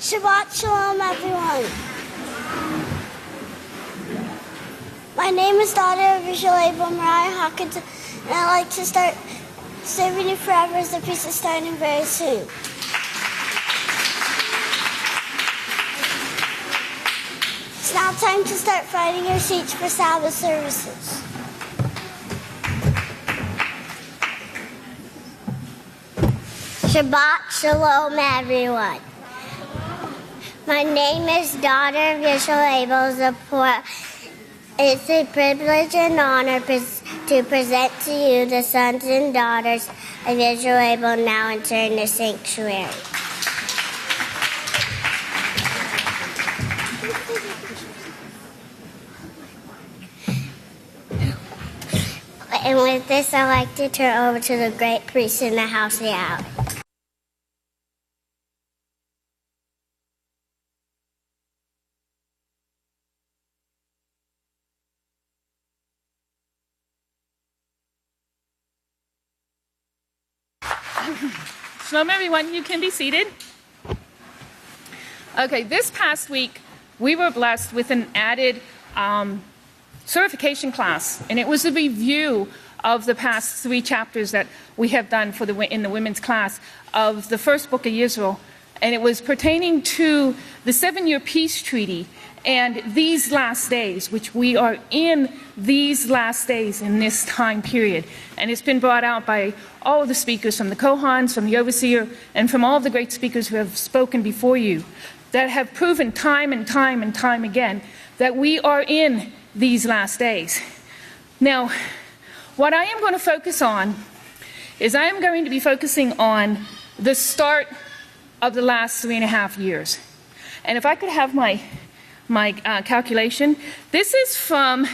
Shabbat Shalom, everyone. My name is daughter of Yisrayl, Mariah Hawkins, and I'd like to start serving you forever as the feast is starting very soon. It's now time to start finding your seats for Sabbath services. Shabbat Shalom, everyone. My name is daughter of Yisrayl. It's a privilege and honor to present to you the sons and daughters of Yisrayl now entering the sanctuary. And with this, I'd like to turn over to the great priest in the House of Yahweh. Shalom, everyone. You can be seated. Okay, this past week, we were blessed with an added certification class, and it was a review of the past 3 chapters that we have done in the women's class of the first book of Yisrayl, and it was pertaining to the 7-year peace treaty and these last days, which we are in these last days in this time period. And it's been brought out by all of the speakers, from the Kohans, from the overseer, and from all of the great speakers who have spoken before you, that have proven time and time and time again that we are in these last days. Now, what I am going to focus on is I am going to be focusing on the start of the last 3.5 years. And if I could have my calculation. This is from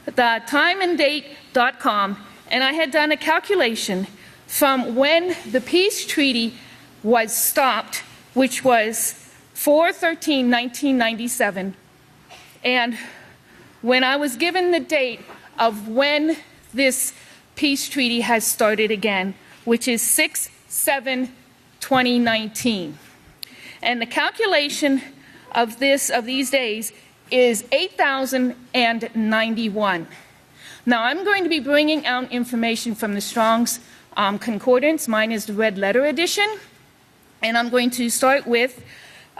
the timeanddate.com, and I had done a calculation from when the peace treaty was stopped, which was 4/13/1997, and when I was given the date of when this peace treaty has started again, which is 6/7/2019. And the calculation of these days is 8,091. Now, I'm going to be bringing out information from the Strong's Concordance. Mine is the red letter edition, and I'm going to start with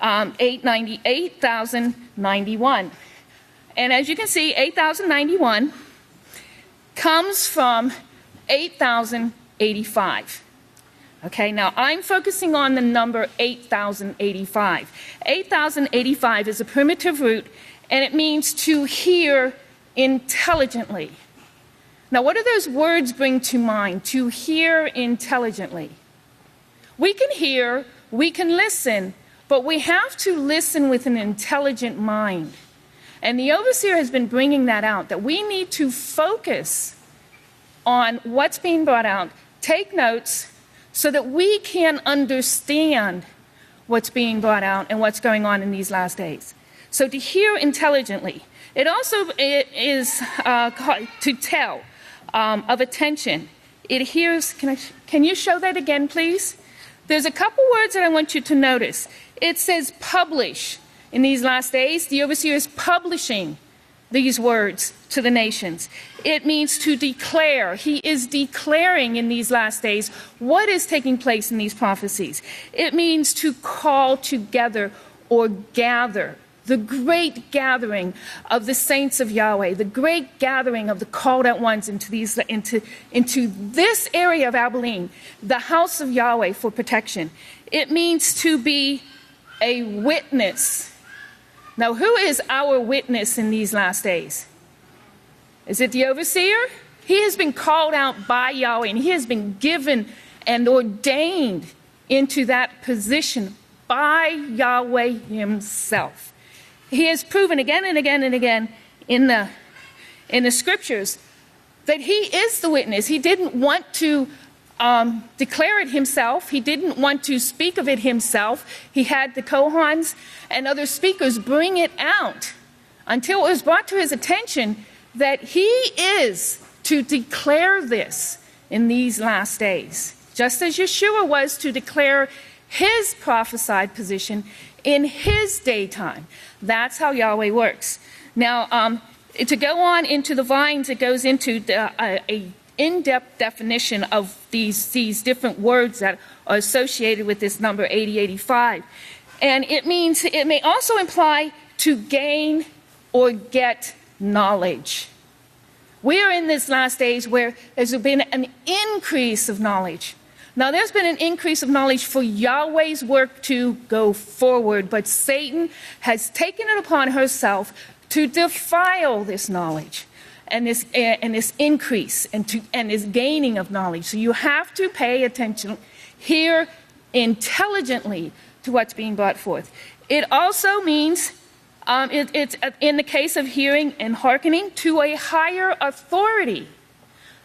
8,091. And as you can see, 8,091 comes from 8,085. Okay, now I'm focusing on the number 8,085. 8,085 is a primitive root, and it means to hear intelligently. Now, what do those words bring to mind? To hear intelligently. We can hear, we can listen, but we have to listen with an intelligent mind. And the overseer has been bringing that out, that we need to focus on what's being brought out, take notes, so that we can understand what's being brought out and what's going on in these last days. So to hear intelligently. It also is to tell of attention. It hears, can you show that again, please? There's a couple words that I want you to notice. It says publish. In these last days, the overseer is publishing these words to the nations. It means to declare. He is declaring in these last days what is taking place in these prophecies. It means to call together or gather. The great gathering of the saints of Yahweh, the great gathering of the called out ones into this area of Abilene, the house of Yahweh for protection. It means to be a witness. Now, who is our witness in these last days? Is it the overseer? He has been called out by Yahweh, and he has been given and ordained into that position by Yahweh himself. He has proven again and again and again in the scriptures that he is the witness. He didn't want to declare it himself. He didn't want to speak of it himself. He had the Kohans and other speakers bring it out until it was brought to his attention that he is to declare this in these last days. Just as Yeshua was to declare his prophesied position in his daytime. That's how Yahweh works. Now, to go on into the vines, it goes into a in-depth definition of these different words that are associated with this number 8085. And it means, it may also imply to gain or get knowledge. We are in this last days where there's been an increase of knowledge. Now, there's been an increase of knowledge for Yahweh's work to go forward, but Satan has taken it upon herself to defile this knowledge and this increase and this gaining of knowledge. So you have to pay attention, hear intelligently to what's being brought forth. It also means, it's in the case of hearing and hearkening, to a higher authority.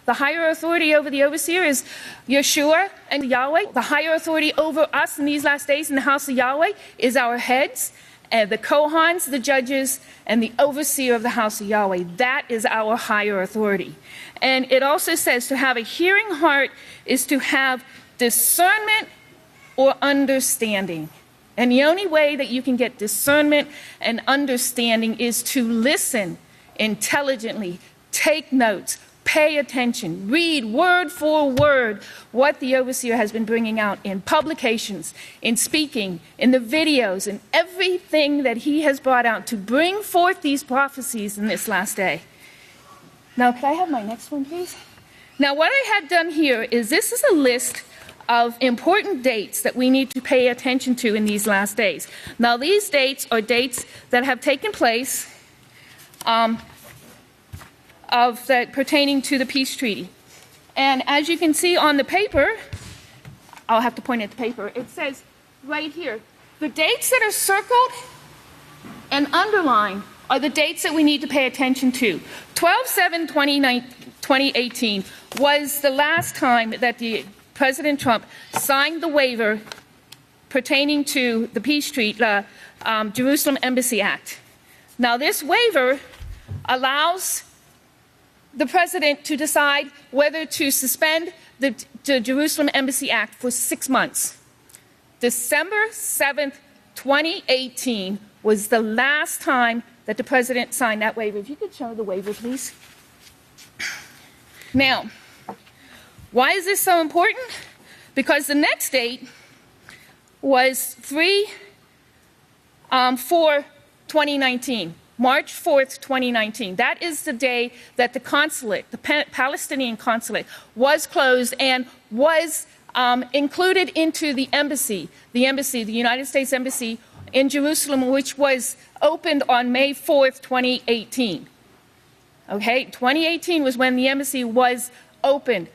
The higher authority over the overseer is Yeshua and Yahweh. The higher authority over us in these last days in the house of Yahweh is our heads, and the Kohans, the judges, and the overseer of the house of Yahweh. That is our higher authority. And it also says to have a hearing heart is to have discernment or understanding. And the only way that you can get discernment and understanding is to listen intelligently, take notes, pay attention, read word for word what the overseer has been bringing out in publications, in speaking, in the videos, and everything that he has brought out to bring forth these prophecies in this last day. Now, could I have my next one, please? Now, what I had done here is this is a list of important dates that we need to pay attention to in these last days. Now, these dates are dates that have taken place pertaining to the peace treaty. And as you can see on the paper, I'll have to point at the paper, it says right here, the dates that are circled and underlined are the dates that we need to pay attention to. 12/7/2018 was the last time that President Trump signed the waiver pertaining to the peace treaty, Jerusalem Embassy Act. Now, this waiver allows the president to decide whether to suspend the Jerusalem Embassy Act for 6 months. December 7th, 2018 was the last time that the president signed that waiver. If you could show the waiver, please. Now, why is this so important? Because the next date was 3/4/2019. March 4th, 2019. That is the day that the consulate, the Palestinian consulate, was closed and was included into the embassy, the United States Embassy in Jerusalem, which was opened on May 4th, 2018. Okay, 2018 was when the embassy was opened.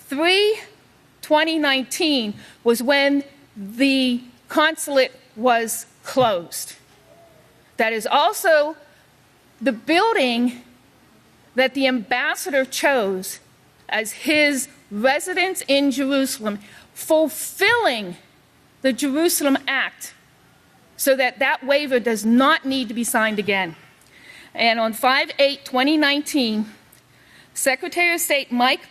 3/2019 was when the consulate was closed. That is also the building that the ambassador chose as his residence in Jerusalem, fulfilling the Jerusalem Act so that that waiver does not need to be signed again. And on 5/8/2019, Secretary of State Mike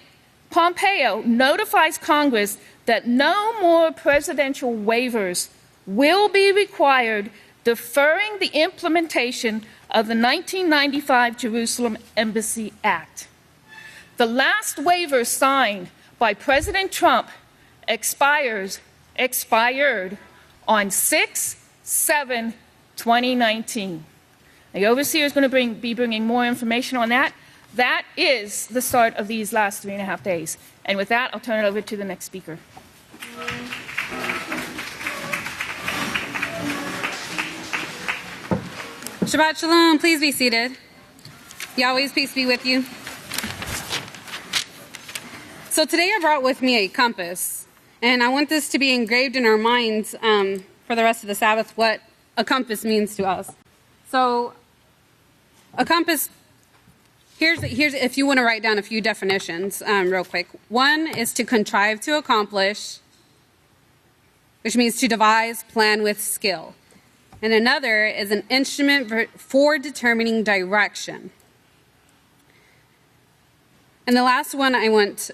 Pompeo notifies Congress that no more presidential waivers will be required, deferring the implementation of the 1995 Jerusalem Embassy Act. The last waiver signed by President Trump expired on 6/7/2019. The overseer is going to be bringing more information on that. That is the start of these last 3.5 days. And with that, I'll turn it over to the next speaker. Shabbat Shalom. Please be seated. Yahweh's peace be with you. So today I brought with me a compass, and I want this to be engraved in our minds for the rest of the Sabbath, what a compass means to us. So a compass, here's if you want to write down a few definitions real quick. One is to contrive to accomplish, which means to devise, plan with skill. And another is an instrument for determining direction. And the last one I want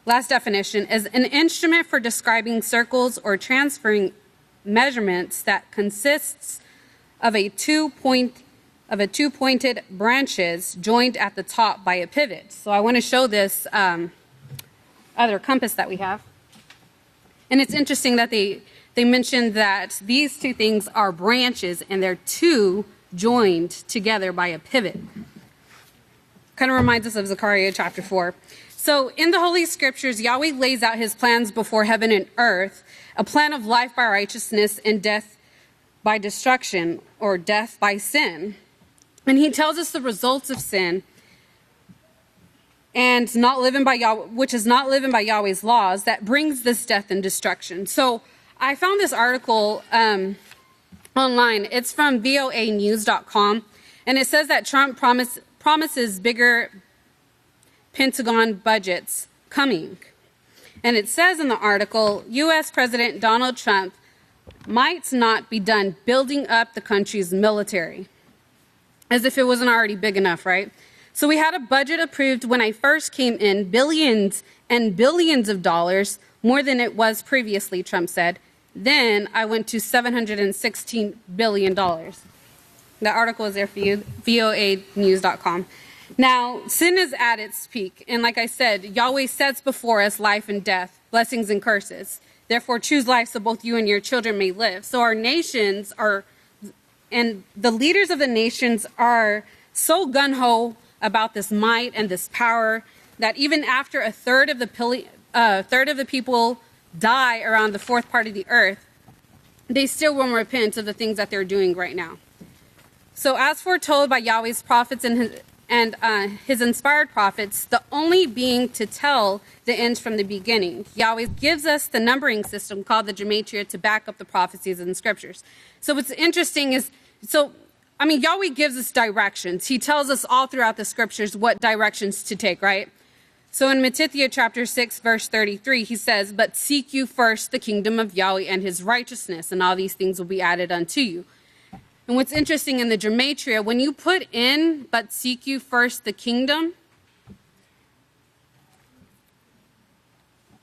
last definition is an instrument for describing circles or transferring measurements that consists of two-pointed branches joined at the top by a pivot. So I want to show this other compass that we have. And it's interesting that they mentioned that these two things are branches and they're two joined together by a pivot. Kind of reminds us of Zechariah chapter 4. So in the Holy Scriptures, Yahweh lays out his plans before heaven and earth, a plan of life by righteousness and death by destruction, or death by sin. And he tells us the results of sin and not living by Yahweh, which is not living by Yahweh's laws, that brings this death and destruction. So I found this article online. It's from voanews.com, and it says that Trump promises bigger Pentagon budgets coming. And it says in the article, U.S. President Donald Trump might not be done building up the country's military. As if it wasn't already big enough, right? So we had a budget approved when I first came in, billions and billions of dollars, more than it was previously, Trump said. Then I went to $716 billion. The article is there for you, voanews.com. Now, sin is at its peak. And like I said, Yahweh sets before us life and death, blessings and curses. Therefore, choose life so both you and your children may live. So our nations are, and the leaders of the nations are so gung-ho about this might and this power that even after a third of the people die around the fourth part of the earth, they still won't repent of the things that they're doing right now. So as foretold by Yahweh's prophets and his inspired prophets, the only being to tell the ends from the beginning, Yahweh gives us the numbering system called the Gematria to back up the prophecies in the scriptures. So what's interesting is, Yahweh gives us directions. He tells us all throughout the scriptures what directions to take, right? So in Mattithyah chapter 6, verse 33, he says, "But seek you first the kingdom of Yahweh and his righteousness, and all these things will be added unto you." And what's interesting in the Gematria, when you put in, "But seek you first the kingdom,"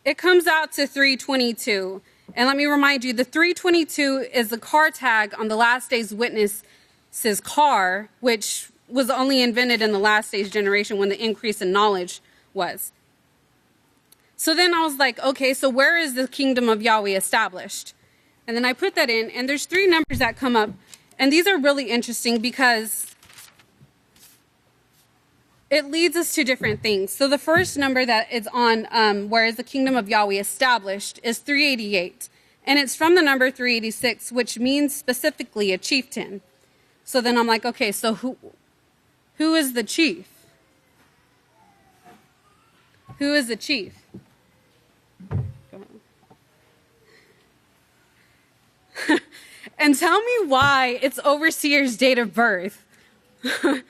it comes out to 322. And let me remind you, the 322 is the car tag on the last day's witness's car, which was only invented in the last day's generation when the increase in knowledge was. So then I was like, okay, so where is the kingdom of Yahweh established? And then I put that in, and there's three numbers that come up. And these are really interesting because it leads us to different things. So the first number that is on where is the kingdom of Yahweh established is 388. And it's from the number 386, which means specifically a chieftain. So then I'm like, okay, so who is the chief? Who is the chief? And tell me why it's overseer's date of birth. So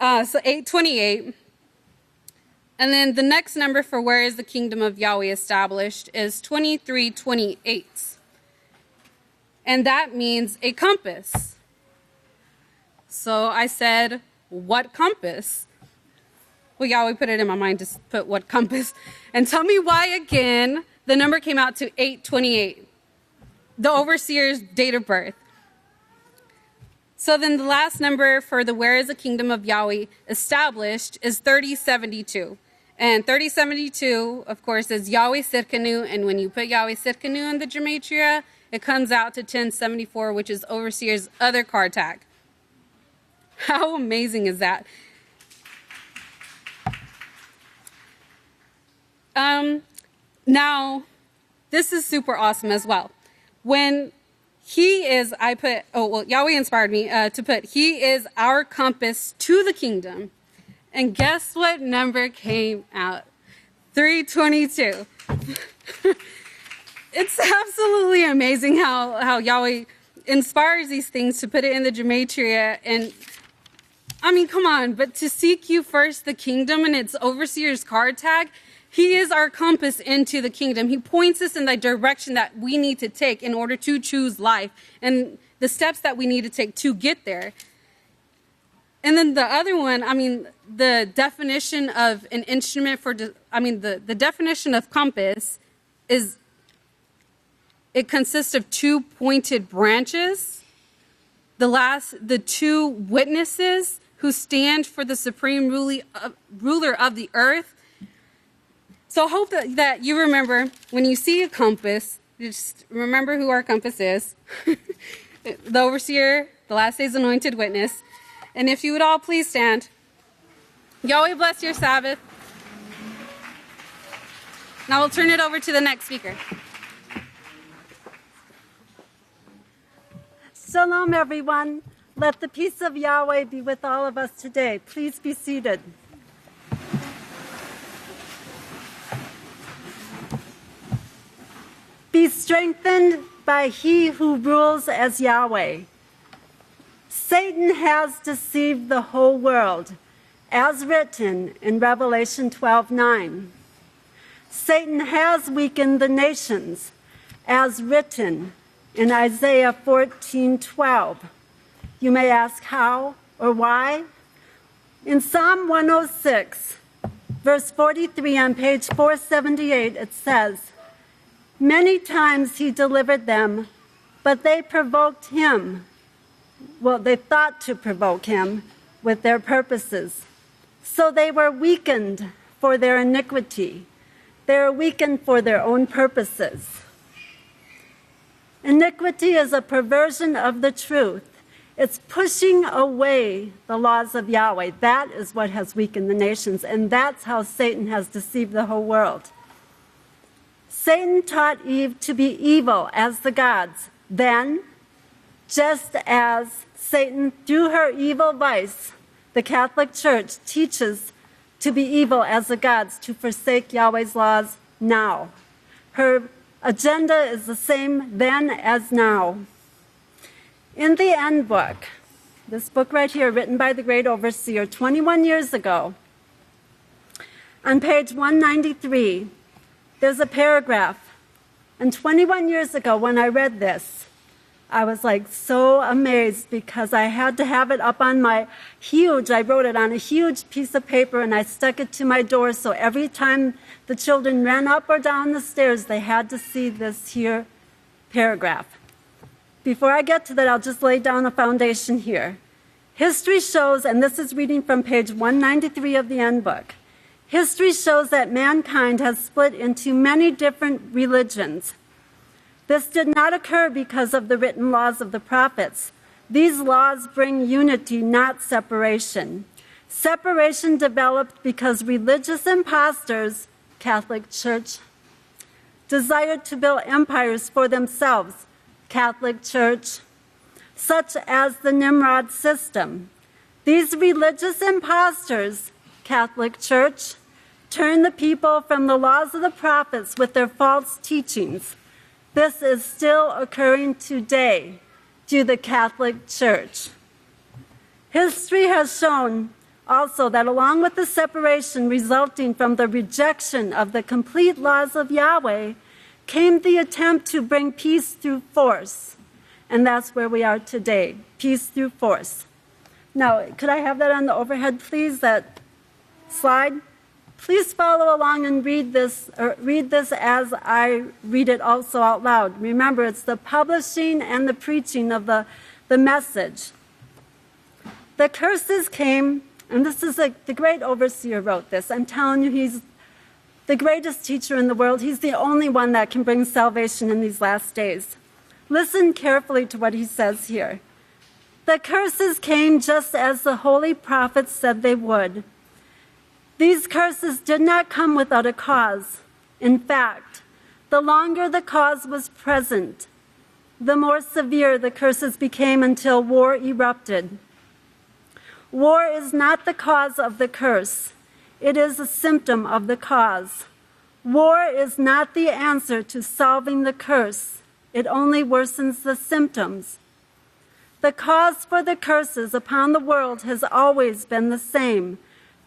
828. And then the next number for where is the kingdom of Yahweh established is 2328. And that means a compass. So I said, what compass? Well, Yahweh put it in my mind to put what compass. And tell me why again the number came out to 828. The overseer's date of birth. So then the last number for the where is the kingdom of Yahweh established is 3072. And 3072, of course, is Yahweh Sidkenu. And when you put Yahweh Sidkenu in the Gematria, it comes out to 1074, which is overseer's other car tag. How amazing is that? Now, this is super awesome as well. When he is, Yahweh inspired me to put, he is our compass to the kingdom. And guess what number came out? 322. It's absolutely amazing how Yahweh inspires these things to put it in the Gematria. And come on, but to seek you first the kingdom and its overseer's card tag, he is our compass into the kingdom. He points us in the direction that we need to take in order to choose life and the steps that we need to take to get there. And then the other one, the definition of an instrument the definition of compass is it consists of two pointed branches. The two witnesses who stand for the supreme ruler of the earth. So I hope that you remember when you see a compass, just remember who our compass is. The overseer, the last day's anointed witness. And if you would all please stand. Yahweh bless your Sabbath. Now we'll turn it over to the next speaker. Shalom, everyone. Let the peace of Yahweh be with all of us today. Please be seated. Be strengthened by he who rules as Yahweh. Satan has deceived the whole world, as written in Revelation 12:9. Satan has weakened the nations, as written in Isaiah 14:12. You may ask how or why. In Psalm 106, verse 43 on page 478, it says, "Many times he delivered them, but they provoked him." Well, they thought to provoke him with their purposes. So they were weakened for their iniquity. They were weakened for their own purposes. Iniquity is a perversion of the truth. It's pushing away the laws of Yahweh. That is what has weakened the nations, and that's how Satan has deceived the whole world. Satan taught Eve to be evil as the gods. Then, just as Satan, through her evil vice, the Catholic Church teaches to be evil as the gods, to forsake Yahweh's laws now. Her agenda is the same then as now. In the End Book, this book right here, written by the great overseer 21 years ago, on page 193, there's a paragraph. And 21 years ago, when I read this, I was like so amazed because I had to have it up on I wrote it on a huge piece of paper and I stuck it to my door so every time the children ran up or down the stairs, they had to see this here paragraph. Before I get to that, I'll just lay down a foundation here. History shows, and this is reading from page 193 of the End Book, history shows that mankind has split into many different religions. This did not occur because of the written laws of the prophets. These laws bring unity, not separation. Separation developed because religious imposters, Catholic Church, desired to build empires for themselves, Catholic Church, such as the Nimrod system. These religious imposters, Catholic Church, turned the people from the laws of the prophets with their false teachings. This is still occurring today to the Catholic Church. History has shown also that along with the separation resulting from the rejection of the complete laws of Yahweh came the attempt to bring peace through force. And that's where we are today, peace through force. Now, could I have that on the overhead, please, that slide? Please follow along and read this as I read it also out loud. Remember, it's the publishing and the preaching of the message. The curses came, and this is the great overseer wrote this. I'm telling you, he's the greatest teacher in the world. He's the only one that can bring salvation in these last days. Listen carefully to what he says here. The curses came just as the holy prophets said they would. These curses did not come without a cause. In fact, the longer the cause was present, the more severe the curses became until war erupted. War is not the cause of the curse. It is a symptom of the cause. War is not the answer to solving the curse. It only worsens the symptoms. The cause for the curses upon the world has always been the same: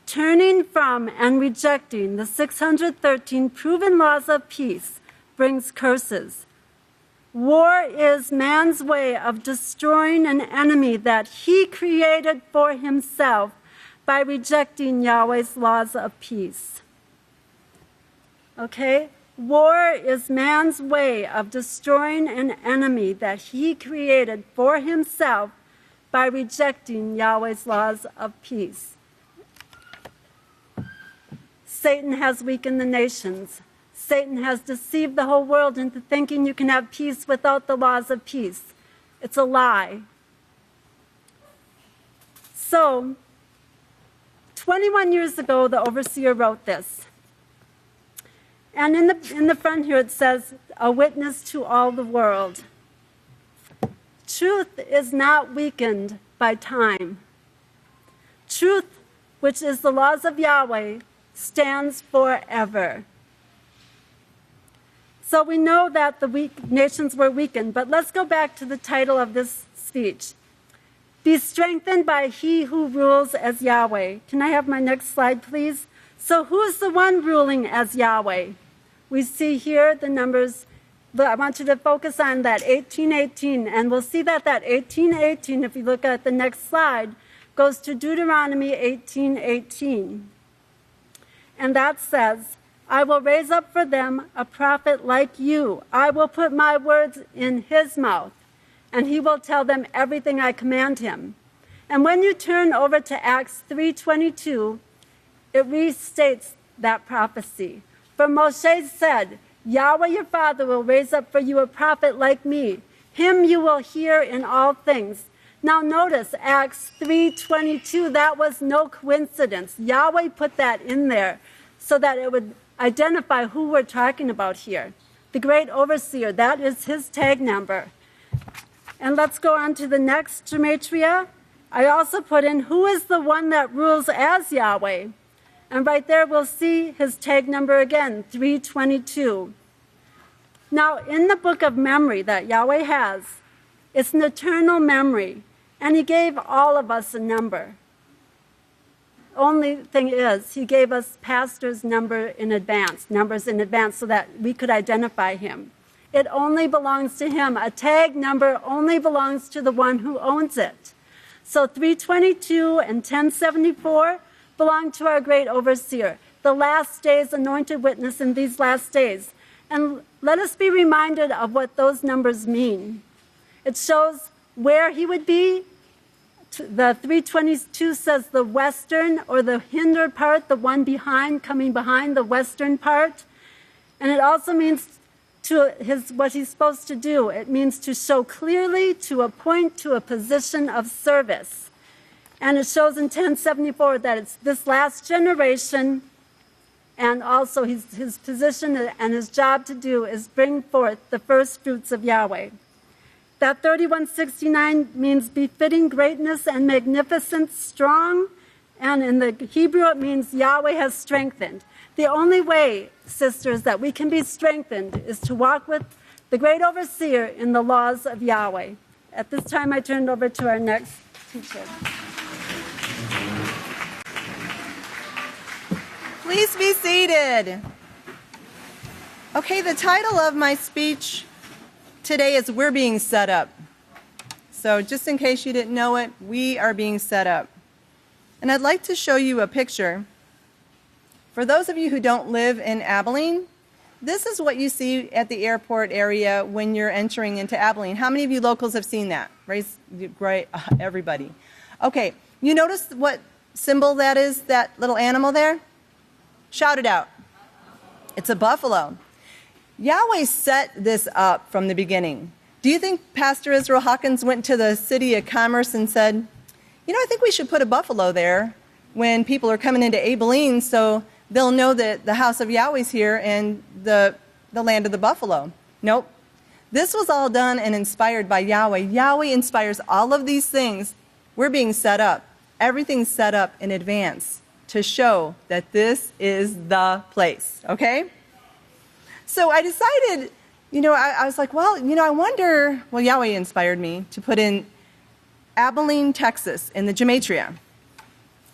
turning from and rejecting the 613 proven laws of peace brings curses. War is man's way of destroying an enemy that he created for himself by rejecting Yahweh's laws of peace. Okay? War is man's way of destroying an enemy that he created for himself by rejecting Yahweh's laws of peace. Satan has weakened the nations. Satan has deceived the whole world into thinking you can have peace without the laws of peace. It's a lie. So, 21 years ago, the overseer wrote this. And in the front here it says, a witness to all the world. Truth is not weakened by time. Truth, which is the laws of Yahweh, stands forever. So we know that the nations were weakened, but let's go back to the title of this speech. Be strengthened by he who rules as Yahweh. Can I have my next slide, please? So who is the one ruling as Yahweh? We see here the numbers. I want you to focus on that 18:18, and we'll see that 18:18, if you look at the next slide, goes to Deuteronomy 18:18. And that says, I will raise up for them a prophet like you. I will put my words in his mouth, and he will tell them everything I command him. And when you turn over to Acts 3:22, it restates that prophecy. For Moshe said, Yahweh your father will raise up for you a prophet like me. Him you will hear in all things. Now notice Acts 3:22, that was no coincidence. Yahweh put that in there so that it would identify who we're talking about here. The great overseer, that is his tag number. And let's go on to the next gematria. I also put in who is the one that rules as Yahweh. And right there we'll see his tag number again, 322. Now in the book of memory that Yahweh has, it's an eternal memory. And he gave all of us a number. Only thing is, he gave us pastor's numbers in advance, so that we could identify him. It only belongs to him. A tag number only belongs to the one who owns it. So 322 and 1074 belong to our great overseer, the last days anointed witness in these last days. And let us be reminded of what those numbers mean. It shows where he would be. The 322 says the western or the hinder part, the one behind, coming behind the western part. And it also means what he's supposed to do. It means to show clearly, to appoint to a position of service. And it shows in 1074 that it's this last generation, and also his position and his job to do is bring forth the first fruits of Yahweh. That 3169 means befitting greatness and magnificence, strong, and in the Hebrew it means Yahweh has strengthened. The only way, sisters, that we can be strengthened is to walk with the great overseer in the laws of Yahweh. At this time, I turn it over to our next teacher. Please be seated. Okay, the title of my speech today is We're Being Set Up. So just in case you didn't know it, we are being set up. And I'd like to show you a picture. For those of you who don't live in Abilene, this is what you see at the airport area when you're entering into Abilene. How many of you locals have seen that? Raise, great, everybody. Okay, you notice what symbol that is, that little animal there? Shout it out. It's a buffalo. Yahweh set this up from the beginning. Do you think Pastor Israel Hawkins went to the City of Commerce and said, I think we should put a buffalo there when people are coming into Abilene so they'll know that the House of Yahweh's here and the land of the buffalo? Nope. This was all done and inspired by Yahweh. Yahweh inspires all of these things. We're being set up. Everything's set up in advance to show that this is the place, okay? So I decided, I was like, I wonder, Yahweh inspired me to put in Abilene, Texas in the gematria.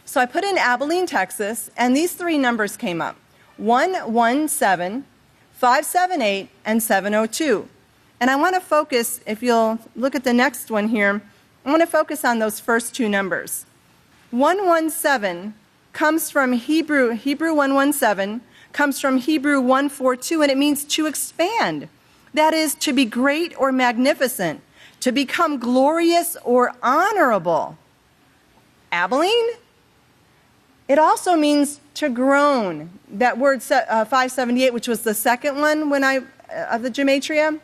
So I put in Abilene, Texas, and these three numbers came up, 117, 578, and 702. And I want to focus, if you'll look at the next one here, I want to focus on those first two numbers. 117 comes from Hebrew 117, comes from Hebrew 1:4-2, and it means to expand. That is, to be great or magnificent, to become glorious or honorable. Abilene? It also means to groan. That word 578, which was the second one of the gematria,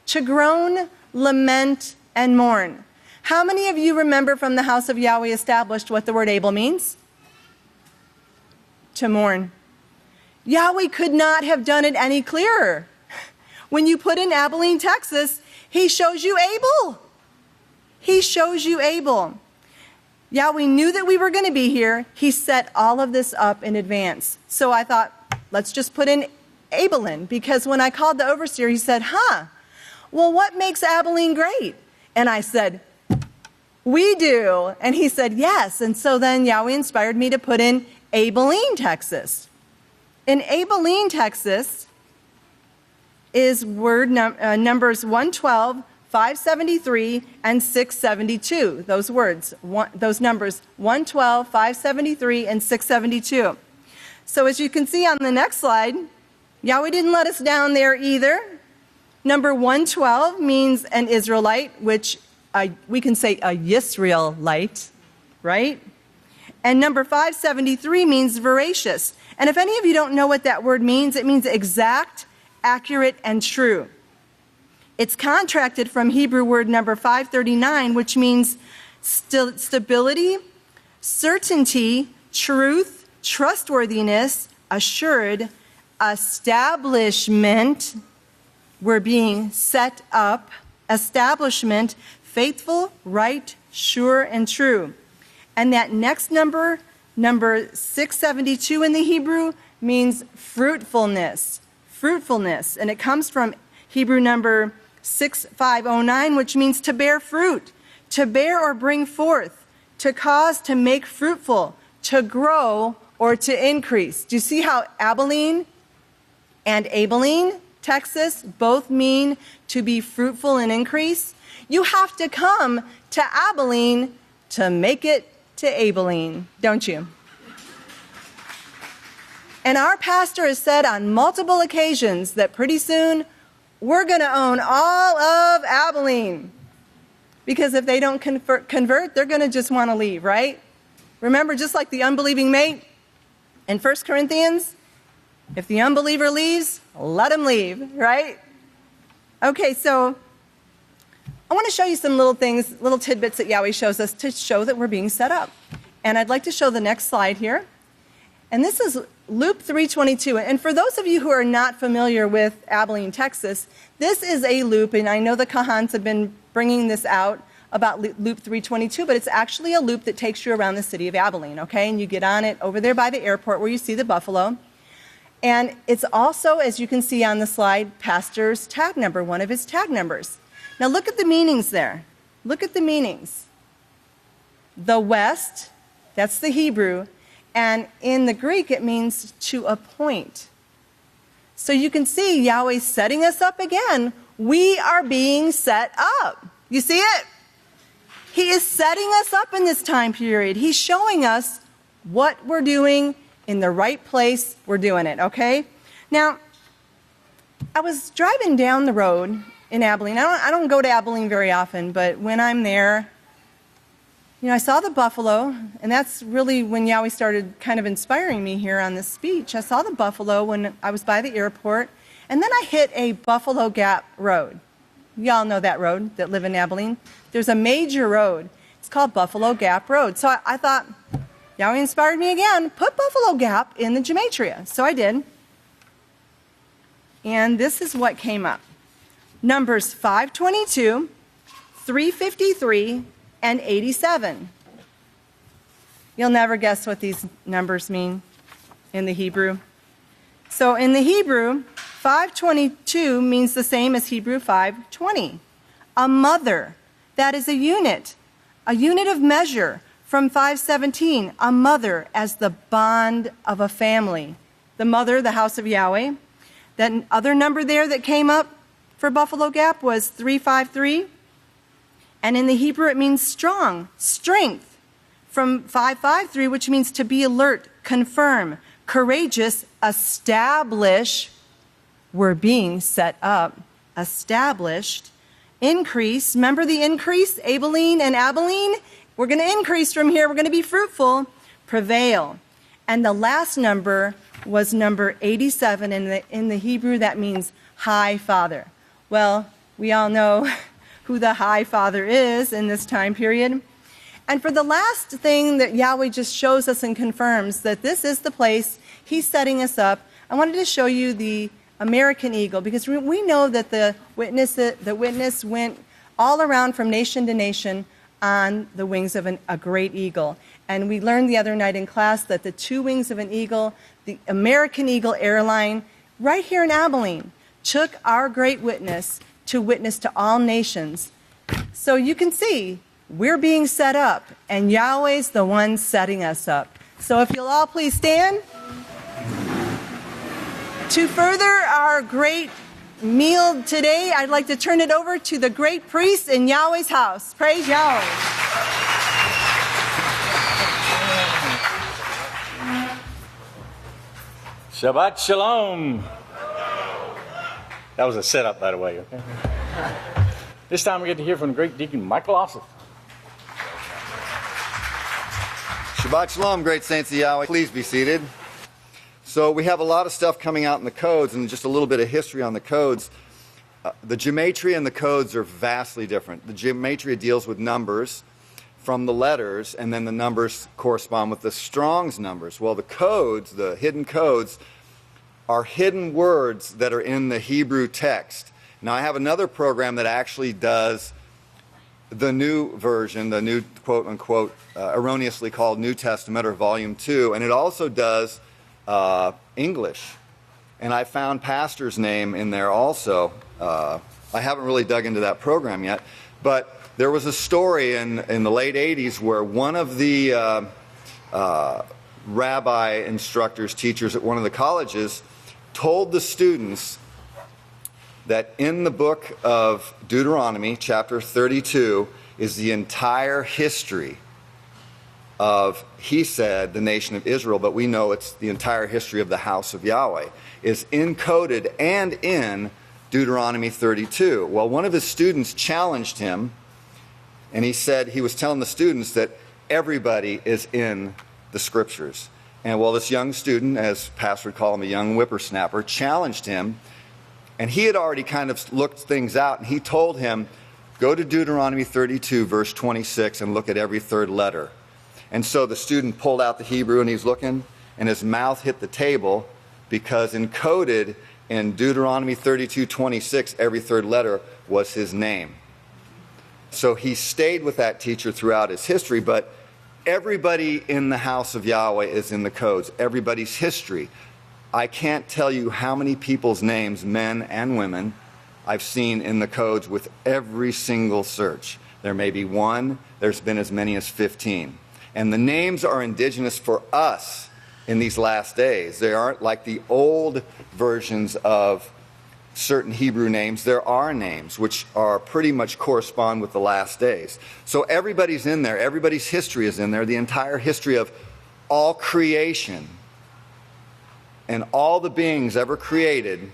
to groan, lament, and mourn. How many of you remember from the House of Yahweh established what the word Abel means? To mourn. Yahweh could not have done it any clearer. When you put in Abilene, Texas, he shows you Abel. He shows you Abel. Yahweh knew that we were going to be here. He set all of this up in advance. So I thought, let's just put in Abilene, because when I called the overseer, he said, well, what makes Abilene great? And I said, we do. And he said, yes. And so then Yahweh inspired me to put in Abilene, Texas. In Abilene, Texas is word numbers 112, 573, and 672. Those words, those numbers, 112, 573, and 672. So as you can see on the next slide, Yahweh didn't let us down there either. Number 112 means an Israelite, which we can say a Yisraelite, right? And number 573 means veracious. And if any of you don't know what that word means, it means exact, accurate, and true. It's contracted from Hebrew word number 539, which means stability, certainty, truth, trustworthiness, assured, establishment. We're being set up, establishment, faithful, right, sure, and true. And that next number 672 in the Hebrew, means fruitfulness. Fruitfulness. And it comes from Hebrew number 6509, which means to bear fruit, to bear or bring forth, to cause to make fruitful, to grow or to increase. Do you see how Abilene and Abilene, Texas, both mean to be fruitful and increase? You have to come to Abilene to make it to Abilene, don't you? And our pastor has said on multiple occasions that pretty soon we're going to own all of Abilene. Because if they don't convert, they're going to just want to leave, right? Remember, just like the unbelieving mate in 1 Corinthians, if the unbeliever leaves, let him leave, right? Okay, so I want to show you some little things, little tidbits that Yahweh shows us to show that we're being set up. And I'd like to show the next slide here. And this is Luke 3:22. And for those of you who are not familiar with Abilene, Texas, this is a loop, and I know the Kahans have been bringing this out about Luke 3:22, but it's actually a loop that takes you around the city of Abilene, okay? And you get on it over there by the airport where you see the buffalo. And it's also, as you can see on the slide, pastor's tag number, one of his tag numbers. Now look at the meanings there. Look at the meanings. The west, that's the Hebrew, and in the Greek it means to appoint. So you can see Yahweh setting us up again. We are being set up. You see it? He is setting us up in this time period. He's showing us what we're doing in the right place. We're doing it, okay? Now, I was driving down the road in Abilene. I don't go to Abilene very often, but when I'm there, you know, I saw the buffalo, and that's really when Yahweh started kind of inspiring me here on this speech. I saw the buffalo when I was by the airport, and then I hit a Buffalo Gap Road. Y'all know that road that live in Abilene. There's a major road. It's called Buffalo Gap Road. So I thought, Yahweh inspired me again, put Buffalo Gap in the gematria. So I did. And this is what came up. Numbers 522, 353, and 87. You'll never guess what these numbers mean in the Hebrew. So in the Hebrew, 522 means the same as Hebrew 520. A mother, that is a unit of measure. From 517, a mother as the bond of a family. The mother, the House of Yahweh. That other number there that came up for Buffalo Gap was 353. And in the Hebrew, it means strong, strength. From 553, which means to be alert, confirm, courageous, establish, we're being set up, established, increase. Remember the increase, Abeline and Abilene? We're going to increase from here. We're going to be fruitful. Prevail. And the last number was number 87. In the Hebrew, that means high father. Well, we all know who the high father is in this time period. And for the last thing that Yahweh just shows us and confirms that this is the place he's setting us up, I wanted to show you the American eagle, because we know that the witness went all around from nation to nation on the wings of a great eagle. And we learned the other night in class that the two wings of an eagle, the American Eagle airline, right here in Abilene, took our great witness to witness to all nations. So you can see, we're being set up, and Yahweh's the one setting us up. So if you'll all please stand. To further our great meal today, I'd like to turn it over to the great priest in Yahweh's house. Praise Yahweh. Shabbat Shalom. That was a setup, by the way. Okay? This time we get to hear from the great deacon Michael Ossoff. Shabbat Shalom, great saints of Yahweh. Please be seated. So we have a lot of stuff coming out in the codes, and just a little bit of history on the codes. The gematria and the codes are vastly different. The gematria deals with numbers from the letters, and then the numbers correspond with the Strong's numbers. Well, the codes, the hidden codes, are hidden words that are in the Hebrew text. Now, I have another program that actually does the new version, the new quote-unquote erroneously called New Testament, or Volume 2, and it also does English. And I found pastor's name in there also. I haven't really dug into that program yet, but there was a story in the late 80s where one of the rabbi instructors, teachers at one of the colleges, told the students that in the book of Deuteronomy, chapter 32, is the entire history of, he said, the nation of Israel, but we know it's the entire history of the House of Yahweh, is encoded and in Deuteronomy 32. Well, one of his students challenged him, and he said, he was telling the students that everybody is in the scriptures. And well, this young student, as pastor would call him, a young whippersnapper, challenged him, and he had already kind of looked things out, and he told him, go to Deuteronomy 32, verse 26, and look at every third letter. And so the student pulled out the Hebrew, and he's looking, and his mouth hit the table, because encoded in Deuteronomy 32:26, every third letter was his name. So he stayed with that teacher throughout his history, but everybody in the house of Yahweh is in the codes. Everybody's history. I can't tell you how many people's names, men and women, I've seen in the codes with every single search. There may be one, there's been as many as 15. And the names are indigenous for us in these last days. They aren't like the old versions of certain Hebrew names. There are names which are pretty much correspond with the last days. So everybody's in there. Everybody's history is in there. The entire history of all creation and all the beings ever created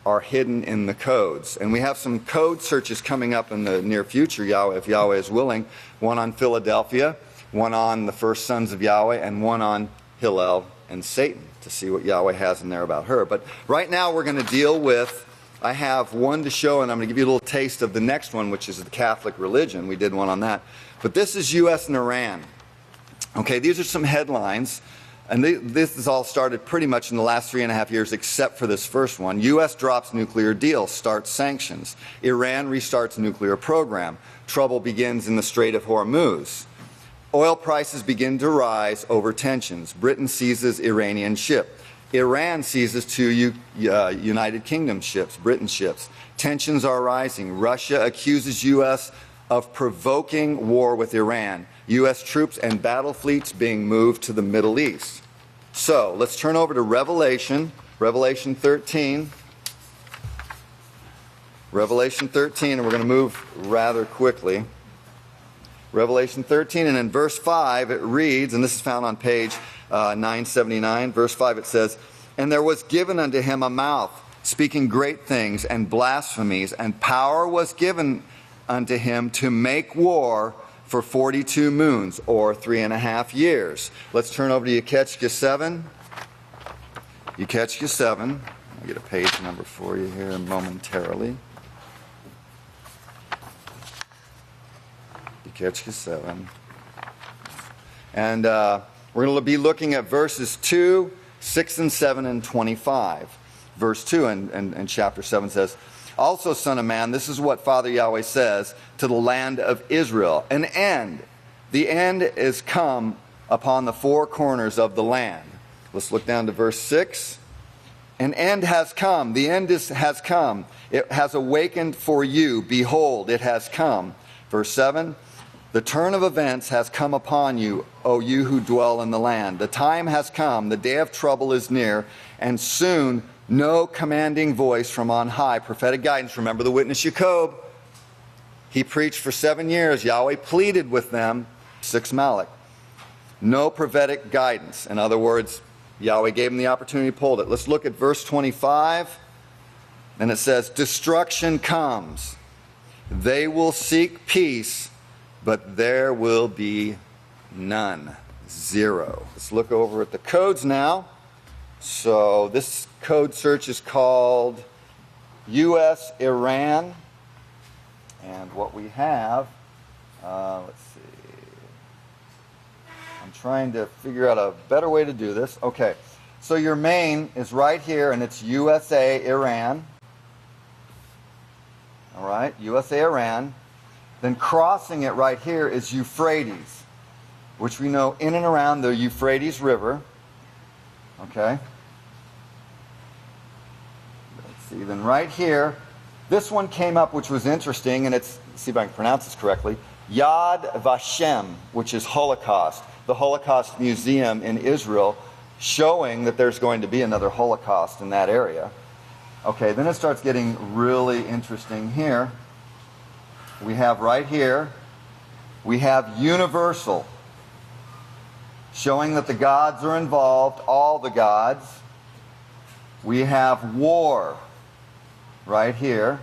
are hidden in the codes. And we have some code searches coming up in the near future, Yahweh, if Yahweh is willing. One on Philadelphia, one on the first sons of Yahweh, and one on Hillel and Satan, to see what Yahweh has in there about her. But right now we're going to deal with, I have one to show, and I'm going to give you a little taste of the next one, which is the Catholic religion. We did one on that. But this is U.S. and Iran. Okay, these are some headlines. And this has all started pretty much in the last 3.5 years, except for this first one. U.S. drops nuclear deal, starts sanctions. Iran restarts nuclear program. Trouble begins in the Strait of Hormuz. Oil prices begin to rise over tensions. Britain seizes Iranian ship. Iran seizes 2 United Kingdom ships, Britain ships. Tensions are rising. Russia accuses U.S. of provoking war with Iran. U.S. troops and battle fleets being moved to the Middle East. So let's turn over to Revelation 13. Revelation 13, and we're going to move rather quickly. Revelation 13, and in verse 5 it reads, and this is found on page 979, verse 5, it says, "And there was given unto him a mouth, speaking great things and blasphemies, and power was given unto him to make war for 42 moons, or 3.5 years." Let's turn over to Yekechka 7. Yekechka 7. I'll get a page number for you here momentarily. Yekechka 7. And we're going to be looking at verses 2, 6, and 7, and 25. Verse 2 in chapter 7 says, "Also, son of man, this is what Father Yahweh says to the land of Israel. An end. The end is come upon the four corners of the land." Let's look down to verse 6. "An end has come. The end has come. It has awakened for you. Behold, it has come." Verse 7. "The turn of events has come upon you, O you who dwell in the land. The time has come. The day of trouble is near. And soon no commanding voice from on high." Prophetic guidance. Remember the witness Jacob. He preached for 7 years. Yahweh pleaded with them. 6 Malach. No prophetic guidance. In other words, Yahweh gave him the opportunity, pulled it. Let's look at verse 25. And it says, "Destruction comes. They will seek peace, but there will be none." 0. Let's look over at the codes now. So this code search is called U.S. Iran. And what we have, let's see. I'm trying to figure out a better way to do this. Okay, so your main is right here, and it's USA Iran. All right, USA Iran. Then crossing it right here is Euphrates, which we know in and around the Euphrates River. Okay. Let's see, then right here, this one came up, which was interesting, and it's, let's see if I can pronounce this correctly, Yad Vashem, which is Holocaust, the Holocaust Museum in Israel, showing that there's going to be another Holocaust in that area. Okay, then it starts getting really interesting here. We have right here, we have universal, showing that the gods are involved, all the gods. We have war right here.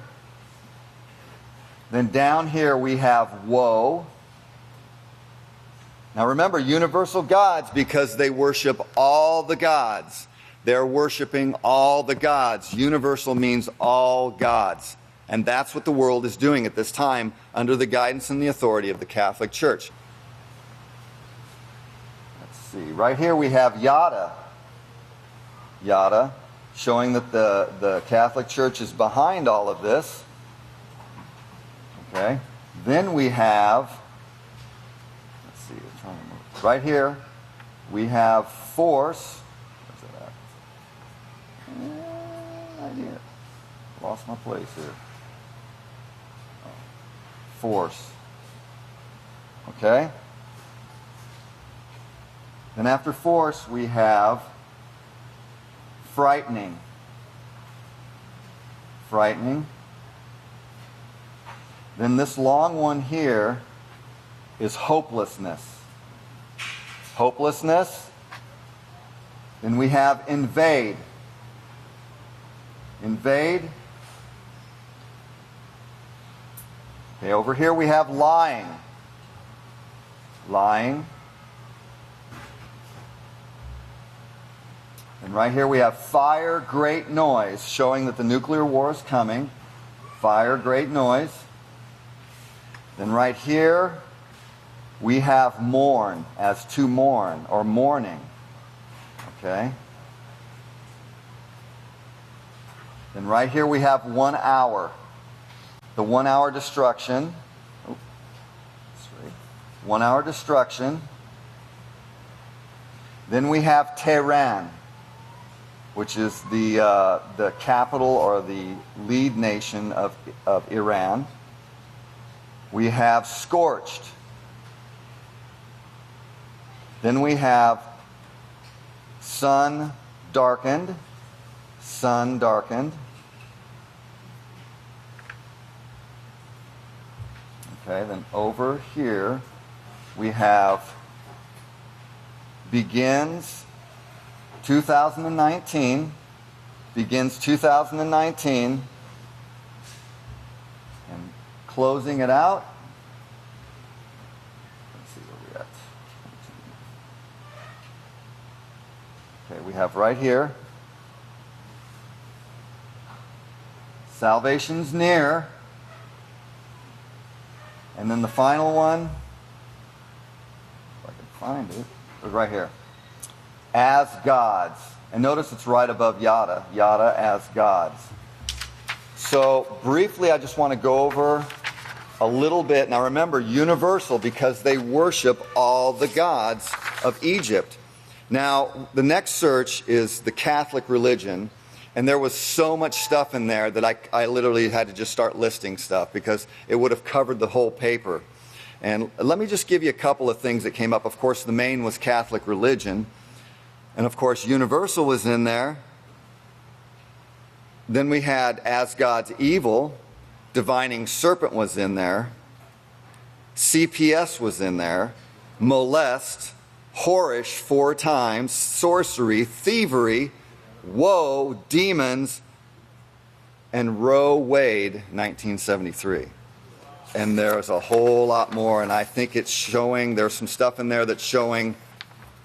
Then down here we have woe. Now remember, universal gods, because they worship all the gods. They're worshiping all the gods. Universal means all gods. And that's what the world is doing at this time under the guidance and the authority of the Catholic Church. Let's see. Right here we have Yada. Yada, showing that the Catholic Church is behind all of this. Okay. Then we have, let's see, I'm trying to move. Right here we have force. Where's that at? Right here. Lost my place here. Force. Okay? Then after force we have frightening. Frightening. Then this long one here is hopelessness. Hopelessness. Then we have invade. Invade. Okay, over here we have lying. Lying. And right here we have fire, great noise, showing that the nuclear war is coming. Fire, great noise. Then right here we have mourn, as to mourn, or mourning. Okay. Then right here we have 1 hour. The 1 hour destruction. 1 hour destruction. Then we have Tehran, which is the capital or the lead nation of Iran. We have scorched. Then we have sun darkened. Sun darkened. Okay, then over here we have begins 2019. And closing it out. Let's see where we're at. Okay, we have right here. Salvation's near. And then the final one, if I can find it, is right here. As gods. And notice it's right above yada. Yada as gods. So briefly, I just want to go over a little bit. Now remember, universal, because they worship all the gods of Egypt. Now, the next search is the Catholic religion. And there was so much stuff in there that I literally had to just start listing stuff because it would have covered the whole paper. And let me just give you a couple of things that came up. Of course, the main was Catholic religion. And of course, universal was in there. Then we had as God's evil. Divining serpent was in there. CPS was in there. Molest. Whorish 4 times. Sorcery. Thievery. Woe, demons, and Roe Wade, 1973. And there's a whole lot more, and I think it's showing, there's some stuff in there that's showing.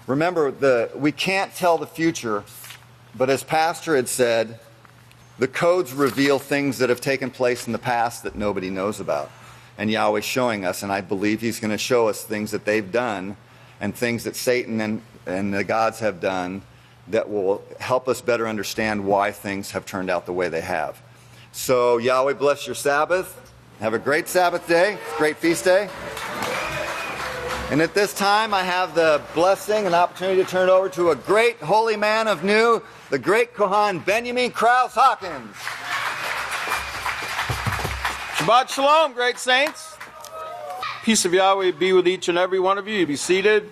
Remember, we can't tell the future, but as Pastor had said, the codes reveal things that have taken place in the past that nobody knows about. And Yahweh's showing us, and I believe He's going to show us things that they've done and things that Satan and the gods have done that will help us better understand why things have turned out the way they have. So, Yahweh bless your Sabbath. Have a great Sabbath day. Great feast day. And at this time, I have the blessing and opportunity to turn it over to a great holy man of new, the great Kohan Benjamin Krause Hawkins. Shabbat Shalom, great saints. Peace of Yahweh be with each and every one of you. You be seated.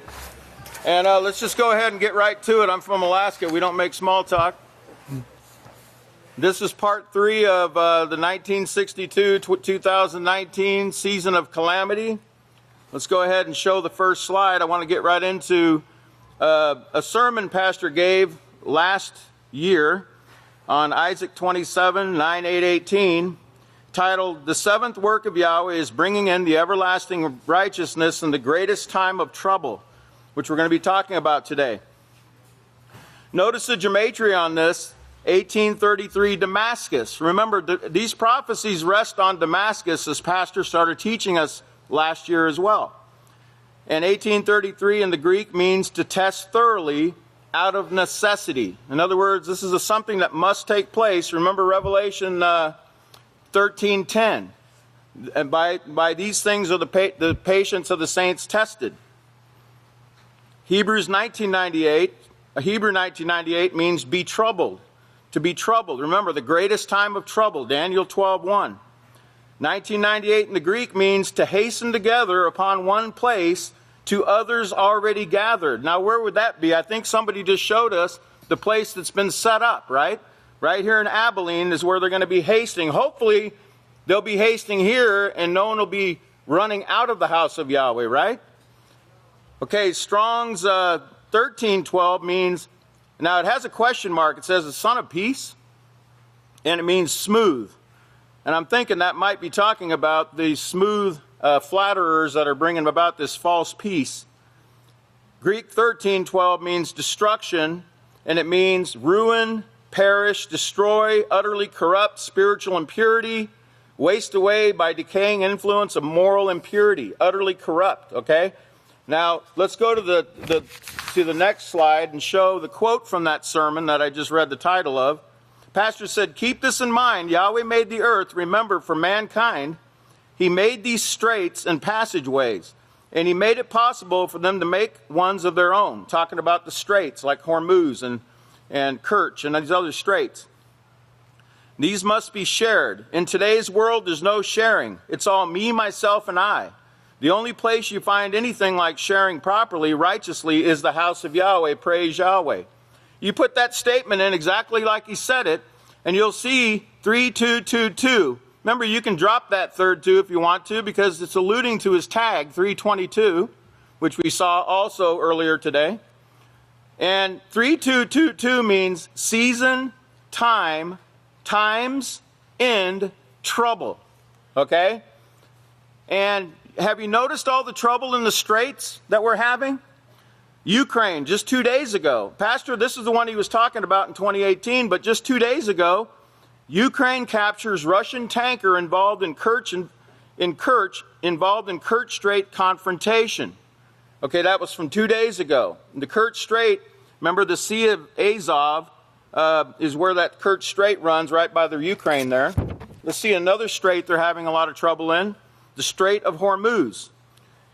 And let's just go ahead and get right to it. I'm from Alaska. We don't make small talk. This is part 3 of the 1962-2019 season of calamity. Let's go ahead and show the first slide. I want to get right into a sermon Pastor gave last year on Isaac 27, 9, 8, 18, titled, "The Seventh Work of Yahweh is Bringing in the Everlasting Righteousness in the Greatest Time of Trouble," which we're going to be talking about today. Notice the gematria on this, 1833 Damascus. Remember, these prophecies rest on Damascus, as Pastor started teaching us last year as well. And 1833 in the Greek means to test thoroughly out of necessity. In other words, this is something that must take place. Remember Revelation 13:10. And by these things are the patience of the saints tested. Hebrew 1998 means be troubled, to be troubled. Remember, the greatest time of trouble, Daniel 12:1. 1998 in the Greek means to hasten together upon one place to others already gathered. Now, where would that be? I think somebody just showed us the place that's been set up, right? Right here in Abilene is where they're going to be hasting. Hopefully, they'll be hasting here and no one will be running out of the house of Yahweh, right? Okay, Strong's 1312 means, now it has a question mark. It says the son of peace, and it means smooth. And I'm thinking that might be talking about the smooth flatterers that are bringing about this false peace. Greek 1312 means destruction, and it means ruin, perish, destroy, utterly corrupt, spiritual impurity, waste away by decaying influence of moral impurity, utterly corrupt, okay? Now, let's go to the next slide and show the quote from that sermon that I just read the title of. Pastor said, "Keep this in mind. Yahweh made the earth, remember, for mankind. He made these straits and passageways, and He made it possible for them to make ones of their own." Talking about the straits like Hormuz and Kerch and these other straits. "These must be shared. In today's world, there's no sharing. It's all me, myself, and I. The only place you find anything like sharing properly, righteously, is the house of Yahweh. Praise Yahweh." You put that statement in exactly like he said it, and you'll see 3222. Remember, you can drop that third 2 if you want to, because it's alluding to his tag, 322, which we saw also earlier today. And 3222 means season, time, times, end, trouble. Okay? And have you noticed all the trouble in the straits that we're having? Ukraine, just 2 days ago. Pastor, this is the one he was talking about in 2018, but just 2 days ago, Ukraine captures Russian tanker involved in Kerch Strait confrontation. Okay, that was from 2 days ago. The Kerch Strait, remember the Sea of Azov is where that Kerch Strait runs, right by the Ukraine there. Let's see another strait they're having a lot of trouble in, the Strait of Hormuz.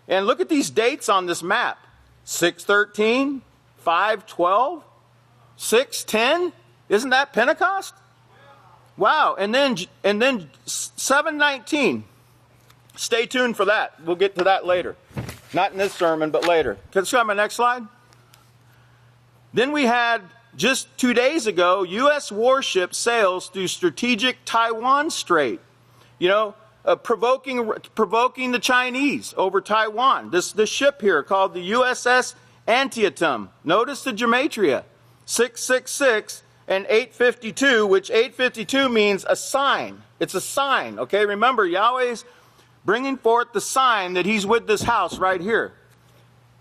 And look at these dates on this map. 6:13, 5:12, 6:10. Isn't that Pentecost? Wow. And then 7:19. Stay tuned for that. We'll get to that later. Not in this sermon, but later. Can you see my next slide? Then we had, just 2 days ago, U.S. warship sails through strategic Taiwan Strait. You know, provoking the Chinese over Taiwan. This ship here called the USS Antietam. Notice the gematria. 666 and 852, which 852 means a sign. It's a sign, okay? Remember, Yahweh's bringing forth the sign that he's with this house right here.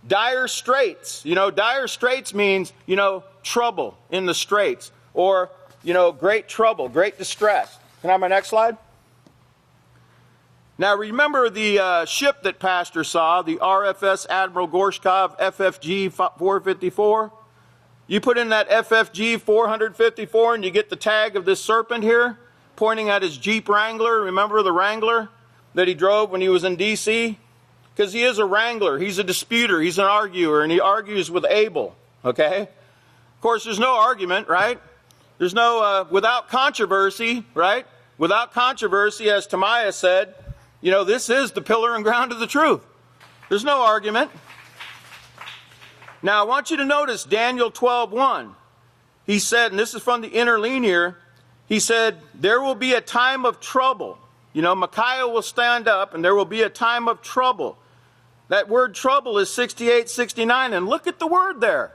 Dire straits. You know, dire straits means, you know, trouble in the straits. Or, you know, great trouble, great distress. Can I have my next slide? Now, remember the ship that Pastor saw, the RFS Admiral Gorshkov FFG 454? You put in that FFG 454 and you get the tag of this serpent here, pointing at his Jeep Wrangler. Remember the Wrangler that he drove when he was in D.C.? Because he is a wrangler. He's a disputer. He's an arguer, and he argues with Abel, okay? Of course, there's no argument, right? There's no, without controversy, right? Without controversy, as Timaeus said, you know, this is the pillar and ground of the truth. There's no argument. Now, I want you to notice Daniel 12:1. He said, and this is from the interlinear, he said, there will be a time of trouble. You know, Micaiah will stand up, and there will be a time of trouble. That word trouble is 6869, and look at the word there.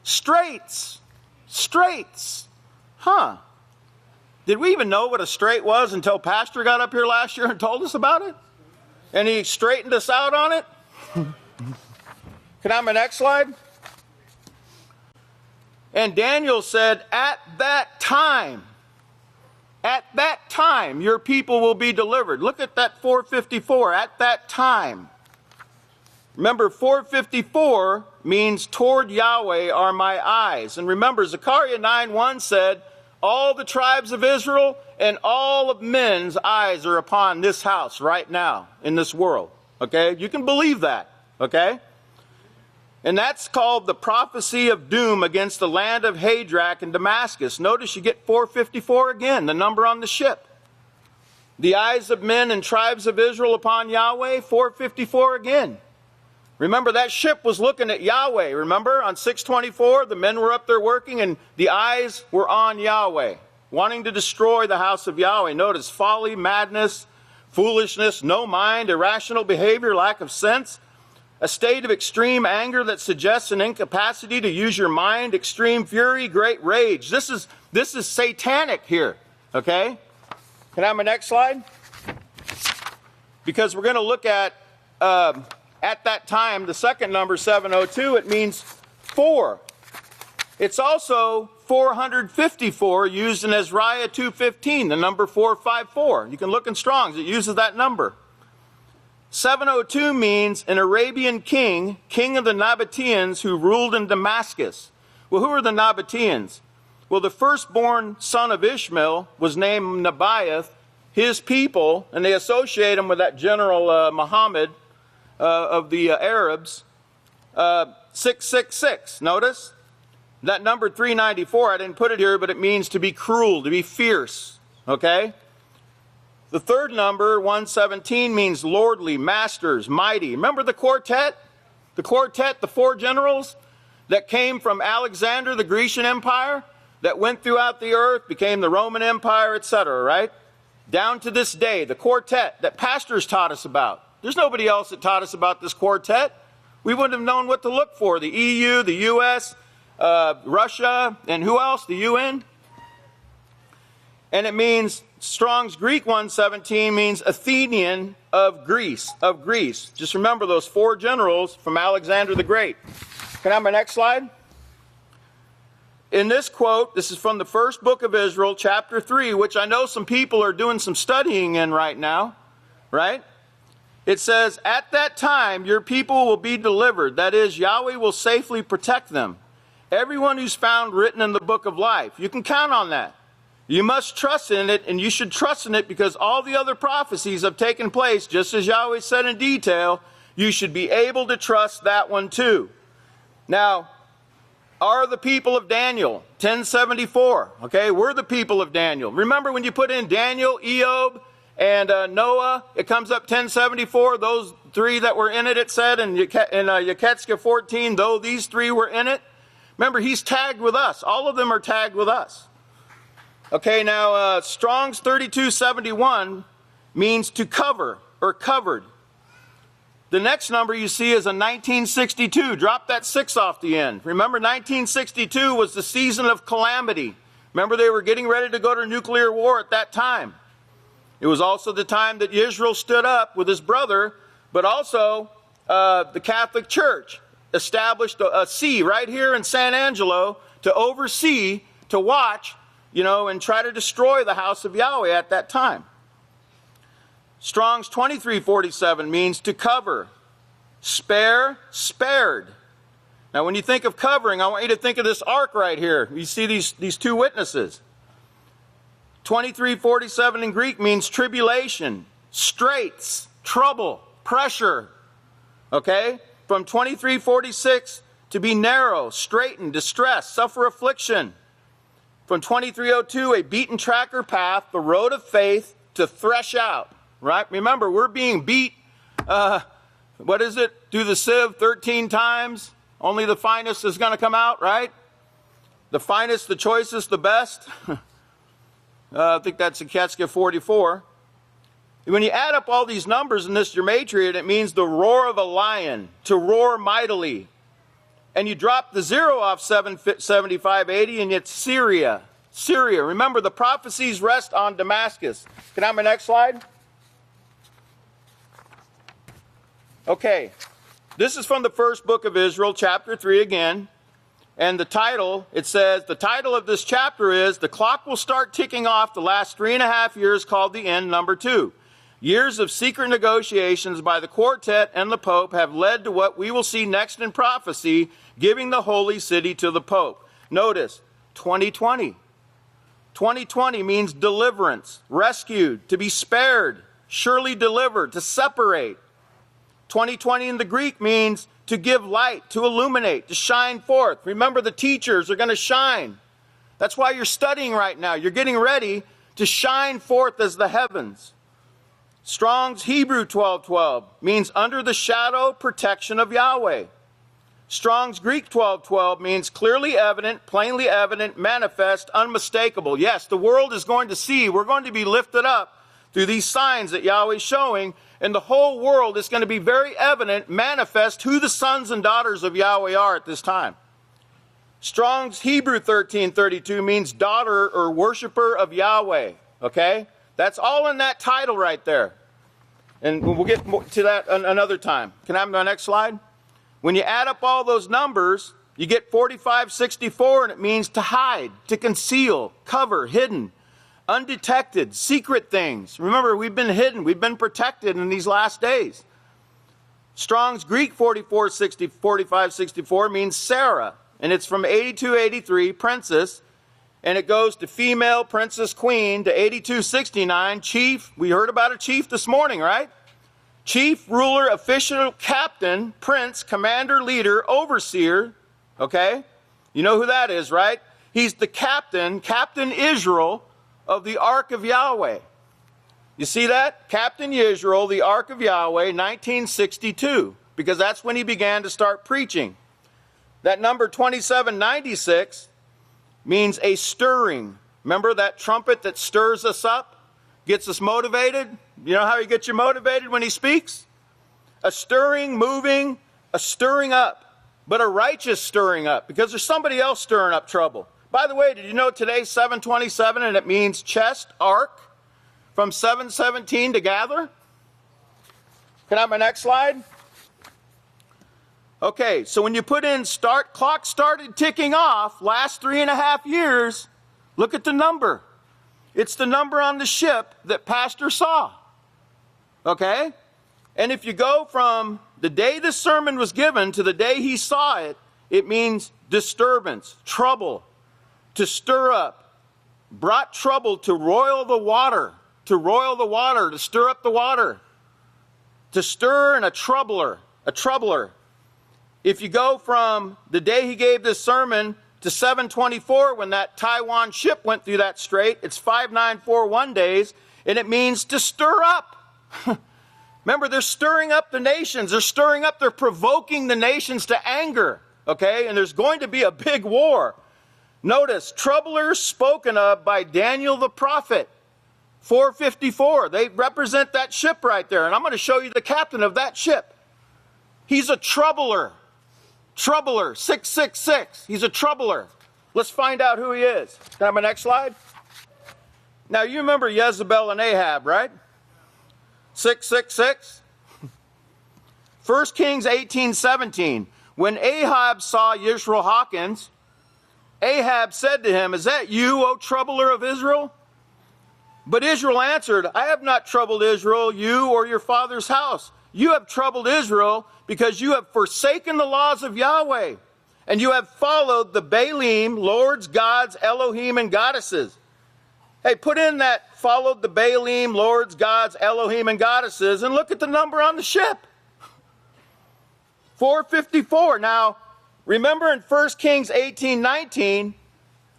Straits. Straits. Huh. Did we even know what a strait was until Pastor got up here last year and told us about it? And he straightened us out on it? Can I have my next slide? And Daniel said, at that time, your people will be delivered. Look at that 454, at that time. Remember, 454 means toward Yahweh are my eyes. And remember, Zechariah 9:1 said, all the tribes of Israel and all of men's eyes are upon this house right now in this world. Okay? You can believe that. Okay? And that's called the prophecy of doom against the land of Hadrach and Damascus. Notice you get 454 again, the number on the ship. The eyes of men and tribes of Israel upon Yahweh, 454 again. Remember, that ship was looking at Yahweh. Remember, on 624, the men were up there working, and the eyes were on Yahweh, wanting to destroy the house of Yahweh. Notice folly, madness, foolishness, no mind, irrational behavior, lack of sense, a state of extreme anger that suggests an incapacity to use your mind, extreme fury, great rage. This is satanic here, okay? Can I have my next slide? Because we're going to look at that time, the second number, 702, it means 4. It's also 454 used in Isaiah 2:15, the number 454. You can look in Strong's, it uses that number. 702 means an Arabian king, king of the Nabateans who ruled in Damascus. Well, who are the Nabateans? Well, the firstborn son of Ishmael was named Nebaioth, his people, and they associate him with that general Muhammad of the Arabs, 666. Notice that number 394, I didn't put it here, but it means to be cruel, to be fierce, okay? The third number, 117, means lordly, masters, mighty. Remember the quartet? The quartet, the 4 generals that came from Alexander, the Grecian Empire, that went throughout the earth, became the Roman Empire, etc., right? Down to this day, the quartet that pastors taught us about. There's nobody else that taught us about this quartet. We wouldn't have known what to look for. The EU, the US, Russia, and who else? The UN. And it means, Strong's Greek 117 means Athenian of Greece, Just remember those 4 generals from Alexander the Great. Can I have my next slide? In this quote, this is from the first book of Israel, chapter 3, which I know some people are doing some studying in right now, right? It says, at that time your people will be delivered. That is, Yahweh will safely protect them. Everyone who's found written in the book of life. You can count on that. You must trust in it, and you should trust in it because all the other prophecies have taken place, just as Yahweh said in detail. You should be able to trust that one too. Now, are the people of Daniel 1074? Okay, we're the people of Daniel. Remember when you put in Daniel, Eob, and Noah, it comes up 1074. Those 3 that were in it, it said in Yeketska 14, though these 3 were in it. Remember, he's tagged with us. All of them are tagged with us. Okay, now Strong's 3271 means to cover or covered. The next number you see is a 1962. Drop that 6 off the end. Remember, 1962 was the season of calamity. Remember, they were getting ready to go to nuclear war at that time. It was also the time that Yisrayl stood up with his brother, but also the Catholic Church established a see right here in San Angelo to oversee, to watch, and try to destroy the House of Yahweh at that time. Strong's 2347 means to cover, spare, spared. Now, when you think of covering, I want you to think of this ark right here. You see these 2 witnesses. 2347 in Greek means tribulation, straits, trouble, pressure. Okay? From 2346, to be narrow, straitened, distress, suffer affliction. From 2302, a beaten tracker path, the road of faith, to thresh out. Right? Remember, we're being beat, what is it? Do the sieve 13 times. Only the finest is going to come out, right? The finest, the choicest, the best. I think that's in Ketska 44. When you add up all these numbers in this gematria, it means the roar of a lion, to roar mightily. And you drop the 0 off 7580, and it's Syria. Syria. Remember, the prophecies rest on Damascus. Can I have my next slide? Okay, this is from the first book of Israel, chapter 3 again. And the title, it says, the title of this chapter is, the clock will start ticking off the last 3.5 years called the end, number 2. Years of secret negotiations by the quartet and the Pope have led to what we will see next in prophecy, giving the holy city to the Pope. Notice, 2020. 2020 means deliverance, rescued, to be spared, surely delivered, to separate. 2020 in the Greek means to give light, to illuminate, to shine forth. Remember, the teachers are going to shine. That's why you're studying right now. You're getting ready to shine forth as the heavens. Strong's Hebrew 12:12 means under the shadow, protection of Yahweh. Strong's Greek 12:12 means clearly evident, plainly evident, manifest, unmistakable. Yes, the world is going to see. We're going to be lifted up through these signs that Yahweh is showing, and the whole world is going to be very evident, manifest who the sons and daughters of Yahweh are at this time. Strong's Hebrew 1332 means daughter or worshiper of Yahweh. Okay? That's all in that title right there. And we'll get to that another time. Can I have my next slide? When you add up all those numbers, you get 4564, and it means to hide, to conceal, cover, hidden, undetected, secret things. Remember, we've been hidden, we've been protected in these last days. Strong's Greek 4564 means Sarah, and it's from 8283, princess, and it goes to female, princess, queen, to 8269, chief. We heard about a chief this morning, right? Chief, ruler, official, captain, prince, commander, leader, overseer. Okay? You know who that is, right? He's the captain, Captain Israel, of the Ark of Yahweh. You see that? Captain Yisrayl, the Ark of Yahweh, 1962, because that's when he began to start preaching. That number 2796 means a stirring. Remember that trumpet that stirs us up, gets us motivated? You know how he gets you motivated when he speaks? A stirring, moving, a stirring up. but a righteous stirring up, because there's somebody else stirring up trouble. By the way, did you know today's 727 and it means chest, ark, from 717 to gather? Can I have my next slide? Okay, so when you put in clock started ticking off, last 3.5 years, look at the number. It's the number on the ship that Pastor saw. Okay? And if you go from the day this sermon was given to the day he saw it, it means disturbance, trouble, to stir up, brought trouble to roil the water, to stir up the water, to stir and a troubler. If you go from the day he gave this sermon to 724, when that Taiwan ship went through that strait, it's 5941 days, and it means to stir up. Remember, they're stirring up the nations. They're provoking the nations to anger, okay? And there's going to be a big war. Notice, troublers spoken of by Daniel the prophet, 454. They represent that ship right there, and I'm going to show you the captain of that ship. He's a troubler. Troubler, 666. He's a troubler. Let's find out who he is. Can I have my next slide? Now, you remember Jezebel and Ahab, right? 666. 1 Kings 18:17. When Ahab saw Yisrayl Hawkins, Ahab said to him, "Is that you, O troubler of Israel?" But Israel answered, "I have not troubled Israel, you or your father's house. You have troubled Israel because you have forsaken the laws of Yahweh, and you have followed the Baalim, lords, gods, Elohim, and goddesses." Hey, put in that followed the Baalim, lords, gods, Elohim, and goddesses, and look at the number on the ship. 454. Now, remember in 1 Kings 18:19,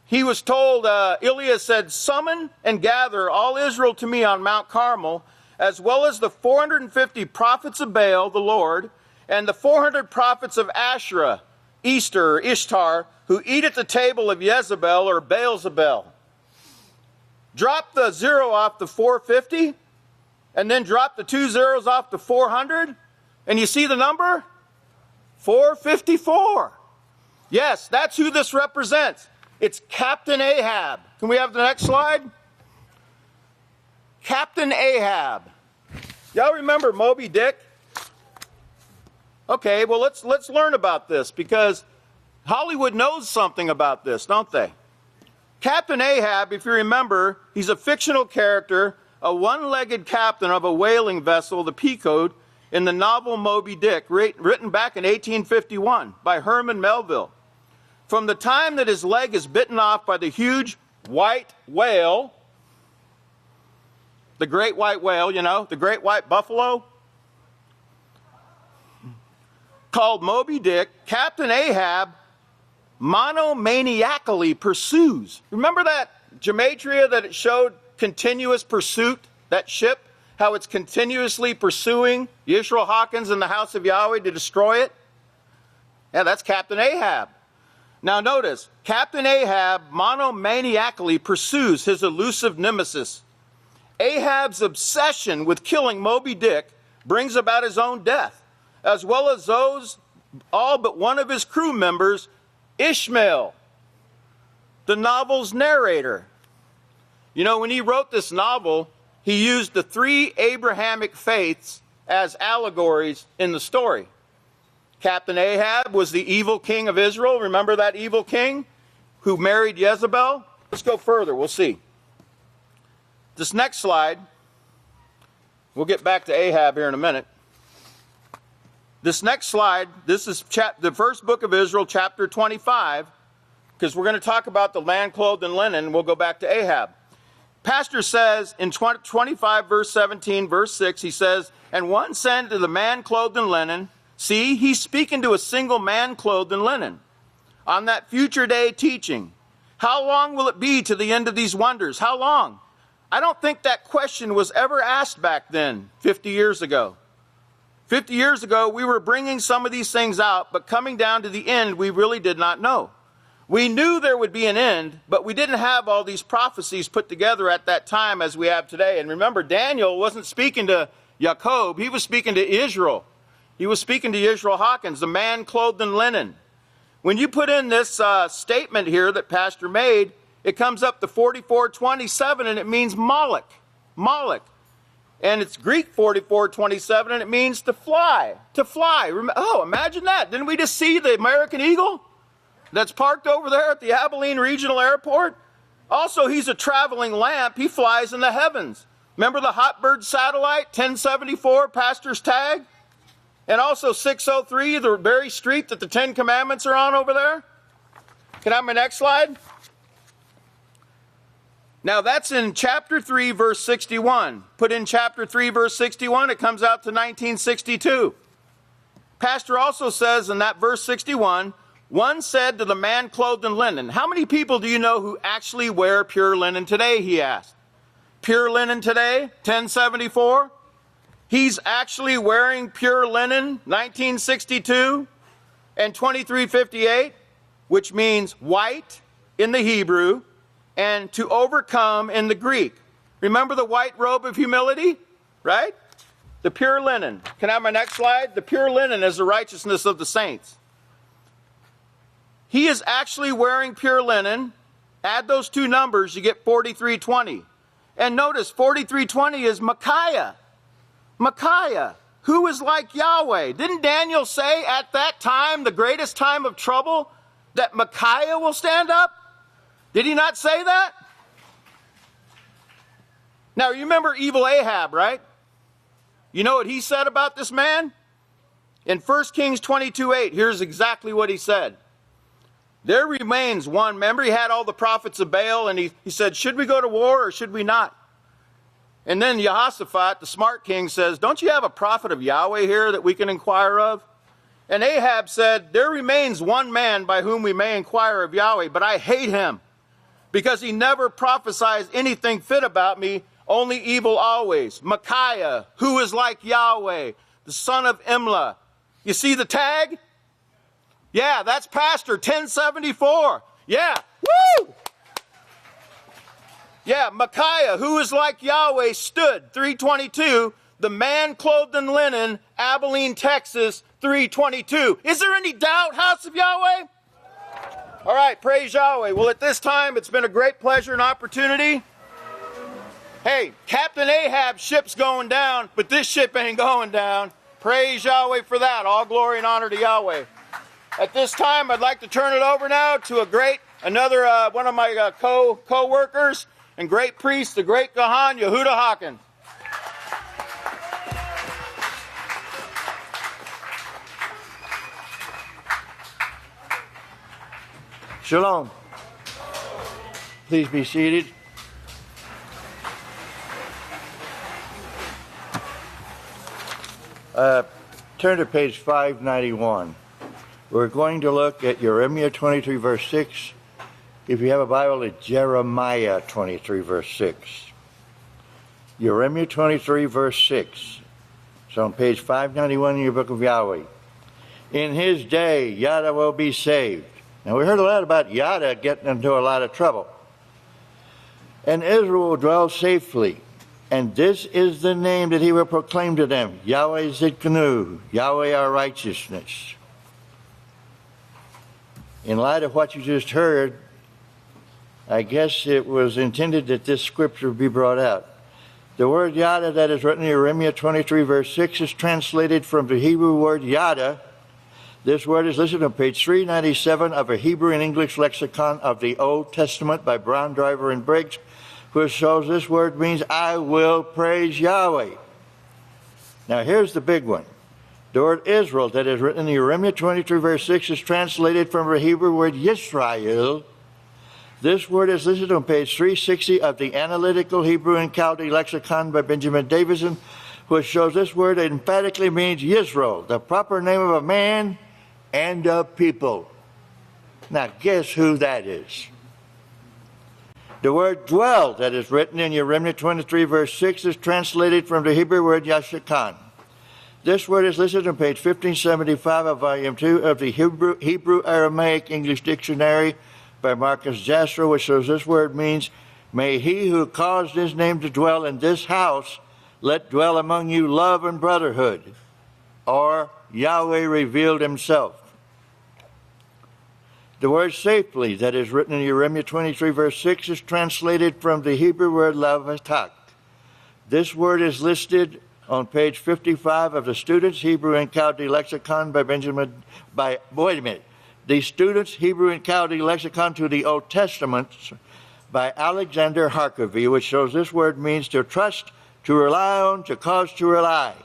he was told, Ilaiah said, "Summon and gather all Israel to me on Mount Carmel, as well as the 450 prophets of Baal, the Lord, and the 400 prophets of Asherah, Easter, or Ishtar, who eat at the table of Jezebel or Baalzebel." Drop the 0 off the 450, and then drop the 2 zeros off the 400, and you see the number? 454. Yes, that's who this represents. It's Captain Ahab. Can we have the next slide? Captain Ahab. Y'all remember Moby Dick? Okay, well, let's learn about this, because Hollywood knows something about this, don't they? Captain Ahab, if you remember, he's a fictional character, a one-legged captain of a whaling vessel, the Pequod, in the novel Moby Dick, written back in 1851 by Herman Melville. From the time that his leg is bitten off by the huge white whale, the great white whale, you know, the great white buffalo, called Moby Dick, Captain Ahab monomaniacally pursues. Remember that gematria that it showed continuous pursuit, that ship, how it's continuously pursuing Yisrayl Hawkins and the House of Yahweh to destroy it? Yeah, that's Captain Ahab. Now notice, Captain Ahab monomaniacally pursues his elusive nemesis. Ahab's obsession with killing Moby Dick brings about his own death, as well as those, all but one of his crew members, Ishmael, the novel's narrator. You know, when he wrote this novel, he used the 3 Abrahamic faiths as allegories in the story. Captain Ahab was the evil king of Israel. Remember that evil king who married Jezebel? Let's go further. We'll see. This next slide, we'll get back to Ahab here in a minute. This next slide, this is the first book of Israel, chapter 25, because we're going to talk about the land clothed in linen. We'll go back to Ahab. Pastor says in 25, verse 17, verse 6, he says, "And one said to the man clothed in linen," see, he's speaking to a single man clothed in linen, "on that future day teaching, how long will it be to the end of these wonders?" How long? I don't think that question was ever asked back then, 50 years ago. 50 years ago, we were bringing some of these things out, but coming down to the end, we really did not know. We knew there would be an end, but we didn't have all these prophecies put together at that time as we have today. And remember, Daniel wasn't speaking to Jacob, he was speaking to Israel. He was speaking to Yisrayl Hawkins, the man clothed in linen. When you put in this statement here that Pastor made, it comes up to 44:27, and it means Moloch. Moloch. And it's Greek 44:27, and it means to fly. To fly. Oh, imagine that. Didn't we just see the American eagle that's parked over there at the Abilene Regional Airport? Also, he's a traveling lamp. He flies in the heavens. Remember the Hotbird satellite, 1074, Pastor's tag? And also 603, the very street that the Ten Commandments are on over there? Can I have my next slide? Now that's in chapter 3, verse 61. Put in chapter 3, verse 61, it comes out to 1962. Pastor also says in that verse 61, one said to the man clothed in linen. How many people do you know who actually wear pure linen today, he asked. Pure linen today, 1074. He's actually wearing pure linen, 1962 and 2358, which means white in the Hebrew, and to overcome in the Greek. Remember the white robe of humility, right? The pure linen. Can I have my next slide? The pure linen is the righteousness of the saints. He is actually wearing pure linen. Add those two numbers, you get 4320. And notice 4320 is Micaiah. Micaiah, who is like Yahweh. Didn't Daniel say at that time, the greatest time of trouble, that Micaiah will stand up? Did he not say that? Now, you remember evil Ahab, right? You know what he said about this man? In 1 Kings 22:8, here's exactly what he said. There remains one. Remember, he had all the prophets of Baal, and he said, should we go to war or should we not? And then Jehoshaphat, the smart king, says, don't you have a prophet of Yahweh here that we can inquire of? And Ahab said, there remains one man by whom we may inquire of Yahweh, but I hate him, because he never prophesies anything fit about me, only evil always. Micaiah, who is like Yahweh, the son of Imlah. You see the tag? Yeah, that's Pastor 1074. Yeah, woo! Yeah, Micaiah, who is like Yahweh, stood, 322, the man clothed in linen, Abilene, Texas, 322. Is there any doubt, House of Yahweh? All right, praise Yahweh. Well, at this time, it's been a great pleasure and opportunity. Hey, Captain Ahab's ship's going down, but this ship ain't going down. Praise Yahweh for that. All glory and honor to Yahweh. At this time, I'd like to turn it over now to another one of my co-workers and great priest, the great Gahan, Yehuda Hawkins. Shalom. Please be seated. Turn to page 591. We're going to look at Jeremiah 23, verse 6. If you have a Bible, it's Jeremiah 23, verse 6. Jeremiah 23, verse 6. It's on page 591 in your Book of Yahweh. In his day, Yada will be saved. Now, we heard a lot about Yada getting into a lot of trouble. And Israel will dwell safely. And this is the name that he will proclaim to them. Yahweh Zidkenu, Yahweh our righteousness. In light of what you just heard, I guess it was intended that this scripture be brought out. The word Yada that is written in Jeremiah 23, verse 6 is translated from the Hebrew word Yada. This word is listed on page 397 of a Hebrew and English lexicon of the Old Testament by Brown, Driver, and Briggs, which shows this word means, I will praise Yahweh. Now here's the big one. The word Israel that is written in Jeremiah 23, verse 6 is translated from the Hebrew word Yisrayl. This word is listed on page 360 of the Analytical Hebrew and Chaldee lexicon by Benjamin Davison, which shows this word emphatically means Yisrael, the proper name of a man and a people. Now guess who that is? The word dwell that is written in Jeremiah 23, verse 6 is translated from the Hebrew word Yashakan. This word is listed on page 1575 of volume 2 of the Hebrew Aramaic English Dictionary by Marcus Jastrow, which shows this word means, may he who caused his name to dwell in this house let dwell among you love and brotherhood. Or Yahweh revealed himself. The word safely that is written in Jeremiah 23 verse 6 is translated from the Hebrew word Leviticus. This word is listed on page 55 of the Student's Hebrew and Chaldee Lexicon the Student's Hebrew and Chaldee Lexicon to the Old Testament by Alexander Harkavy, which shows this word means to trust, to rely on, to cause to rely.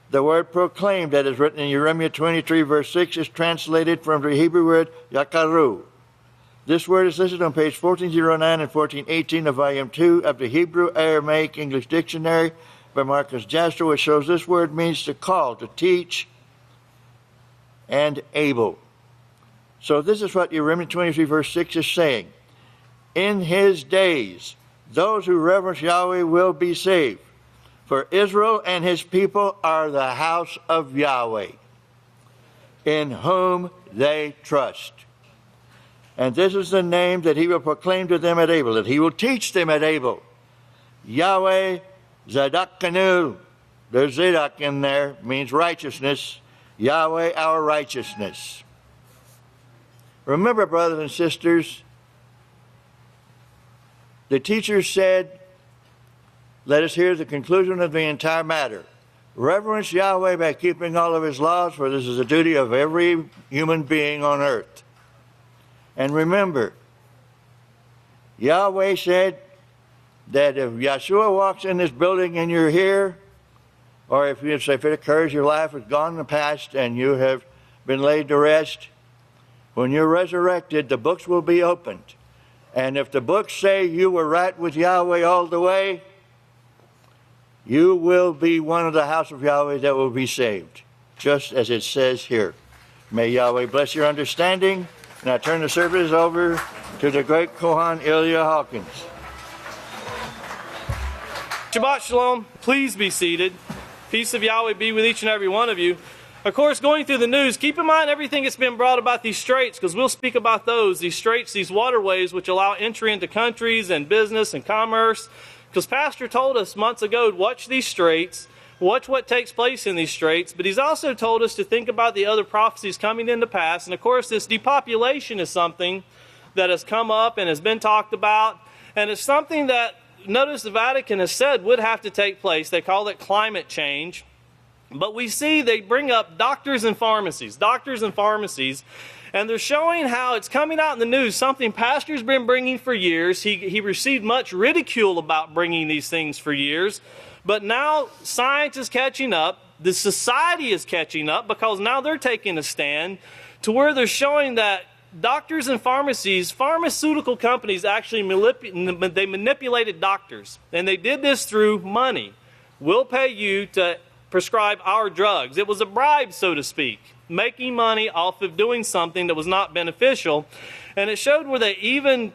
The word proclaimed that is written in Jeremiah 23 verse 6 is translated from the Hebrew word yakaru. This word is listed on page 1409 and 1418 of volume 2 of the Hebrew Aramaic English Dictionary by Marcus Jastrow, which shows this word means to call, to teach, and able. So this is what Jeremiah 23 verse 6 is saying. In his days, those who reverence Yahweh will be saved. For Israel and his people are the house of Yahweh, in whom they trust. And this is the name that he will proclaim to them at Abel, that he will teach them at Abel. Yahweh Zadokanu. There's Zadok in there, means righteousness. Yahweh, our righteousness. Remember, brothers and sisters, the teacher said, let us hear the conclusion of the entire matter. Reverence Yahweh by keeping all of his laws, for this is the duty of every human being on earth. And remember, Yahweh said that if Yeshua walks in this building and you're here, or if it occurs your life is gone in the past and you have been laid to rest, when you're resurrected, the books will be opened. And if the books say you were right with Yahweh all the way, you will be one of the house of Yahweh that will be saved, just as it says here. May Yahweh bless your understanding. And I turn the service over to the great Kohan Ilya Hawkins. Shabbat Shalom. Please be seated. Peace of Yahweh be with each and every one of you. Of course, going through the news, keep in mind everything that's been brought about these straits, because we'll speak about those, these straits, these waterways, which allow entry into countries and business and commerce. Because Pastor told us months ago, watch these straits, watch what takes place in these straits, but he's also told us to think about the other prophecies coming into pass. And of course, this depopulation is something that has come up and has been talked about, and it's something that, notice the Vatican has said would have to take place. They call it climate change. But we see they bring up doctors and pharmacies, and they're showing how it's coming out in the news, something Pastor's been bringing for years. He received much ridicule about bringing these things for years. But now science is catching up. The society is catching up because now they're taking a stand to where they're showing that doctors and pharmacies, pharmaceutical companies actually manipulated doctors. And they did this through money. We'll pay you to prescribe our drugs. It was a bribe, so to speak, making money off of doing something that was not beneficial. And it showed where they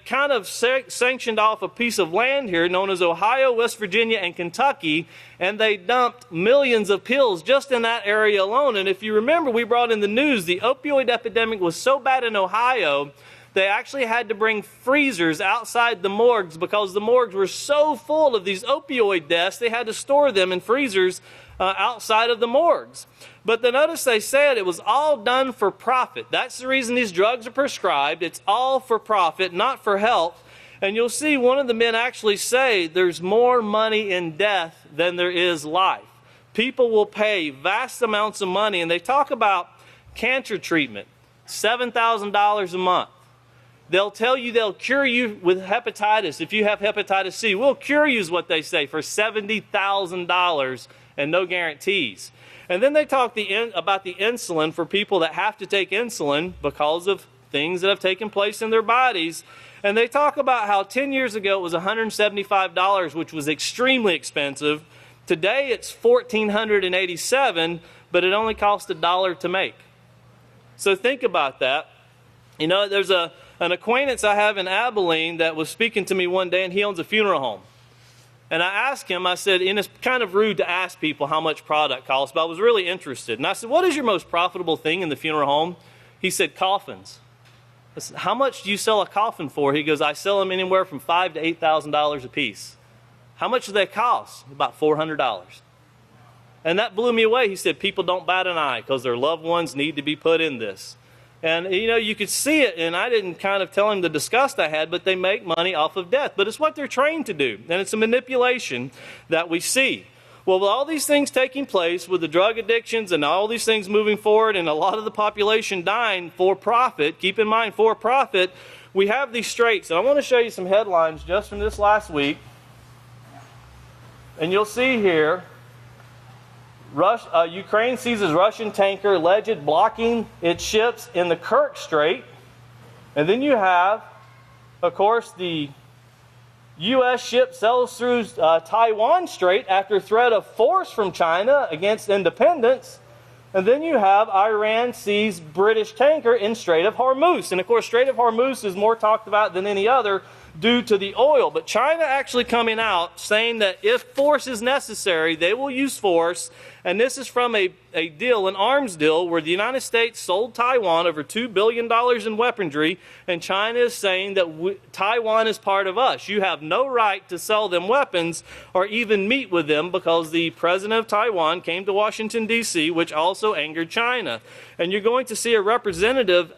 kind of sanctioned off a piece of land here known as Ohio, West Virginia, and Kentucky, and they dumped millions of pills just in that area alone. And if you remember, we brought in the news, the opioid epidemic was so bad in Ohio, they actually had to bring freezers outside the morgues because the morgues were so full of these opioid deaths, they had to store them in freezers outside of the morgues. But notice they said it was all done for profit. That's the reason these drugs are prescribed. It's all for profit, not for health. And you'll see one of the men actually say there's more money in death than there is life. People will pay vast amounts of money, and they talk about cancer treatment, $7,000 a month. They'll tell you they'll cure you with hepatitis. If you have hepatitis C, we'll cure you is what they say for $70,000 and no guarantees. And then they talk about the insulin for people that have to take insulin because of things that have taken place in their bodies. And they talk about how 10 years ago it was $175, which was extremely expensive. Today it's $1,487, but it only costs $1 to make. So think about that. You know, there's an acquaintance I have in Abilene that was speaking to me one day, and he owns a funeral home. And I asked him, I said, and it's kind of rude to ask people how much product costs, but I was really interested. And I said, what is your most profitable thing in the funeral home? He said, coffins. I said, how much do you sell a coffin for? He goes, I sell them anywhere from $5,000 to $8,000 a piece. How much do they cost? About $400. And that blew me away. He said, people don't bat an eye because their loved ones need to be put in this. And, you know, you could see it, and I didn't kind of tell him the disgust I had, but they make money off of death. But it's what they're trained to do, and it's a manipulation that we see. Well, with all these things taking place, with the drug addictions and all these things moving forward, and a lot of the population dying for profit, keep in mind, for profit, we have these straits. And I want to show you some headlines just from this last week. And you'll see here, Ukraine seizes Russian tanker alleged blocking its ships in the Kerch Strait. And then you have, of course, the U.S. ship sails through Taiwan Strait after threat of force from China against independence. And then you have Iran sees British tanker in Strait of Hormuz. And of course, Strait of Hormuz is more talked about than any other due to the oil. But China actually coming out saying that if force is necessary, they will use force. And this is from a deal, an arms deal, where the United States sold Taiwan over $2 billion in weaponry, and China is saying that Taiwan is part of us. You have no right to sell them weapons or even meet with them, because the president of Taiwan came to Washington, D.C., which also angered China. And you're going to see a representative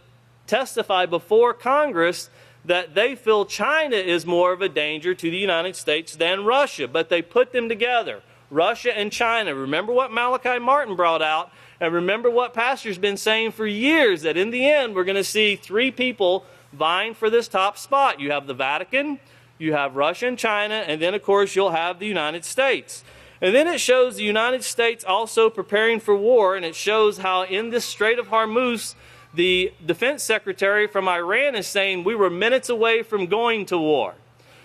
testify before Congress that they feel China is more of a danger to the United States than Russia, but they put them together. Russia and China. Remember what Malachi Martin brought out, and remember what Pastor's been saying for years, that in the end we're going to see three people vying for this top spot. You have the Vatican, you have Russia and China, and then of course you'll have the United States. And then it shows the United States also preparing for war, and it shows how in this Strait of Hormuz, the defense secretary from Iran is saying we were minutes away from going to war.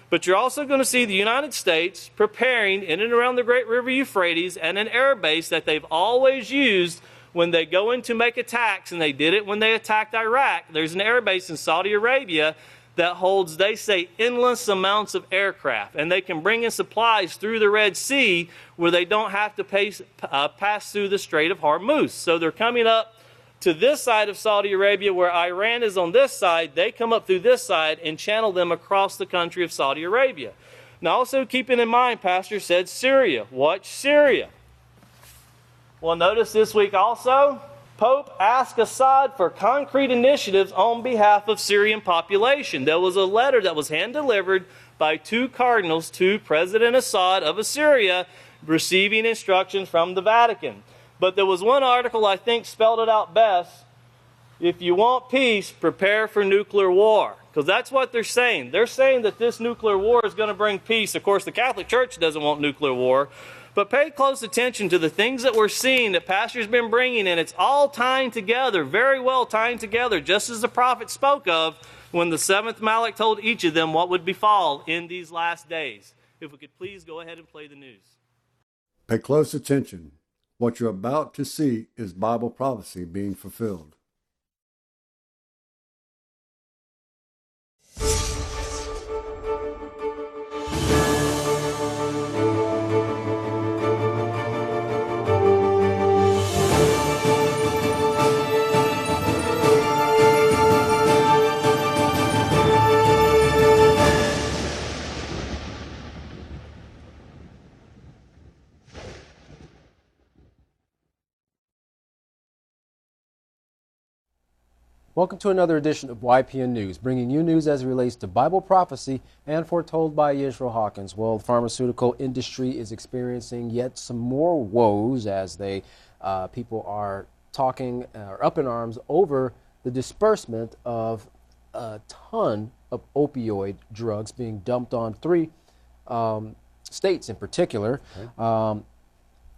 But you're also going to see the United States preparing in and around the Great River Euphrates and an air base that they've always used when they go in to make attacks, and they did it when they attacked Iraq. There's an air base in Saudi Arabia that holds, they say, endless amounts of aircraft, and they can bring in supplies through the Red Sea where they don't have to pass through the Strait of Hormuz. So they're coming up to this side of Saudi Arabia, where Iran is on this side. They come up through this side and channel them across the country of Saudi Arabia. Now also keeping in mind, Pastor said Syria. Watch Syria. Well, notice this week also, Pope asked Assad for concrete initiatives on behalf of Syrian population. There was a letter that was hand-delivered by two cardinals to President Assad of Assyria, receiving instructions from the Vatican. But there was one article I think spelled it out best. If you want peace, prepare for nuclear war. Because that's what they're saying. They're saying that this nuclear war is going to bring peace. Of course, the Catholic Church doesn't want nuclear war. But pay close attention to the things that we're seeing that Pastor's been bringing in. It's all tying together, very well tying together, just as the prophet spoke of when the seventh Malach told each of them what would befall in these last days. If we could please go ahead and play the news. Pay close attention. What you're about to see is Bible prophecy being fulfilled. Welcome to another edition of YPN News, bringing you news as it relates to Bible prophecy and foretold by Yisrayl Hawkins. Well, the pharmaceutical industry is experiencing yet some more woes as people are talking, up in arms over the disbursement of a ton of opioid drugs being dumped on three states in particular. Okay.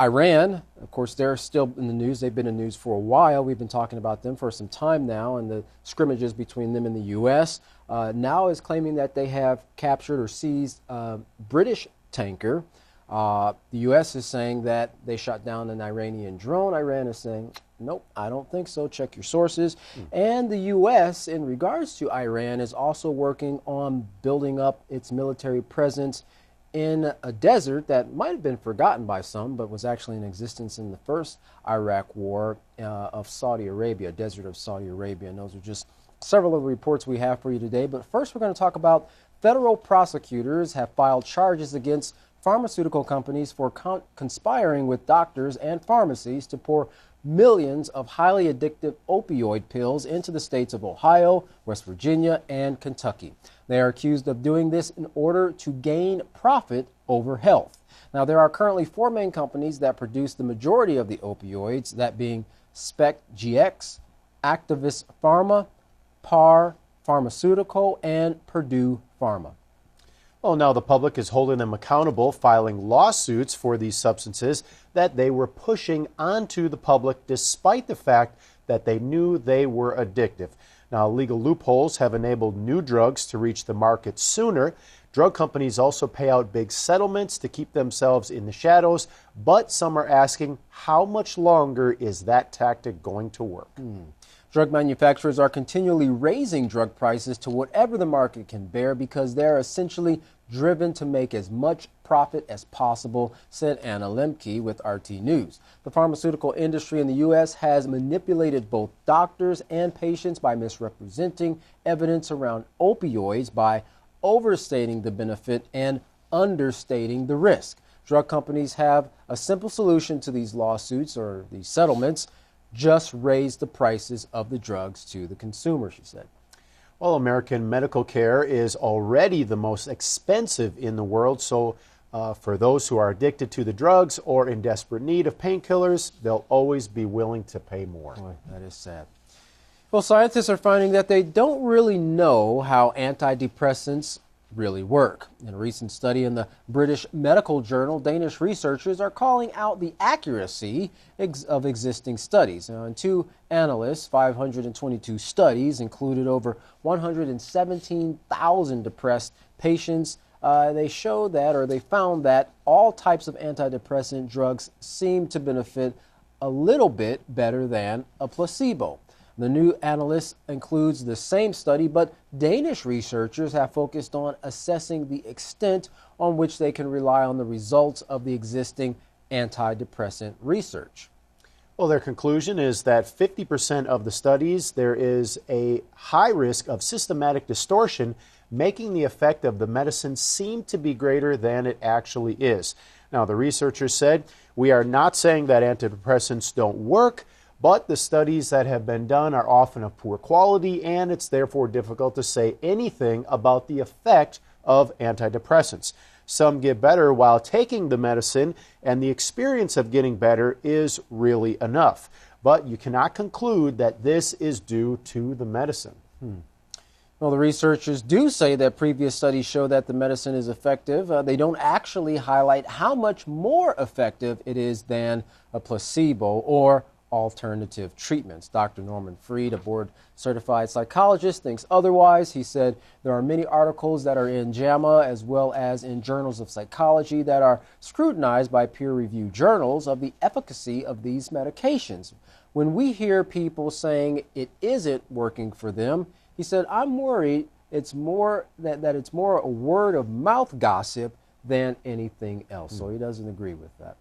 Iran, of course, they're still in the news. They've been in the news for a while. We've been talking about them for some time now, and the scrimmages between them and the U.S. Now is claiming that they have captured or seized a British tanker. The U.S. is saying that they shot down an Iranian drone. Iran is saying, nope, I don't think so. Check your sources. And the U.S., in regards to Iran, is also working on building up its military presence in a desert that might have been forgotten by some, but was actually in existence in the first Iraq war of Saudi Arabia, desert of Saudi Arabia. And those are just several of the reports we have for you today. But first, we're going to talk about federal prosecutors have filed charges against pharmaceutical companies for conspiring with doctors and pharmacies to pour millions of highly addictive opioid pills into the states of Ohio, West Virginia, and Kentucky. They are accused of doing this in order to gain profit over health. Now, there are currently 4 main companies that produce the majority of the opioids, that being Spec GX, Actavis Pharma, Par Pharmaceutical, and Purdue Pharma. Well, now the public is holding them accountable, filing lawsuits for these substances that they were pushing onto the public despite the fact that they knew they were addictive. Now, legal loopholes have enabled new drugs to reach the market sooner. Drug companies also pay out big settlements to keep themselves in the shadows, but some are asking, how much longer is that tactic going to work? Drug manufacturers are continually raising drug prices to whatever the market can bear because they're essentially driven to make as much profit as possible, said Anna Lemke with RT News. The pharmaceutical industry in the U.S. has manipulated both doctors and patients by misrepresenting evidence around opioids by overstating the benefit and understating the risk. Drug companies have a simple solution to these lawsuits or these settlements: just raise the prices of the drugs to the consumer, she said. Well, American medical care is already the most expensive in the world, so for those who are addicted to the drugs or in desperate need of painkillers, they'll always be willing to pay more. Boy, that is sad. Well, scientists are finding that they don't really know how antidepressants really work. In a recent study in the British medical journal, Danish researchers are calling out the accuracy of existing studies. Now, in 2 analysts, 522 studies included over 117,000 depressed patients. They found that all types of antidepressant drugs seem to benefit a little bit better than a placebo. The new analyst includes the same study, but Danish researchers have focused on assessing the extent on which they can rely on the results of the existing antidepressant research. Well, their conclusion is that 50% of the studies, there is a high risk of systematic distortion, making the effect of the medicine seem to be greater than it actually is. Now, the researchers said, we are not saying that antidepressants don't work, but the studies that have been done are often of poor quality, and it's therefore difficult to say anything about the effect of antidepressants. Some get better while taking the medicine, and the experience of getting better is really enough. But you cannot conclude that this is due to the medicine. Well, the researchers do say that previous studies show that the medicine is effective. They don't actually highlight how much more effective it is than a placebo or alternative treatments. Dr. Norman Freed, a board-certified psychologist, thinks otherwise. He said there are many articles that are in JAMA as well as in journals of psychology that are scrutinized by peer-reviewed journals of the efficacy of these medications. When we hear people saying it isn't working for them, he said, I'm worried it's more that it's more a word-of-mouth gossip than anything else. So he doesn't agree with that.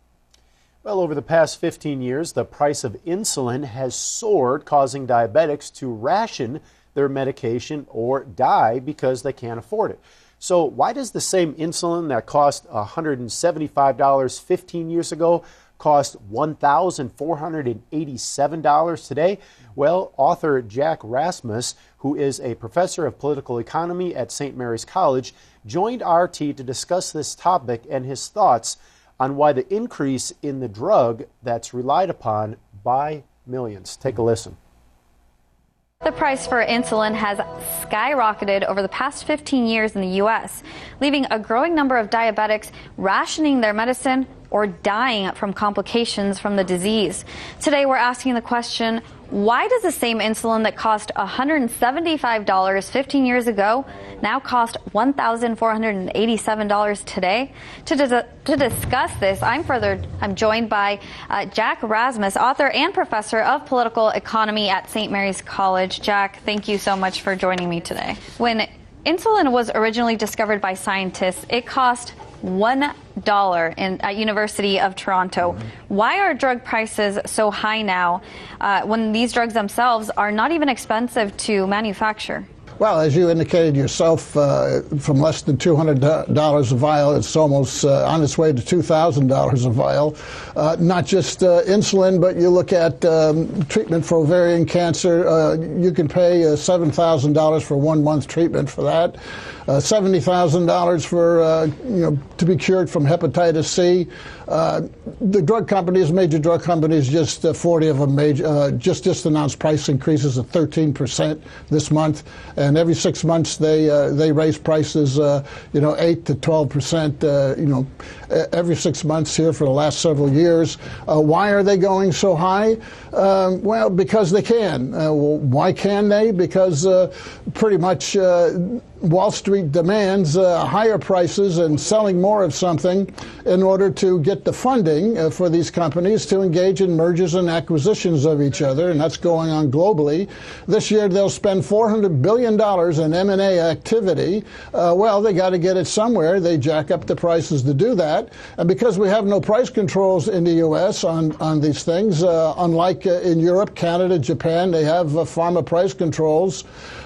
Well, over the past 15 years, the price of insulin has soared, causing diabetics to ration their medication or die because they can't afford it. So why does the same insulin that cost $175 15 years ago cost $1,487 today? Well, author Jack Rasmus, who is a professor of political economy at St. Mary's College, joined RT to discuss this topic and his thoughts on why the increase in the drug that's relied upon by millions. Take a listen. The price for insulin has skyrocketed over the past 15 years in the U.S., leaving a growing number of diabetics rationing their medicine or dying from complications from the disease. Today, we're asking the question, why does the same insulin that cost $175 15 years ago now cost $1,487 today? To discuss this, I'm joined by Jack Rasmus, author and professor of political economy at St. Mary's College. Jack, thank you so much for joining me today. When insulin was originally discovered by scientists, it cost $1 at University of Toronto. Why are drug prices so high now when these drugs themselves are not even expensive to manufacture? Well, as you indicated yourself, from less than $200 a vial, it's almost on its way to $2,000 a vial. Not just insulin, but you look at treatment for ovarian cancer. You can pay $7,000 for 1 month treatment for that. $70,000 for to be cured from hepatitis C. The drug companies, major drug companies, just 40 of them just announced price increases of 13% this month, and every 6 months they raise prices 8 to 12%. Every 6 months here for the last several years. Why are they going so high? Well, because they can. Why can they? Because pretty much Wall Street demands higher prices and selling more of something in order to get the funding for these companies to engage in mergers and acquisitions of each other, and that's going on globally. This year they'll spend $400 billion in M&A activity. Well, they got to get it somewhere. They jack up the prices to do that. And because we have no price controls in the U.S. on these things, unlike in Europe, Canada, Japan, they have pharma price controls.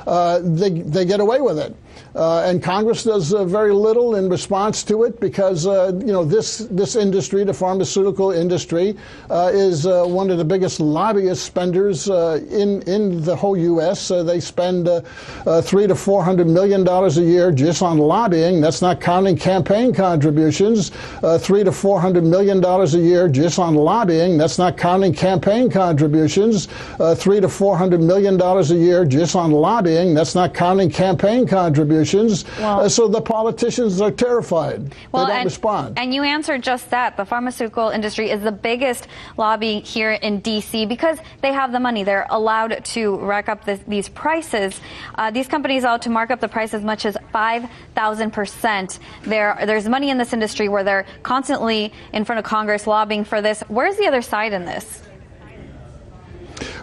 They get away with it. And Congress does very little in response to it because, this industry, the pharmaceutical industry, is one of the biggest lobbyist spenders in the whole U.S. They spend $300 to $400 million a year just on lobbying. That's not counting campaign contributions. $300 to $400 million a year just on lobbying. That's not counting campaign contributions. $300 to $400 million a year just on lobbying. That's not counting campaign contributions. So the politicians are terrified. They don't respond. And you answered just that. The pharmaceutical industry is the biggest lobby here in D.C. because they have the money. They're allowed to rack up these prices. These companies are allowed to mark up the price as much as 5,000%. There's money in this industry where they're constantly in front of Congress lobbying for this. Where's the other side in this?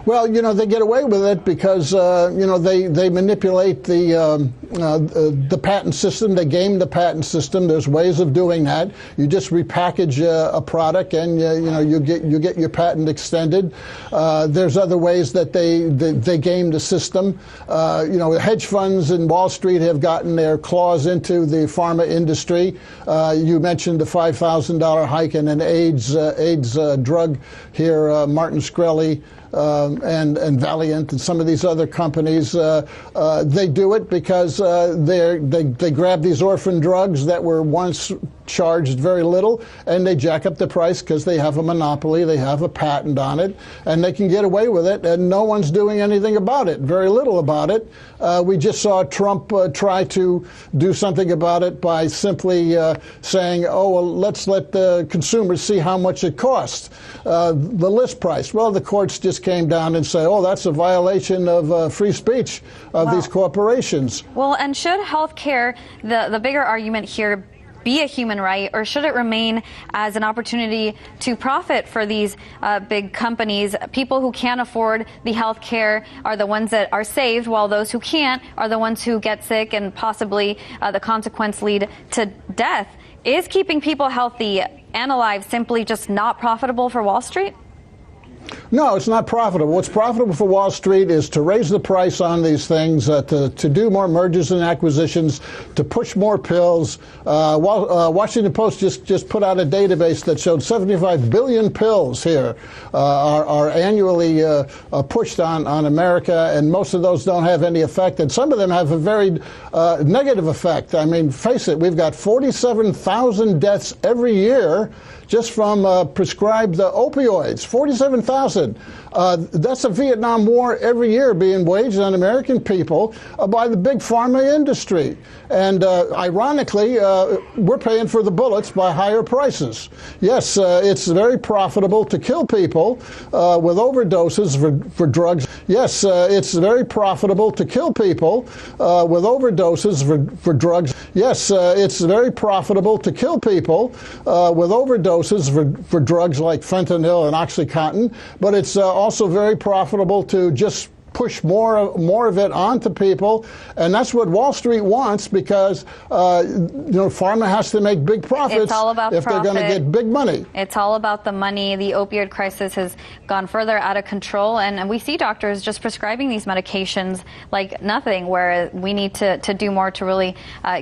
Well, they get away with it because, they manipulate the patent system. They game the patent system. There's ways of doing that. You just repackage a product and, you get your patent extended. There's other ways that they game the system. Hedge funds in Wall Street have gotten their claws into the pharma industry. You mentioned the $5,000 hike in an AIDS drug here, Martin Shkreli. And Valiant and some of these other companies, they do it because they grab these orphan drugs that were once charged very little, and they jack up the price because they have a monopoly, they have a patent on it, and they can get away with it, and no one's doing anything about it, very little about it. We just saw Trump try to do something about it by simply saying, let's let the consumers see how much it costs, the list price. Well, the courts just came down and say, that's a violation of free speech of these corporations. Well, and should health care, the bigger argument here, be a human right, or should it remain as an opportunity to profit for these big companies? People who can't afford the health care are the ones that are saved, while those who can't are the ones who get sick and possibly the consequence lead to death. Is keeping people healthy and alive simply just not profitable for Wall Street? No, it's not profitable. What's profitable for Wall Street is to raise the price on these things, to do more mergers and acquisitions, to push more pills. Washington Post just put out a database that showed 75 billion pills here are annually pushed on America, and most of those don't have any effect, and some of them have a very negative effect. I mean, face it, we've got 47,000 deaths every year just from prescribed opioids, 47,000. That's a Vietnam War every year being waged on American people by the big pharma industry. And ironically, we're paying for the bullets by higher prices. Yes, it's very profitable to kill people with overdoses for drugs. Yes, it's very profitable to kill people with overdoses for drugs. Yes, it's very profitable to kill people with overdoses for drugs like fentanyl and OxyContin, but it's also very profitable to just push more of it onto people, and that's what Wall Street wants, because pharma has to make big profits. It's all about if profit. They're going to get big money. It's all about the money. The opioid crisis has gone further out of control, and we see doctors just prescribing these medications like nothing, where we need to do more to really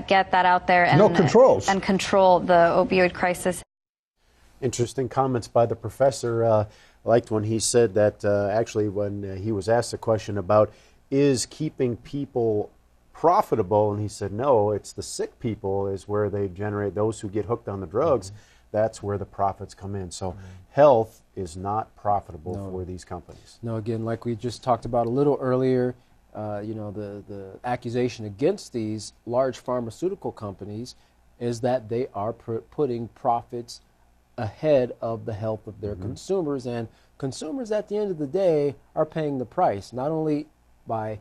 get that out there and control the opioid crisis. Interesting comments by the professor. I liked when he said that actually when he was asked a question about is keeping people profitable, and he said no, it's the sick people is where they generate, those who get hooked on the drugs, that's where the profits come in. So health is not profitable for these companies. No, again, like we just talked about a little earlier, the accusation against these large pharmaceutical companies is that they are putting profits ahead of the health of their consumers, and consumers at the end of the day are paying the price, not only by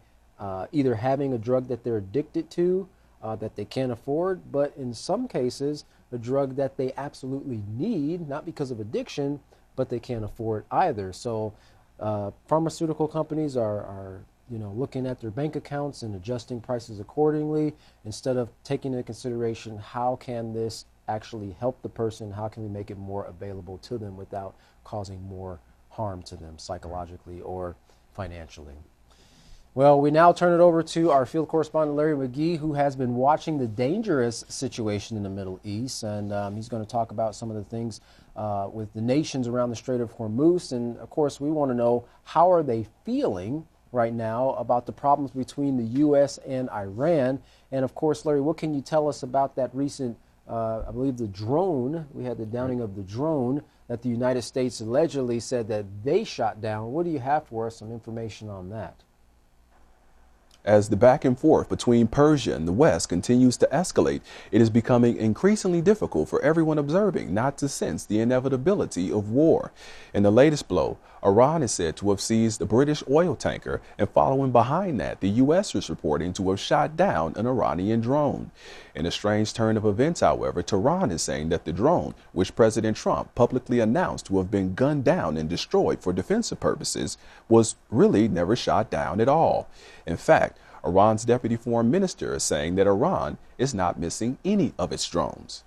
either having a drug that they're addicted to that they can't afford, but in some cases a drug that they absolutely need, not because of addiction, but they can't afford either. So pharmaceutical companies are looking at their bank accounts and adjusting prices accordingly, instead of taking into consideration how can this actually help the person, how can we make it more available to them without causing more harm to them psychologically or financially. Well, we now turn it over to our field correspondent Larry McGee, who has been watching the dangerous situation in the Middle East, and he's going to talk about some of the things with the nations around the Strait of Hormuz. And of course, we want to know, how are they feeling right now about the problems between the U.S. and Iran? And of course, Larry, what can you tell us about that recent I believe the drone, we had the downing of the drone that the United States allegedly said that they shot down. What do you have for us, some information on that? As the back and forth between Persia and the West continues to escalate, it is becoming increasingly difficult for everyone observing not to sense the inevitability of war. In the latest blow, Iran is said to have seized a British oil tanker, and following behind that, the U.S. is reporting to have shot down an Iranian drone. In a strange turn of events, however, Tehran is saying that the drone, which President Trump publicly announced to have been gunned down and destroyed for defensive purposes, was really never shot down at all. In fact, Iran's deputy foreign minister is saying that Iran is not missing any of its drones.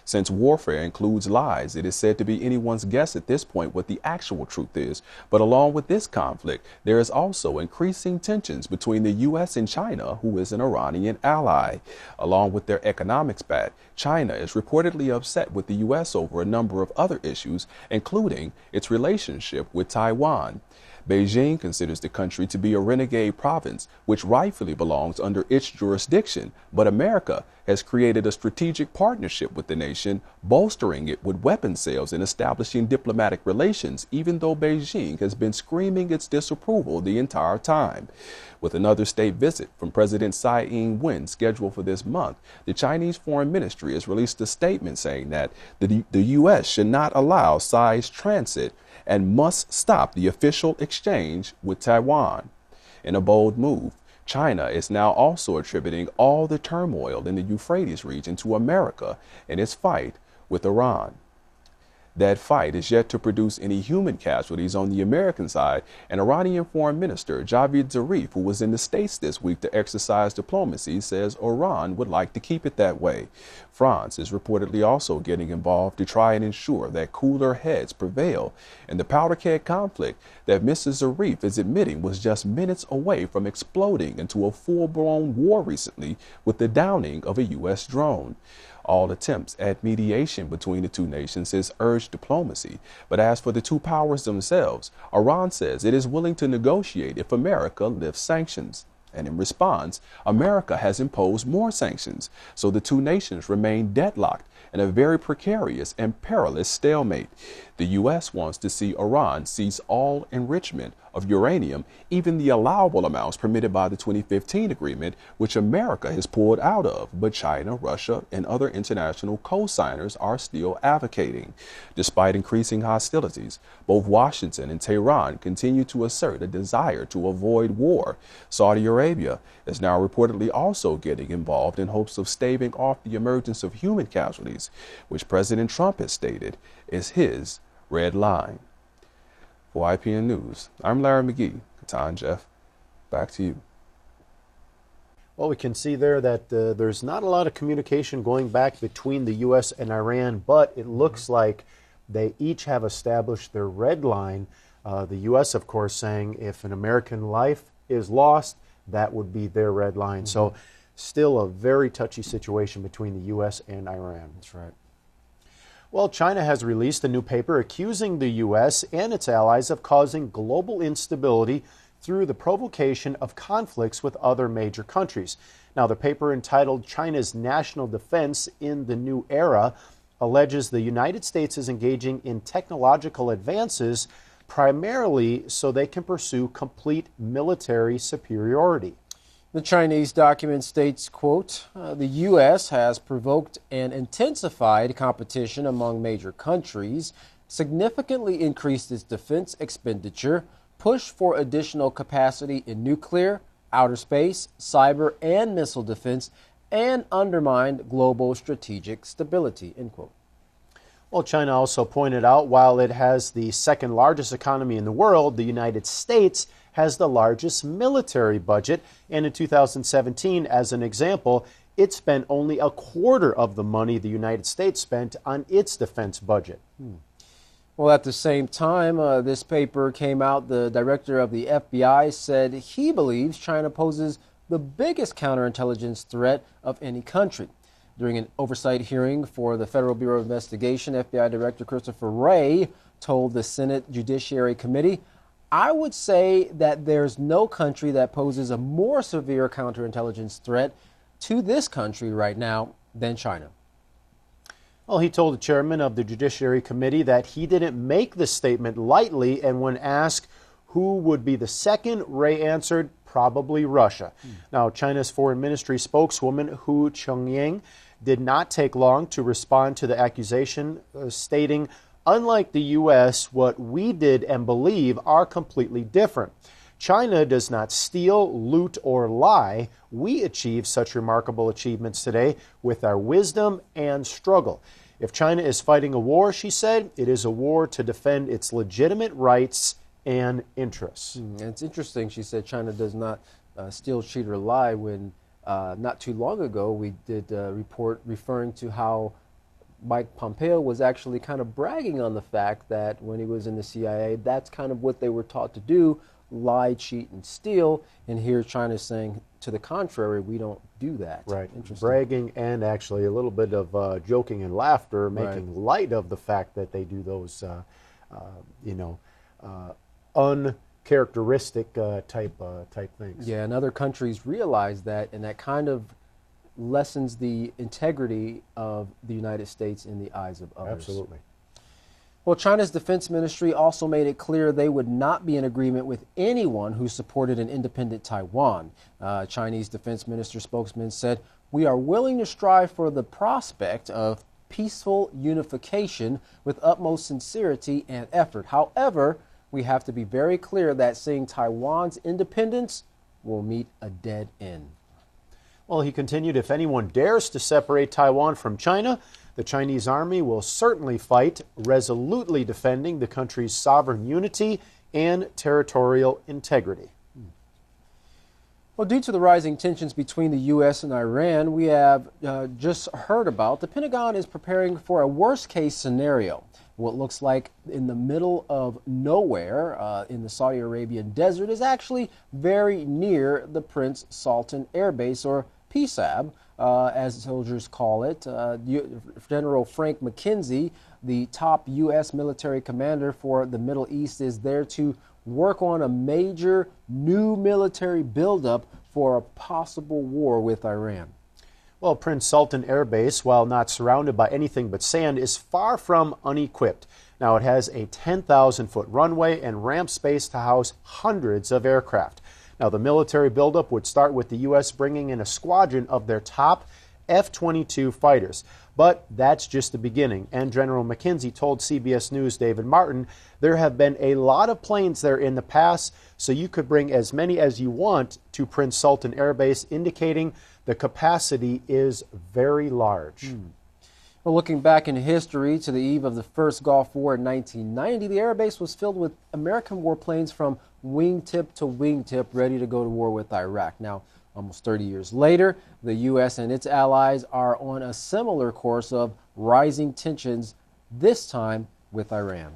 Since warfare includes lies, it is said to be anyone's guess at this point what the actual truth is. But along with this conflict, there is also increasing tensions between the U.S. and China, who is an Iranian ally. Along with their economic spat, China is reportedly upset with the U.S. over a number of other issues, including its relationship with Taiwan. Beijing considers the country to be a renegade province, which rightfully belongs under its jurisdiction, but America has created a strategic partnership with the nation, bolstering it with weapon sales and establishing diplomatic relations, even though Beijing has been screaming its disapproval the entire time. With another state visit from President Tsai Ing-wen scheduled for this month, the Chinese Foreign Ministry has released a statement saying that the U.S. should not allow Tsai's transit and must stop the official exchange with Taiwan. In a bold move, China is now also attributing all the turmoil in the Euphrates region to America in its fight with Iran. That fight is yet to produce any human casualties on the American side, and Iranian Foreign Minister Javad Zarif, who was in the States this week to exercise diplomacy, says Iran would like to keep it that way. France is reportedly also getting involved to try and ensure that cooler heads prevail in the powder keg conflict that Mrs. Zarif is admitting was just minutes away from exploding into a full-blown war recently with the downing of a U.S. drone. All attempts at mediation between the two nations has urged diplomacy, but as for the two powers themselves, Iran says it is willing to negotiate if America lifts sanctions. And in response, America has imposed more sanctions, so the two nations remain deadlocked in a very precarious and perilous stalemate. The U.S. wants to see Iran cease all enrichment of uranium, even the allowable amounts permitted by the 2015 agreement, which America has pulled out of, but China, Russia, and other international co-signers are still advocating. Despite increasing hostilities, both Washington and Tehran continue to assert a desire to avoid war. Saudi Arabia is now reportedly also getting involved in hopes of staving off the emergence of human casualties, which President Trump has stated is his red line. For IPN News, I'm Larry McGee. Katan Jeff. Back to you. Well, we can see there that there's not a lot of communication going back between the U.S. and Iran, but it looks like they each have established their red line. The U.S., of course, saying if an American life is lost, that would be their red line. So still a very touchy situation between the U.S. and Iran. That's right. Well, China has released a new paper accusing the U.S. and its allies of causing global instability through the provocation of conflicts with other major countries. Now, the paper, entitled China's National Defense in the New Era, alleges the United States is engaging in technological advances primarily so they can pursue complete military superiority. The Chinese document states, quote, the U.S. has provoked and intensified competition among major countries, significantly increased its defense expenditure, pushed for additional capacity in nuclear, outer space, cyber, and missile defense, and undermined global strategic stability, end quote. Well, China also pointed out while it has the second largest economy in the world, the United States has the largest military budget. And in 2017, as an example, it spent only a quarter of the money the United States spent on its defense budget. Well, at the same time, this paper came out. The director of the FBI said he believes China poses the biggest counterintelligence threat of any country. During an oversight hearing for the Federal Bureau of Investigation, FBI Director Christopher Wray told the Senate Judiciary Committee, I would say that there's no country that poses a more severe counterintelligence threat to this country right now than China. Well, he told the chairman of the Judiciary Committee that he didn't make the statement lightly, and when asked who would be the second, Wray answered, probably Russia. Now, China's foreign ministry spokeswoman Hu Chongying did not take long to respond to the accusation, stating, unlike the U.S., what we did and believe are completely different. China does not steal, loot, or lie. We achieve such remarkable achievements today with our wisdom and struggle. If China is fighting a war, she said, it is a war to defend its legitimate rights and interests. And it's interesting, she said China does not steal, cheat, or lie, when not too long ago we did a report referring to how Mike Pompeo was actually kind of bragging on the fact that when he was in the CIA, that's kind of what they were taught to do, lie, cheat, and steal. And here China's saying, to the contrary, we don't do that. Right. Interesting. Bragging and actually a little bit of joking and laughter, making light of the fact that they do those, uncharacteristic type things. Yeah, and other countries realize that, and that kind of lessens the integrity of the United States in the eyes of others. Absolutely. Well, China's defense ministry also made it clear they would not be in agreement with anyone who supported an independent Taiwan. Chinese defense minister spokesman said, we are willing to strive for the prospect of peaceful unification with utmost sincerity and effort. However, we have to be very clear that seeing Taiwan's independence will meet a dead end. Well, he continued, if anyone dares to separate Taiwan from China, the Chinese army will certainly fight, resolutely defending the country's sovereign unity and territorial integrity. Well, due to the rising tensions between the U.S. and Iran, we have just heard about, the Pentagon is preparing for a worst-case scenario. What looks like in the middle of nowhere in the Saudi Arabian desert is actually very near the Prince Sultan Air Base, or PSAB, as soldiers call it. General Frank McKenzie, the top U.S. military commander for the Middle East, is there to work on a major new military buildup for a possible war with Iran. Well, Prince Sultan Air Base, while not surrounded by anything but sand, is far from unequipped. Now, it has a 10,000-foot runway and ramp space to house hundreds of aircraft. Now, the military buildup would start with the U.S. bringing in a squadron of their top F-22 fighters. But that's just the beginning. And General McKenzie told CBS News' David Martin, there have been a lot of planes there in the past, so you could bring as many as you want to Prince Sultan Air Base, indicating the capacity is very large. Well, looking back in history to the eve of the first Gulf War in 1990, the air base was filled with American warplanes from wingtip to wingtip, ready to go to war with Iraq. Now, almost 30 years later, the U.S. and its allies are on a similar course of rising tensions, this time with Iran.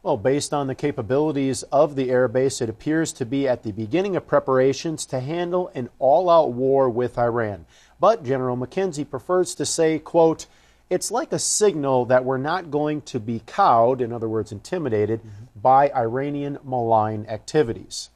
Well, based on the capabilities of the air base, it appears to be at the beginning of preparations to handle an all-out war with Iran. But General McKenzie prefers to say, quote, "It's like a signal that we're not going to be cowed," in other words, intimidated, by Iranian malign activities.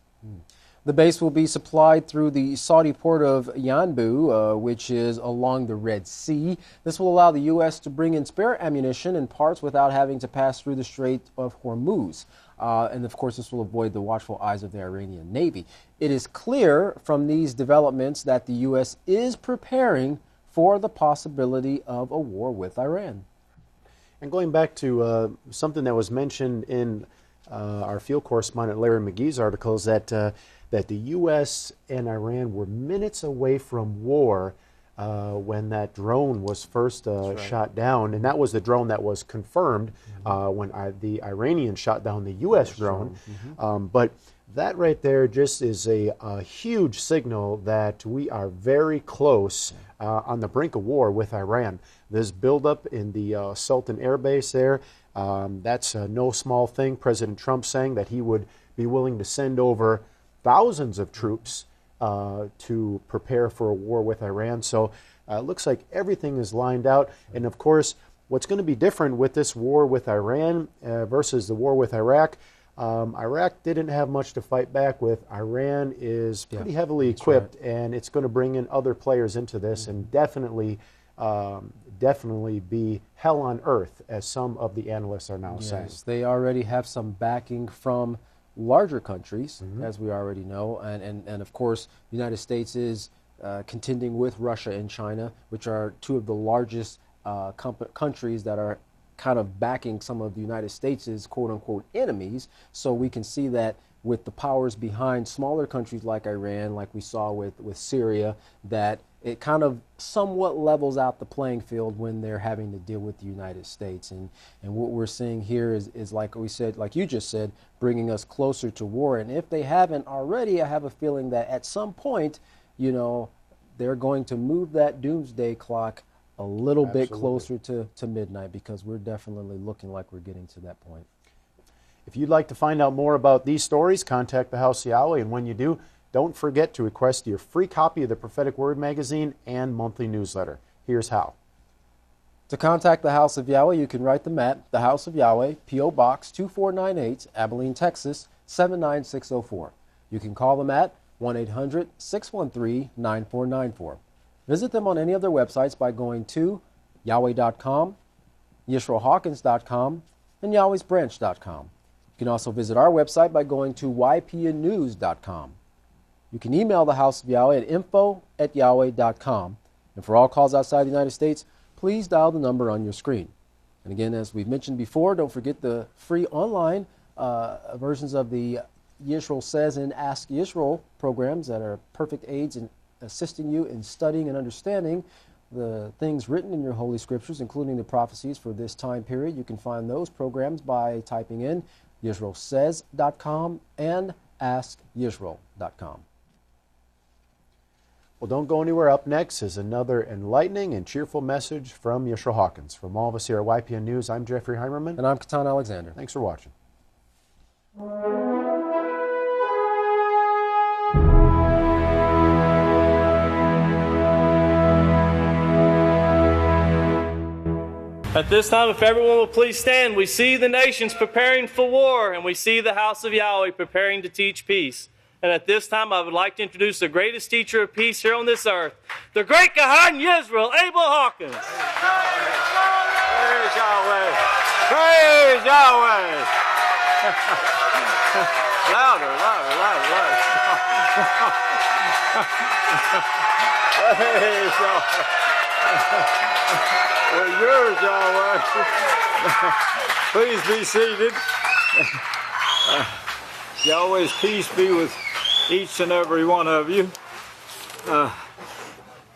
The base will be supplied through the Saudi port of Yanbu, which is along the Red Sea. This will allow the U.S. to bring in spare ammunition and parts without having to pass through the Strait of Hormuz. And of course, this will avoid the watchful eyes of the Iranian Navy. It is clear from these developments that the U.S. is preparing for the possibility of a war with Iran. And going back to something that was mentioned in our field correspondent Larry McGee's articles, that the U.S. and Iran were minutes away from war when that drone was first shot down. And that was the drone that was confirmed when the Iranians shot down the U.S. drone. But that right there just is a huge signal that we are very close on the brink of war with Iran. This buildup in the Sultan Air Base there, that's no small thing. President Trump saying that he would be willing to send over thousands of troops to prepare for a war with Iran. So it looks like everything is lined out. And of course, what's going to be different with this war with Iran versus the war with Iraq, Iraq didn't have much to fight back with. Iran is pretty heavily equipped, and it's going to bring in other players into this and definitely be hell on earth, as some of the analysts are now saying. They already have some backing from larger countries, as we already know, and of course, the United States is contending with Russia and China, which are two of the largest countries that are kind of backing some of the United States' quote-unquote enemies. So we can see that with the powers behind smaller countries like Iran, like we saw with Syria, that it kind of somewhat levels out the playing field when they're having to deal with the United States. And what we're seeing here is like we said, like you just said, bringing us closer to war. And if they haven't already, I have a feeling that at some point, you know, they're going to move that doomsday clock a little bit closer to midnight, because we're definitely looking like we're getting to that point. If you'd like to find out more about these stories, contact the House of Yahweh, and when you do, don't forget to request your free copy of the Prophetic Word magazine and monthly newsletter. Here's how. To contact the House of Yahweh, you can write them at the House of Yahweh, P.O. Box 2498, Abilene, Texas 79604. You can call them at 1-800-613-9494. Visit them on any of their websites by going to Yahweh.com, YisraelHawkins.com, and Yahweh'sBranch.com. You can also visit our website by going to YPNnews.com. You can email the House of Yahweh at info@yahweh.com. And for all calls outside the United States, please dial the number on your screen. And again, as we've mentioned before, don't forget the free online versions of the Yisrael Says and Ask Yisrael programs that are perfect aids in assisting you in studying and understanding the things written in your Holy Scriptures, including the prophecies for this time period. You can find those programs by typing in YisraelSays.com and AskYisrael.com. Well, don't go anywhere. Up next is another enlightening and cheerful message from Yisrael Hawkins. From all of us here at YPN News, I'm Jeffrey Heimerman. And I'm Katan Alexander. Thanks for watching. At this time, if everyone will please stand, we see the nations preparing for war, and we see the House of Yahweh preparing to teach peace. And at this time, I would like to introduce the greatest teacher of peace here on this earth, the great Kahan Yisrael, Abel Hawkins. Praise Yahweh! Praise Yahweh! Louder, louder, louder, louder. Praise Yahweh! Well, yours, Yahweh. Please be seated. Yahweh's peace be with each and every one of you.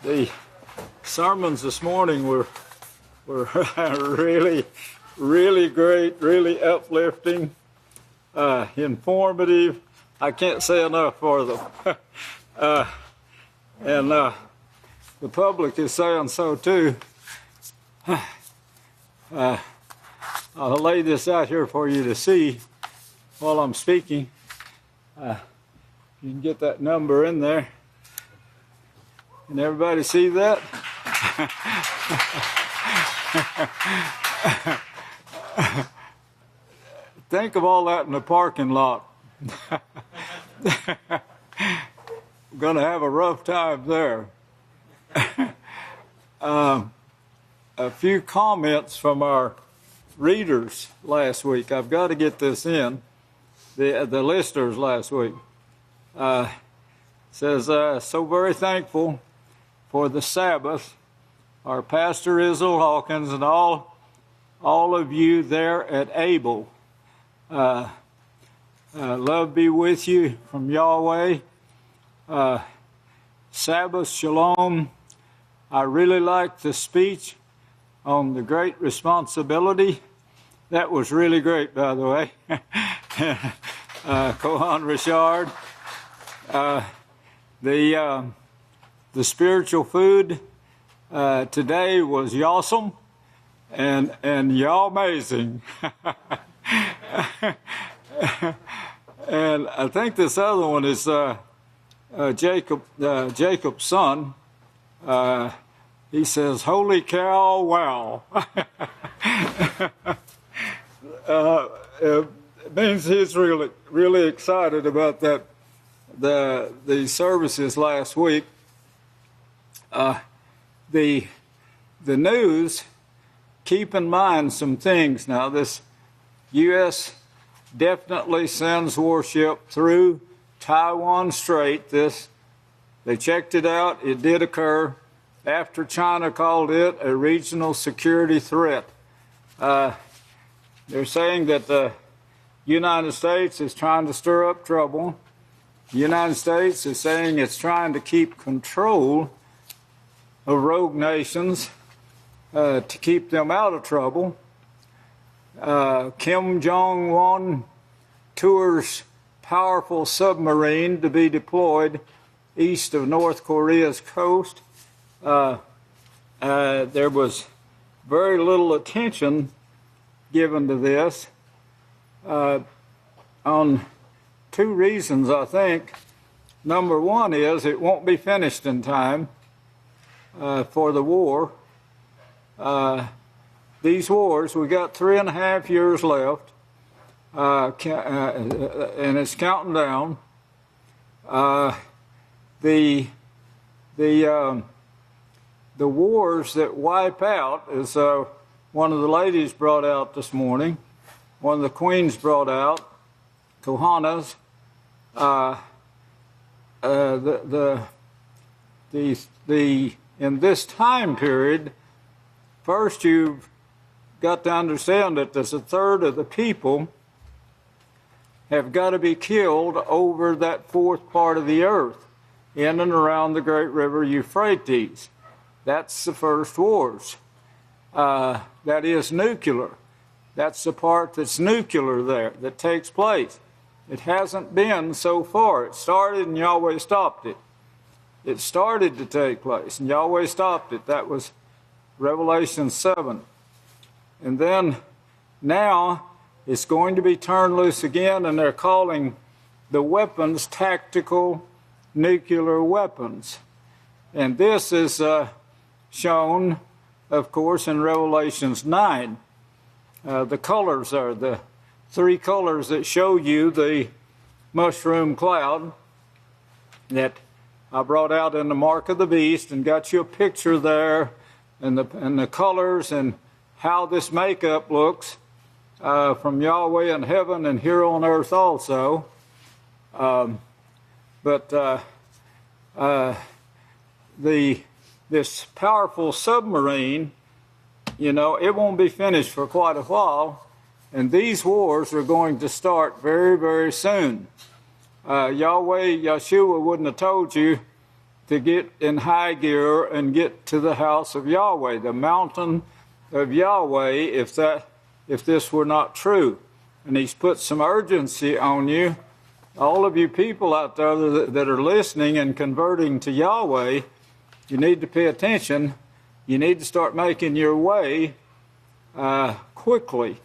The sermons this morning were really, really great, really uplifting, informative, I can't say enough for them. And the public is saying so too. I'll lay this out here for you to see while I'm speaking. You can get that number in there. Can everybody see that? Think of all that in the parking lot. Going to have a rough time there. A few comments from our readers last week. I've got to get this in. The listeners last week. Says, so very thankful for the Sabbath. Our pastor Yisrayl Hawkins and all of you there at Abel. Love be with you from Yahweh. Sabbath Shalom. I really liked the speech on the great responsibility. That was really great, by the way. Kohan Richard. The spiritual food today was yawesome and y'all amazing. And I think this other one is Jacob's son. He says, "Holy cow, wow." It means he's really excited about that. The services last week. The news. Keep in mind some things now. This U.S. definitely sends warship through Taiwan Strait. They checked it out. It did occur after China called it a regional security threat. They're saying that the United States is trying to stir up trouble. The United States is saying it's trying to keep control of rogue nations to keep them out of trouble. Kim Jong-un tours powerful submarine to be deployed east of North Korea's coast. There was very little attention given to this on two reasons, I think. Number one is it won't be finished in time for the war. These wars, we got 3.5 years left, and it's counting down. The wars that wipe out, as one of the ladies brought out this morning, one of the queens brought out, Kohanas, in this time period, first you've got to understand that there's a third of the people have got to be killed over that fourth part of the earth in and around the great river Euphrates. That's the first wars. That is nuclear. That's the part that's nuclear there, that takes place. It hasn't been so far. It started and Yahweh stopped it. It started to take place and Yahweh stopped it. That was Revelation 7. And then now it's going to be turned loose again, and they're calling the weapons tactical nuclear weapons. And this is shown, of course, in Revelations 9. The colors are the three colors that show you the mushroom cloud that I brought out in the mark of the beast and got you a picture there, and the colors and how this makeup looks from Yahweh in heaven and here on earth also. This powerful submarine, it won't be finished for quite a while, and these wars are going to start very, very soon. Yahweh, Yeshua wouldn't have told you to get in high gear and get to the house of Yahweh, the mountain of Yahweh, if this were not true. And he's put some urgency on you all of you people out there that are listening and converting to Yahweh, you need to pay attention. You need to start making your way quickly.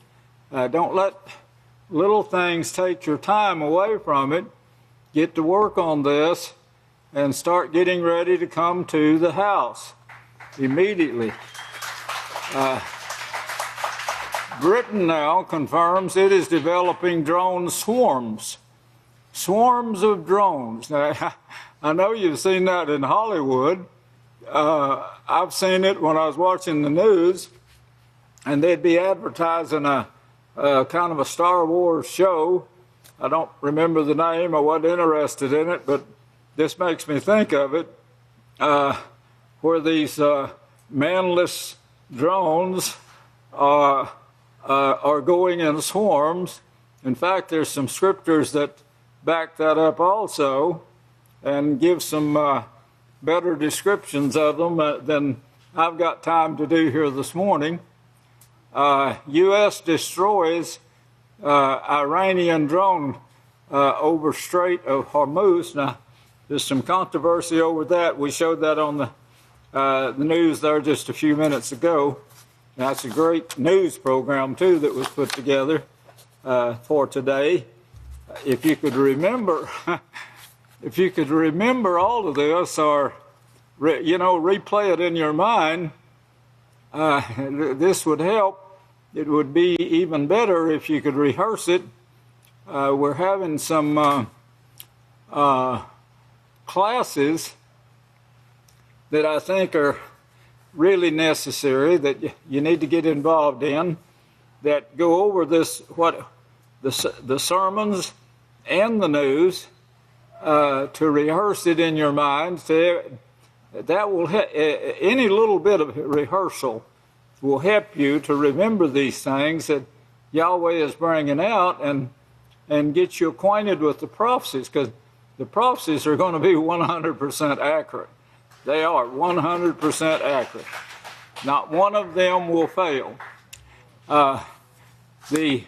Don't let little things take your time away from it. Get to work on this and start getting ready to come to the house immediately. Britain now confirms it is developing drone swarms. Swarms of drones. Now, I know you've seen that in Hollywood. I've seen it when I was watching the news, and they'd be advertising a kind of a Star Wars show. I don't remember the name. I wasn't interested in it, but this makes me think of it, where these manless drones are going in swarms. In fact, there's some scriptures that back that up also and give some better descriptions of them than I've got time to do here this morning. U.S. destroys Iranian drone over Strait of Hormuz. Now, there's some controversy over that. We showed that on the news there just a few minutes ago. Now, it's a great news program, too, that was put together for today. If you could remember, if you could remember all of this, or replay it in your mind, this would help. It would be even better if you could rehearse it. We're having some classes that I think are really necessary, that you need to get involved in, that go over this, the sermons and the news, to rehearse it in your mind. That will any little bit of rehearsal will help you to remember these things that Yahweh is bringing out, and get you acquainted with the prophecies, because the prophecies are going to be 100% accurate. They are 100% accurate. Not one of them will fail. The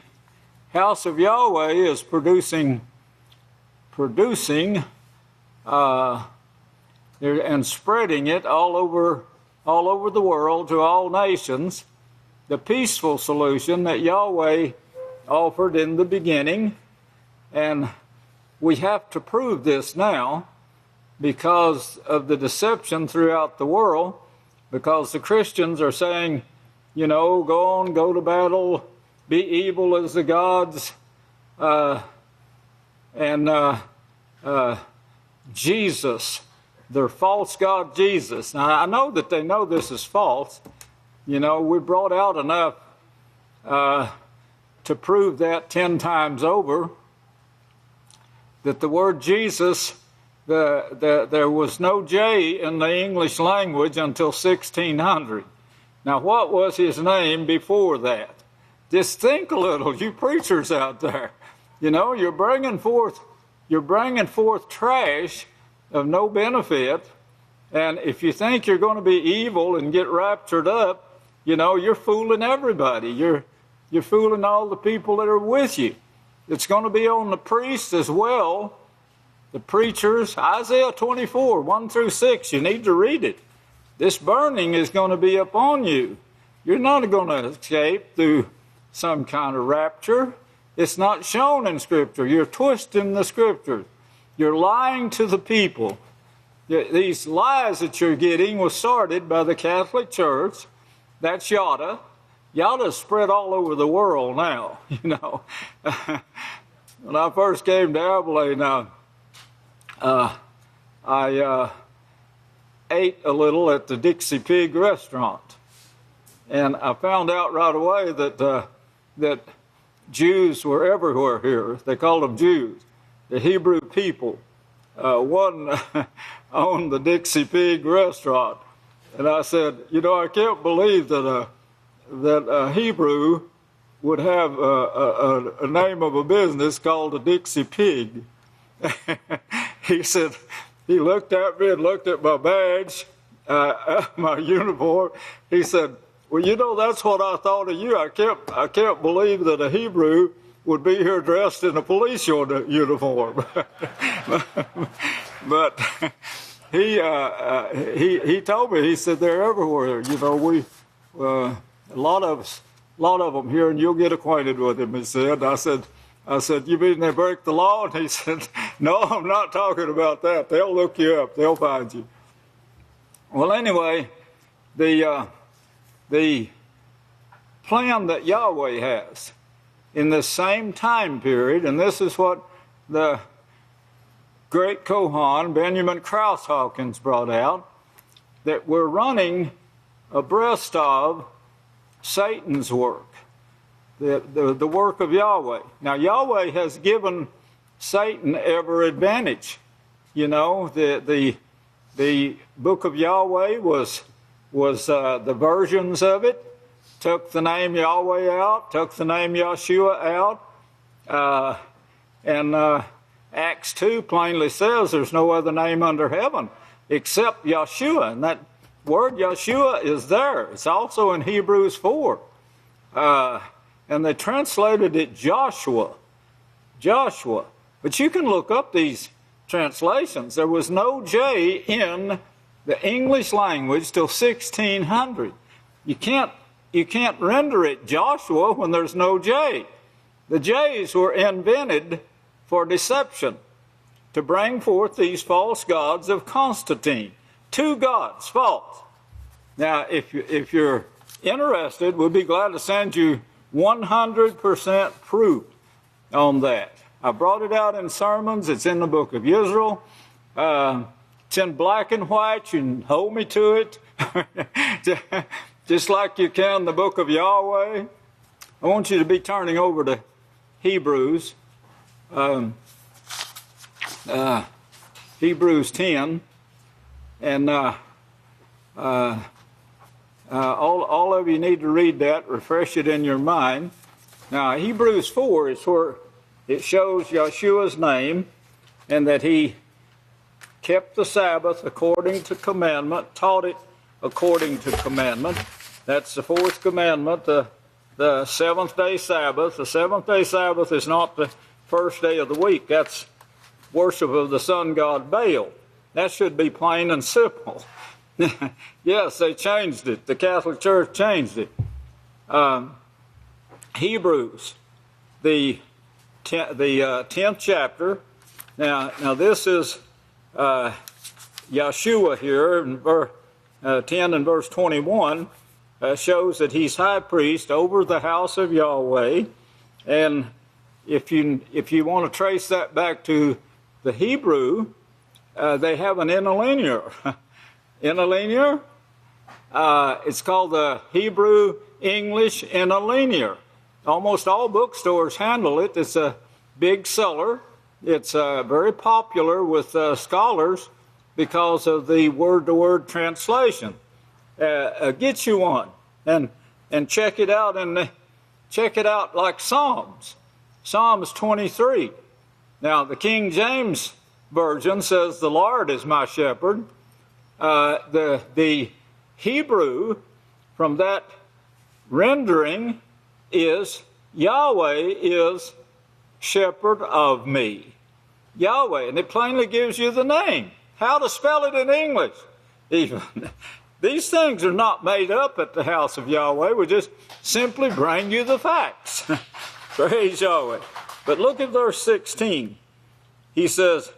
House of Yahweh is producing and spreading it all over the world to all nations, the peaceful solution that Yahweh offered in the beginning. And we have to prove this now because of the deception throughout the world, because the Christians are saying, go on, go to battle, be evil as the gods, and Jesus, their false god Jesus. Now, I know that they know this is false. We brought out enough to prove that 10 times over, that the word Jesus, there was no J in the English language until 1600. Now, what was his name before that? Just think a little, you preachers out there. You're bringing forth trash of no benefit, and if you think you're going to be evil and get raptured up, you're fooling everybody. You're fooling all the people that are with you. It's going to be on the priests as well, the preachers. Isaiah 24, 1 through 6, you need to read it. This burning is going to be upon you. You're not going to escape through some kind of rapture. It's not shown in Scripture. You're twisting the Scriptures. You're lying to the people. These lies that you're getting was started by the Catholic Church. That's Yada. Yada's spread all over the world now, When I first came to Abilene, I ate a little at the Dixie Pig restaurant. And I found out right away that Jews were everywhere here. They called them Jews. The Hebrew people. One owned the Dixie Pig restaurant. And I said, I can't believe that a Hebrew would have a name of a business called the Dixie Pig. He said, he looked at me and looked at my badge, my uniform. He said, well, that's what I thought of you. I can't believe that a Hebrew would be here dressed in a police uniform. But he told me, he said, they're everywhere. You know, a lot of them here, and you'll get acquainted with them, he said. I said, you mean they break the law? And he said, no, I'm not talking about that. They'll look you up. They'll find you. Well, anyway, the plan that Yahweh has in this same time period, and this is what the great Kohan, Benjamin Krause Hawkins, brought out, that we're running abreast of Satan's work, the work of Yahweh. Now, Yahweh has given Satan every advantage. You know, the Book of Yahweh was the versions of it, took the name Yahweh out, took the name Yeshua out, and Acts 2 plainly says there's no other name under heaven except Yeshua, and that word Yeshua is there. It's also in Hebrews 4, and they translated it Joshua. But you can look up these translations. There was no J in the English language till 1600. You can't render it Joshua when there's no J. The J's were invented for deception, to bring forth these false gods of Constantine. 2 gods, false. Now, if you're interested, we'll be glad to send you 100% proof on that. I brought it out in sermons. It's in the Book of Yisrayl. It's in black and white. You can hold me to it. Just like you can the Book of Yahweh. I want you to be turning over to Hebrews. Hebrews 10. And all of you need to read that, refresh it in your mind. Now, Hebrews 4 is where it shows Yeshua's name and that he kept the Sabbath according to commandment, taught it according to commandment. That's the 4th commandment, the 7th-day Sabbath. The 7th-day Sabbath is not the first day of the week. That's worship of the sun god Baal. That should be plain and simple. Yes, they changed it. The Catholic Church changed it. Hebrews, the 10th chapter. Now this is Yeshua here in 10 and verse 21 shows that he's high priest over the house of Yahweh. And if you want to trace that back to the Hebrew, they have an interlinear. Interlinear? It's called the Hebrew English interlinear. Almost all bookstores handle it. It's a big seller. It's very popular with scholars because of the word-to-word translation. Get you one and check it out, and check it out like Psalms 23. Now the King James Version says the Lord is my shepherd. The Hebrew from that rendering is Yahweh is shepherd of me. Yahweh, and it plainly gives you the name. How to spell it in English, even. These things are not made up at the house of Yahweh. We just simply bring you the facts. Praise Yahweh. But look at verse 16. He says,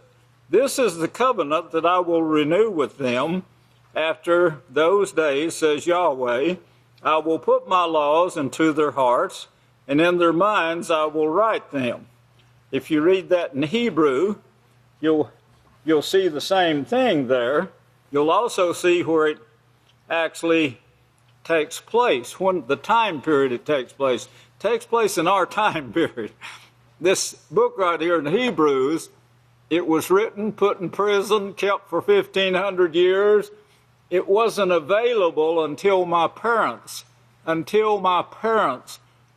this is the covenant that I will renew with them after those days, says Yahweh. I will put my laws into their hearts, and in their minds I will write them. If you read that in Hebrew, you'll see the same thing there. You'll also see where it actually takes place, when the time period it takes place. It takes place in our time period. This book right here in Hebrews, it was written, put in prison, kept for 1,500 years. It wasn't available until my parents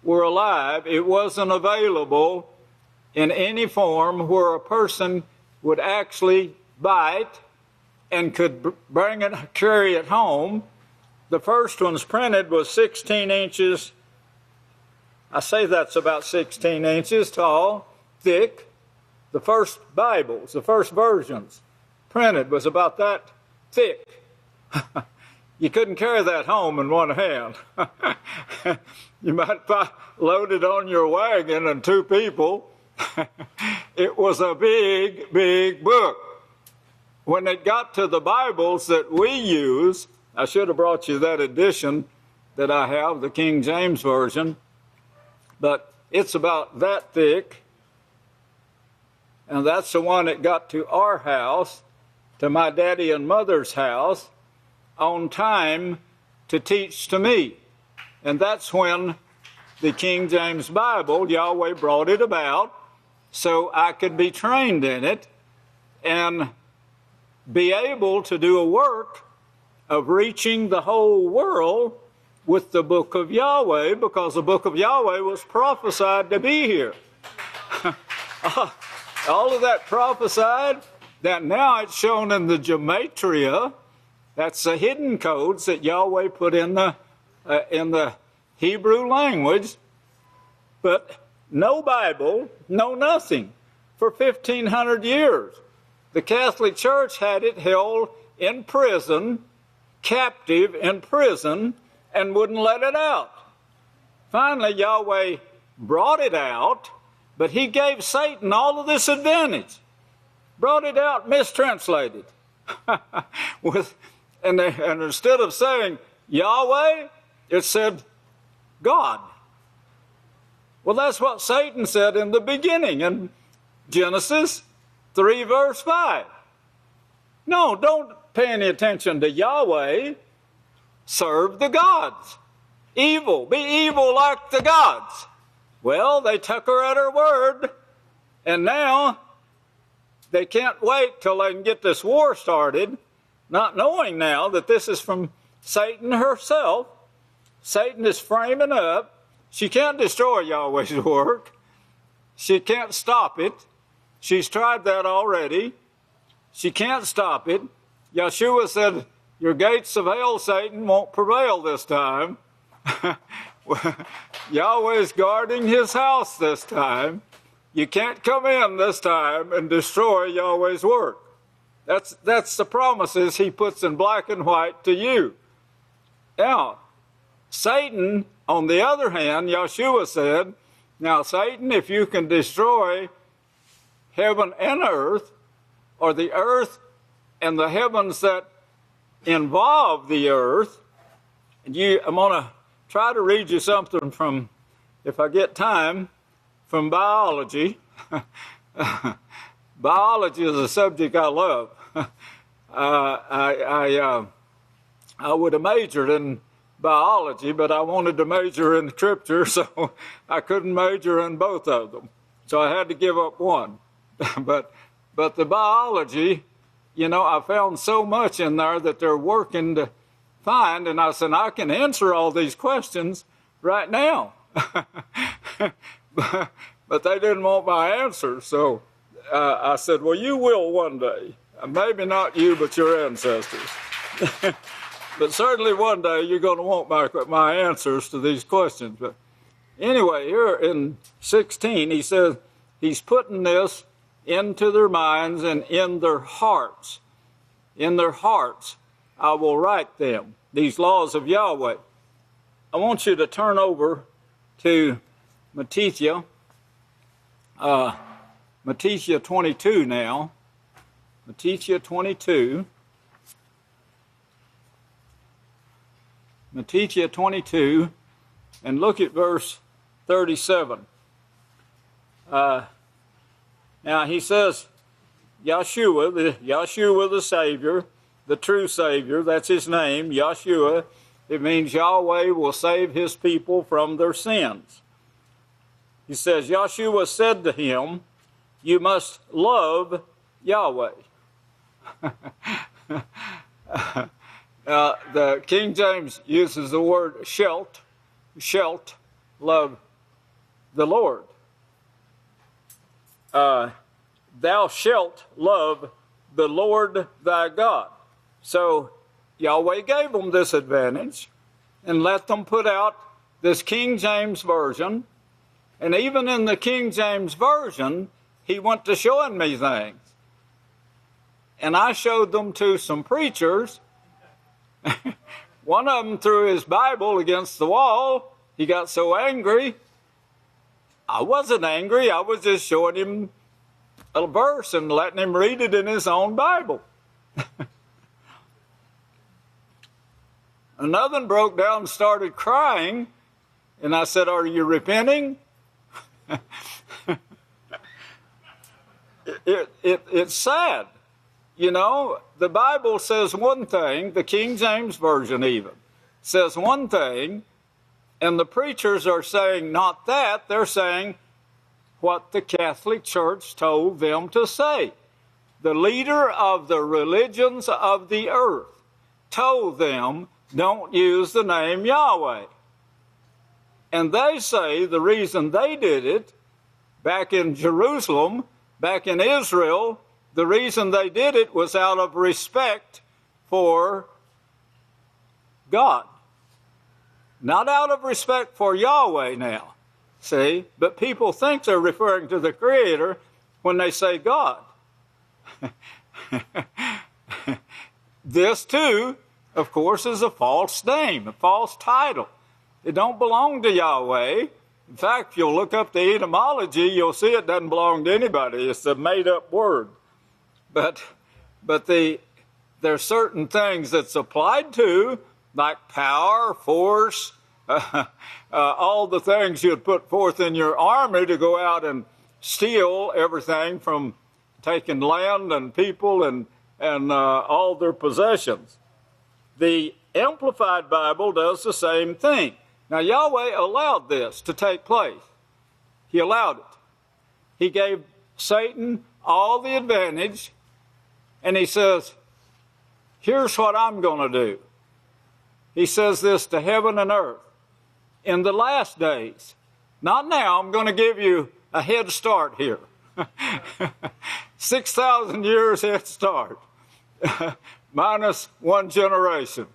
were alive. It wasn't available in any form where a person would actually buy it and could bring it, carry it home. The first ones printed was 16 inches I say that's about 16 inches tall, thick. The first Bibles, the first versions printed was about that thick. You couldn't carry that home in one hand. You might load it on your wagon and two people. It was a big, big book. When it got to the Bibles that we use, I should have brought you that edition that I have, the King James Version, but it's about that thick, and that's the one that got to our house, to my daddy and mother's house, on time to teach to me. And that's when the King James Bible, Yahweh brought it about so I could be trained in it and be able to do a work of reaching the whole world with the Book of Yahweh, because the Book of Yahweh was prophesied to be here. All of that prophesied, that now it's shown in the gematria. That's the hidden codes that Yahweh put in the Hebrew language. But no Bible, no nothing for 1,500 years. The Catholic Church had it held in prison, captive in prison, and wouldn't let it out. Finally, Yahweh brought it out, but he gave Satan all of this advantage. Brought it out mistranslated. And instead of saying Yahweh, it said God. Well, that's what Satan said in the beginning in Genesis 3 verse 5. No, don't pay any attention to Yahweh. Serve the gods. Evil. Be evil like the gods. Well, they took her at her word, and now they can't wait till they can get this war started, not knowing now that this is from Satan herself. Satan is framing up. She can't destroy Yahweh's work. She can't stop it. She's tried that already. She can't stop it. Yeshua said, your gates of hell, Satan, won't prevail this time. Yahweh's guarding his house this time. You can't come in this time and destroy Yahweh's work. That's the promises he puts in black and white to you. Now, Satan, on the other hand, Yeshua said, now, Satan, if you can destroy heaven and earth, or the earth and the heavens that involve the earth, I'm going to try to read you something from, if I get time, from biology. Biology is a subject I love. I would have majored in biology, but I wanted to major in scripture, so I couldn't major in both of them. So I had to give up one. But the biology, I found so much in there that they're working to find, and I said, I can answer all these questions right now. But they didn't want my answer, so I said, well, you will one day. Maybe not you, but your ancestors. But certainly one day you're going to want my answers to these questions. But anyway, here in 16, he says he's putting this into their minds and in their hearts. In their hearts, I will write them, these laws of Yahweh. I want you to turn over to Mattithyah, Mattithyah 22 now. Mattithyah 22. Mattithyah 22, and look at verse 37. Now he says, Yeshua the Savior, the true Savior, that's his name, Yeshua. It means Yahweh will save his people from their sins. He says, Yeshua said to him, you must love Yahweh. The King James uses the word shalt, love the Lord. Thou shalt love the Lord thy God. So Yahweh gave them this advantage and let them put out this King James version And even in the King James Version, he went to showing me things. And I showed them to some preachers. One of them threw his Bible against the wall. He got so angry. I wasn't angry. I was just showing him a verse and letting him read it in his own Bible. Another one broke down and started crying. And I said, "Are you repenting?" It's sad. You know, the Bible says one thing, the King James Version even says one thing, and the preachers are saying not that, they're saying what the Catholic Church told them to say. The leader of the religions of the earth told them, don't use the name Yahweh. And they say the reason they did it back in Jerusalem, back in Israel, the reason they did it was out of respect for God. Not out of respect for Yahweh now, see? But people think they're referring to the Creator when they say God. This, too, of course, is a false name, a false title. It don't belong to Yahweh. In fact, if you'll look up the etymology, you'll see it doesn't belong to anybody. It's a made-up word. But there's certain things that's applied to, like power, force, all the things you'd put forth in your army to go out and steal everything from taking land and people and all their possessions. The Amplified Bible does the same thing. Now, Yahweh allowed this to take place. He allowed it. He gave Satan all the advantage, and he says, here's what I'm going to do. He says this to heaven and earth. In the last days, not now, I'm going to give you a head start here. 6,000 years head start, minus one generation.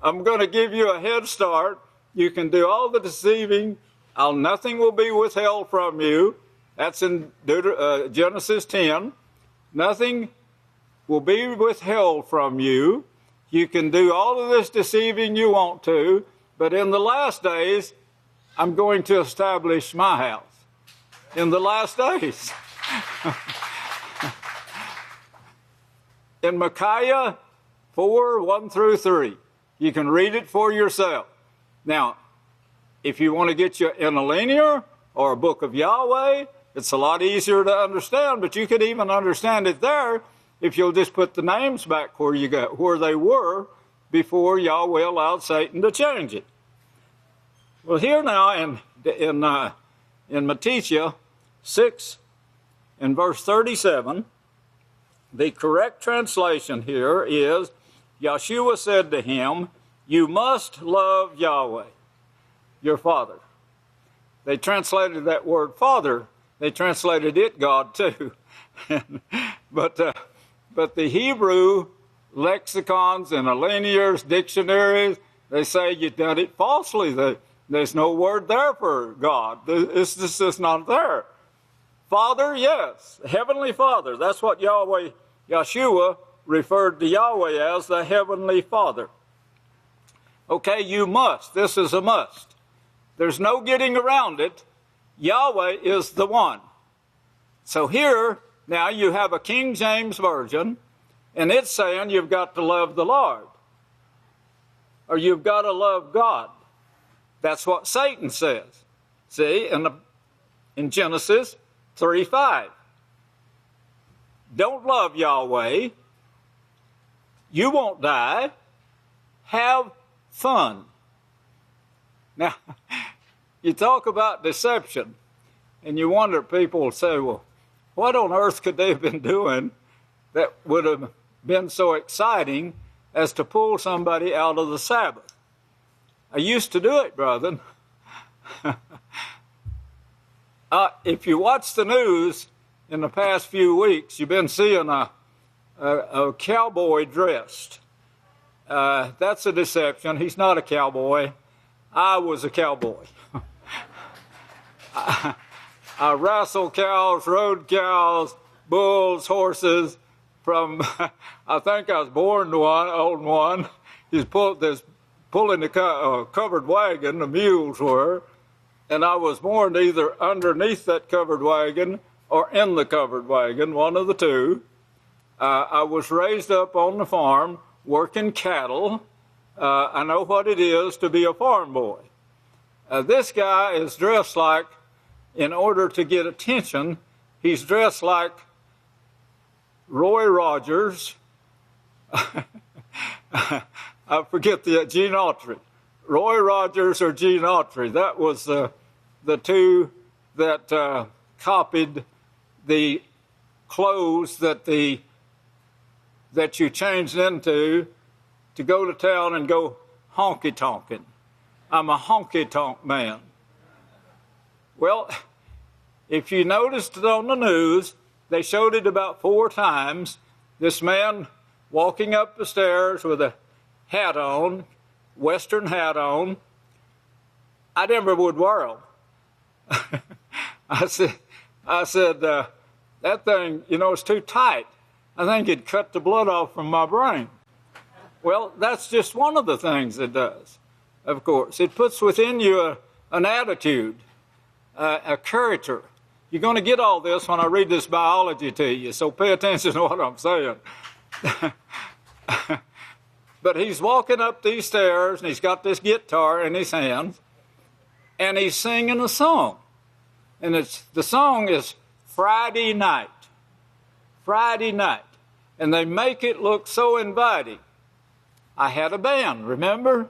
I'm going to give you a head start. You can do all the deceiving. Nothing will be withheld from you. That's in Genesis 10. Nothing will be withheld from you. You can do all of this deceiving you want to, but in the last days, I'm going to establish my house. In the last days. In Micaiah 4, 1 through 3. You can read it for yourself. Now, if you want to get you in a linear or a Book of Yahweh, it's a lot easier to understand, but you could even understand it there if you'll just put the names back where they were before Yahweh allowed Satan to change it. Well, here now in Mattithyah 6 and verse 37, the correct translation here is, Yeshua said to him, you must love Yahweh, your Father. They translated that word Father, they translated it God too. But the Hebrew lexicons and linears, dictionaries, they say you done it falsely. There's no word there for God. It's just not there. Father, yes, Heavenly Father. That's what Yahweh, Yeshua, referred to Yahweh as the Heavenly Father. Okay, you must. This is a must. There's no getting around it. Yahweh is the one. So here, now you have a King James Version, and it's saying you've got to love the Lord. Or you've got to love God. That's what Satan says. See, in Genesis 3:5. Don't love Yahweh. You won't die. Have fun. Now, you talk about deception, and you wonder, people will say, well, what on earth could they have been doing that would have been so exciting as to pull somebody out of the Sabbath? I used to do it, brother. If you watch the news in the past few weeks, you've been seeing a cowboy dressed. That's a deception. He's not a cowboy. I was a cowboy. I wrestle cows, rode cows, bulls, horses. From I think I was born on one. He's pulling the covered wagon. The mules were, and I was born either underneath that covered wagon or in the covered wagon, one of the two. I was raised up on the farm working cattle. I know what it is to be a farm boy. This guy is dressed like, in order to get attention, he's dressed like Roy Rogers. I forget the Gene Autry. Roy Rogers or Gene Autry. That was the two that copied the clothes that you changed into to go to town and go honky-tonking. I'm a honky-tonk man. Well, if you noticed it on the news, they showed it about 4 times. This man walking up the stairs with a hat on, Western hat on. I never would wear them. I said, that thing, it's too tight. I think it'd cut the blood off from my brain. Well, that's just one of the things it does, of course. It puts within you an attitude, a character. You're going to get all this when I read this biology to you, so pay attention to what I'm saying. But he's walking up these stairs, and he's got this guitar in his hands, and he's singing a song. And the song is Friday Night. Friday Night. And they make it look so inviting. I had a band, remember?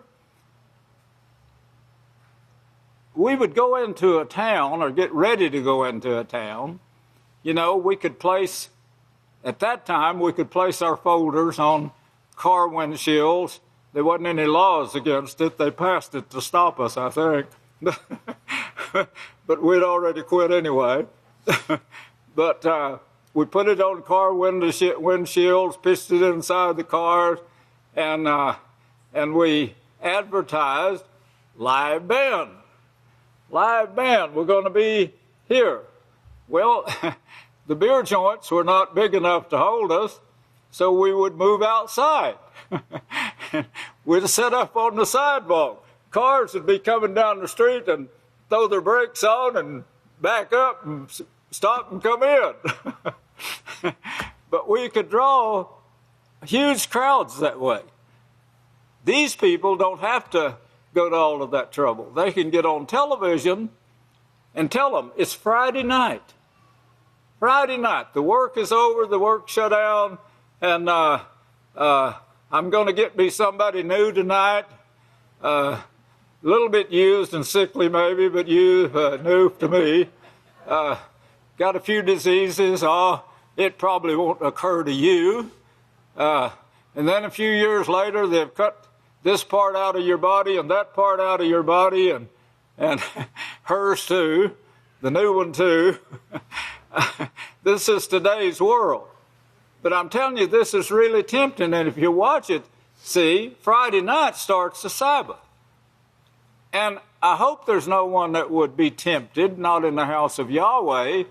We would go into a town or get ready to go into a town. We could place, at that time, we could place our folders on car windshields. There wasn't any laws against it. They passed it to stop us, I think. But we'd already quit anyway. But we put it on car windshields, pitched it inside the cars, and we advertised live band. Live band, we're going to be here. Well, the beer joints were not big enough to hold us, so we would move outside. We'd set up on the sidewalk. Cars would be coming down the street and throw their brakes on and back up and stop and come in. But we could draw huge crowds that way. These people don't have to go to all of that trouble. They can get on television and tell them it's Friday night. Friday night. The work is over, the work shut down, and I'm going to get me somebody new tonight. A little bit used and sickly maybe, but new to me. Got a few diseases. It probably won't occur to you. And then a few years later, they've cut this part out of your body and that part out of your body and hers too, the new one too. This is today's world. But I'm telling you, this is really tempting. And if you watch it, see, Friday night starts the Sabbath. And I hope there's no one that would be tempted, not in the house of Yahweh,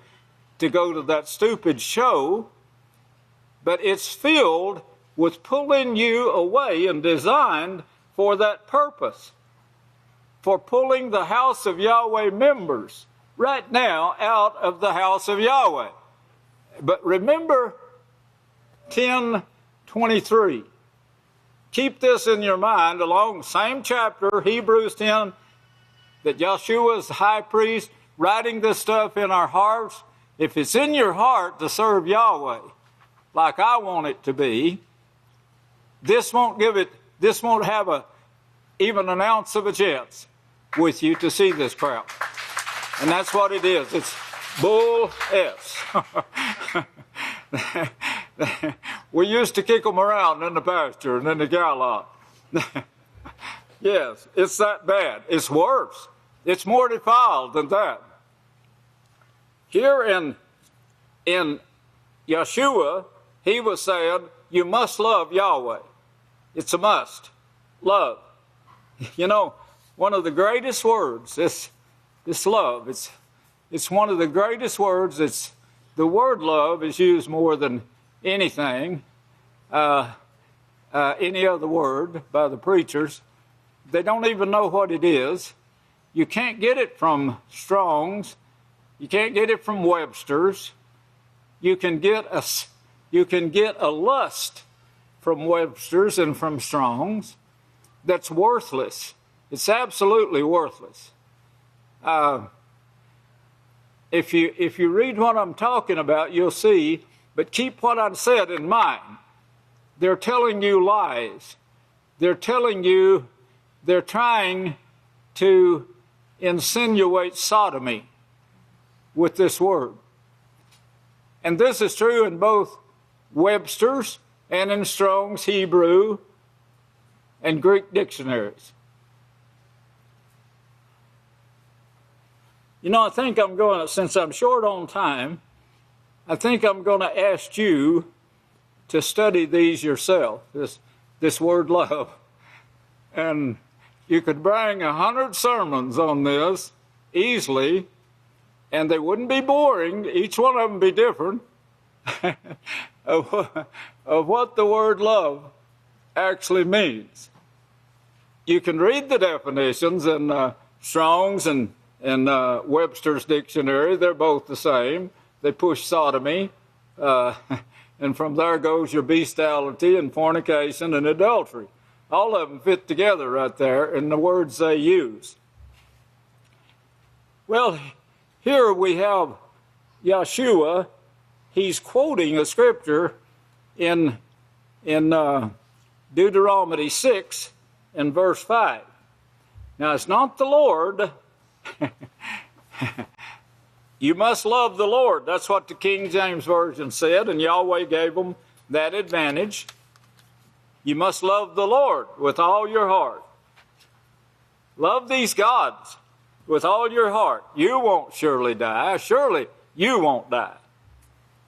to go to that stupid show. But it's filled with pulling you away and designed for that purpose, for pulling the house of Yahweh members right now out of the house of Yahweh. But remember 10:23. Keep this in your mind along the same chapter, Hebrews 10, that Yeshua is the high priest, writing this stuff in our hearts. If it's in your heart to serve Yahweh, like I want it to be, this won't have even an ounce of a chance with you to see this crowd. And that's what it is. It's bull S. We used to kick them around in the pasture and in the cow lot. Yes, it's that bad. It's worse. It's more defiled than that. Here in Yeshua, he was saying, you must love Yahweh. It's a must. Love. One of the greatest words is love. It's one of the greatest words. The word love is used more than anything, any other word by the preachers. They don't even know what it is. You can't get it from Strong's. You can't get it from Webster's. You can get a lust from Webster's and from Strong's that's worthless. It's absolutely worthless. If you read what I'm talking about, you'll see, but keep what I said in mind. They're telling you lies. They're trying to insinuate sodomy with this word. And this is true in both Webster's and in Strong's Hebrew and Greek dictionaries. You know, I think since I'm short on time, I think I'm going to ask you to study these yourself, this word love. And you could bring 100 sermons on this easily, and they wouldn't be boring. Each one of them would be different of what the word love actually means. You can read the definitions in Strong's and Webster's dictionary. They're both the same. They push sodomy, and from there goes your bestiality and fornication and adultery. All of them fit together right there in the words they use. Well, here we have Yeshua. He's quoting a scripture in Deuteronomy 6 and verse 5. Now, it's not the Lord. You must love the Lord. That's what the King James Version said, and Yahweh gave them that advantage. You must love the Lord with all your heart. Love these gods with all your heart. You won't surely die. Surely you won't die.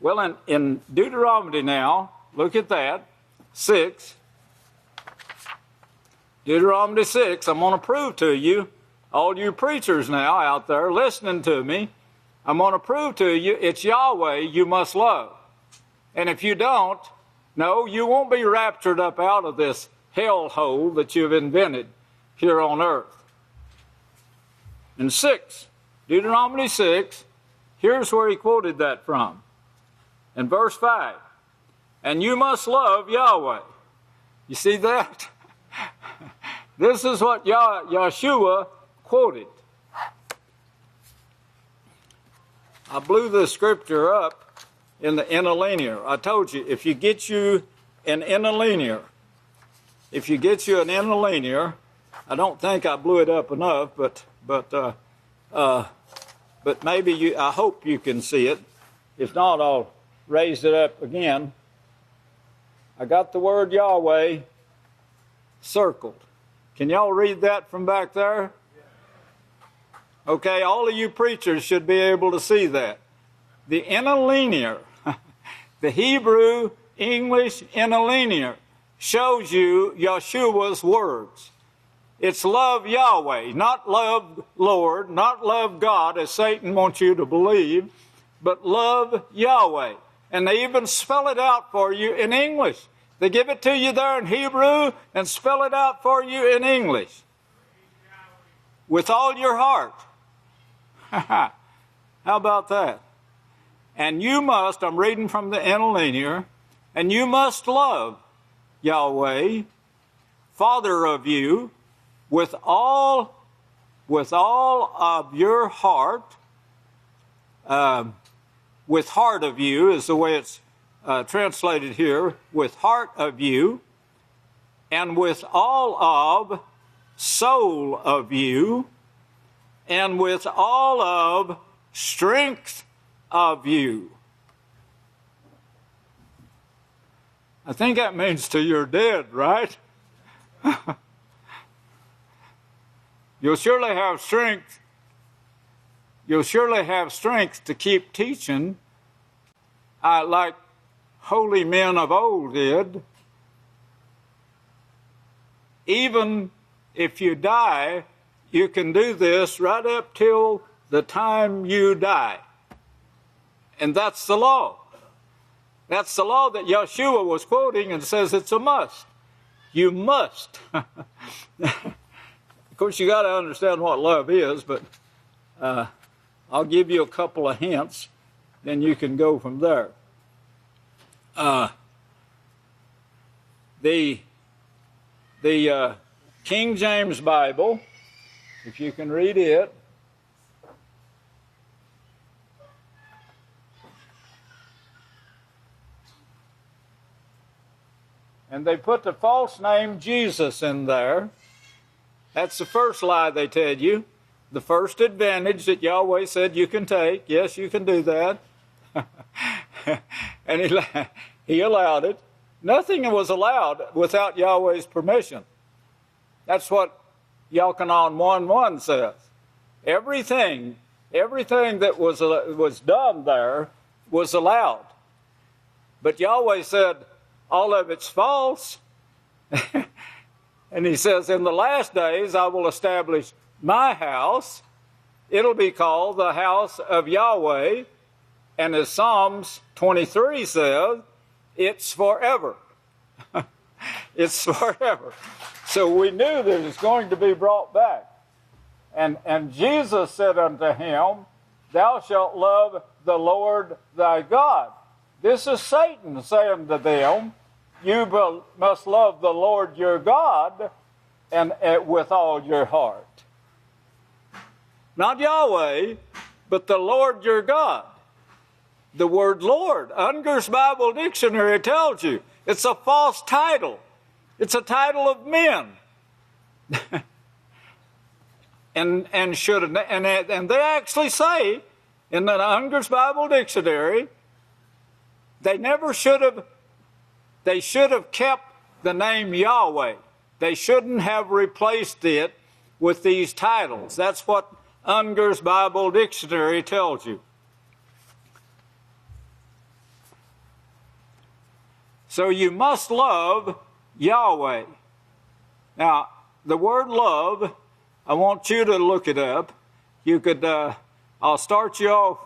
Well, in Deuteronomy now, look at that, 6. Deuteronomy 6, I'm going to prove to you, all you preachers now out there listening to me, I'm going to prove to you it's Yahweh you must love. And if you don't, no, you won't be raptured up out of this hellhole that you've invented here on earth. In 6, Deuteronomy 6, here's where he quoted that from. In verse 5, and you must love Yahweh. You see that? This is what Yeshua quoted. I blew the scripture up in the interlinear. I told you, if you get you an interlinear, I don't think I blew it up enough, but maybe I hope you can see it. If not, I'll raise it up again. I got the word Yahweh circled. Can y'all read that from back there? Okay, all of you preachers should be able to see that. The interlinear, the Hebrew, English interlinear, shows you Yeshua's words. It's love Yahweh, not love Lord, not love God, as Satan wants you to believe, but love Yahweh. And they even spell it out for you in English. They give it to you there in Hebrew and spell it out for you in English. With all your heart. How about that? And you must, I'm reading from the interlinear, and you must love Yahweh, Father of you, with all of your heart. With heart of you is the way it's translated here. With heart of you, and with all of soul of you, and with all of strength of you. I think that means till you're dead, right? You'll surely have strength. You'll surely have strength to keep teaching like holy men of old did. Even if you die, you can do this right up till the time you die. And that's the law. That's the law that Yeshua was quoting and says it's a must. You must. Of course, you got to understand what love is, but I'll give you a couple of hints, then you can go from there. The King James Bible, if you can read it, and they put the false name Jesus in there. That's the first lie they tell you. The first advantage that Yahweh said you can take. Yes, you can do that. And he allowed it. Nothing was allowed without Yahweh's permission. That's what Yalkanan 1:1 says. Everything that was done there was allowed. But Yahweh said, all of it's false. And he says, in the last days I will establish my house. It'll be called the House of Yahweh. And as Psalms 23 says, it's forever. It's forever. So we knew that it's going to be brought back. And Jesus said unto him, thou shalt love the Lord thy God. This is Satan saying to them, you must love the Lord your God and with all your heart. Not Yahweh, but the Lord your God. The word Lord, Unger's Bible Dictionary tells you, it's a false title. It's a title of men. and they actually say in the Unger's Bible Dictionary, they should have kept the name Yahweh. They shouldn't have replaced it with these titles. That's what Unger's Bible Dictionary tells you. So you must love Yahweh. Now, the word love, I want you to look it up. You could, I'll start you off.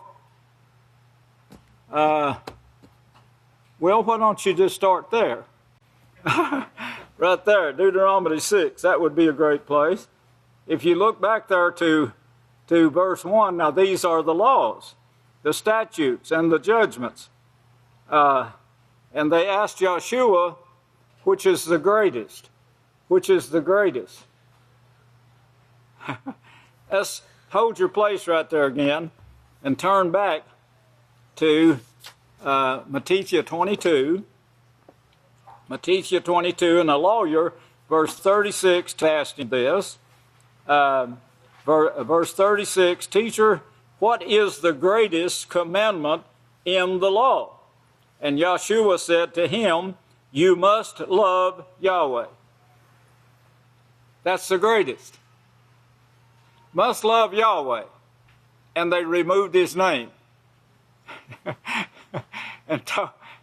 Well, why don't you just start there? Right there, Deuteronomy 6. That would be a great place. If you look back there to verse 1, now these are the laws, the statutes, and the judgments. And they asked Joshua, which is the greatest? Which is the greatest? Let's hold your place right there again and turn back to Mattithyah 22. Mattithyah 22, and a lawyer, verse 36, asked him this. Verse 36, teacher, what is the greatest commandment in the law? And Yeshua said to him, you must love Yahweh. That's the greatest. Must love Yahweh. And they removed his name. And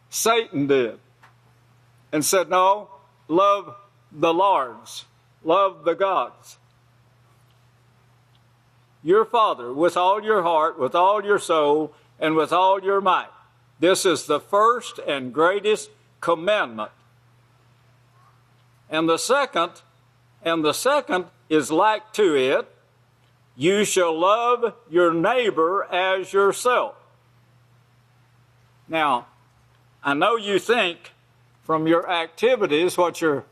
Satan did. And said, no, love the Lords. Love the gods. Your Father with all your heart, with all your soul, and with all your might. This is the first and greatest commandment. And the second is like to it, you shall love your neighbor as yourself. Now, I know you think from your activities, what your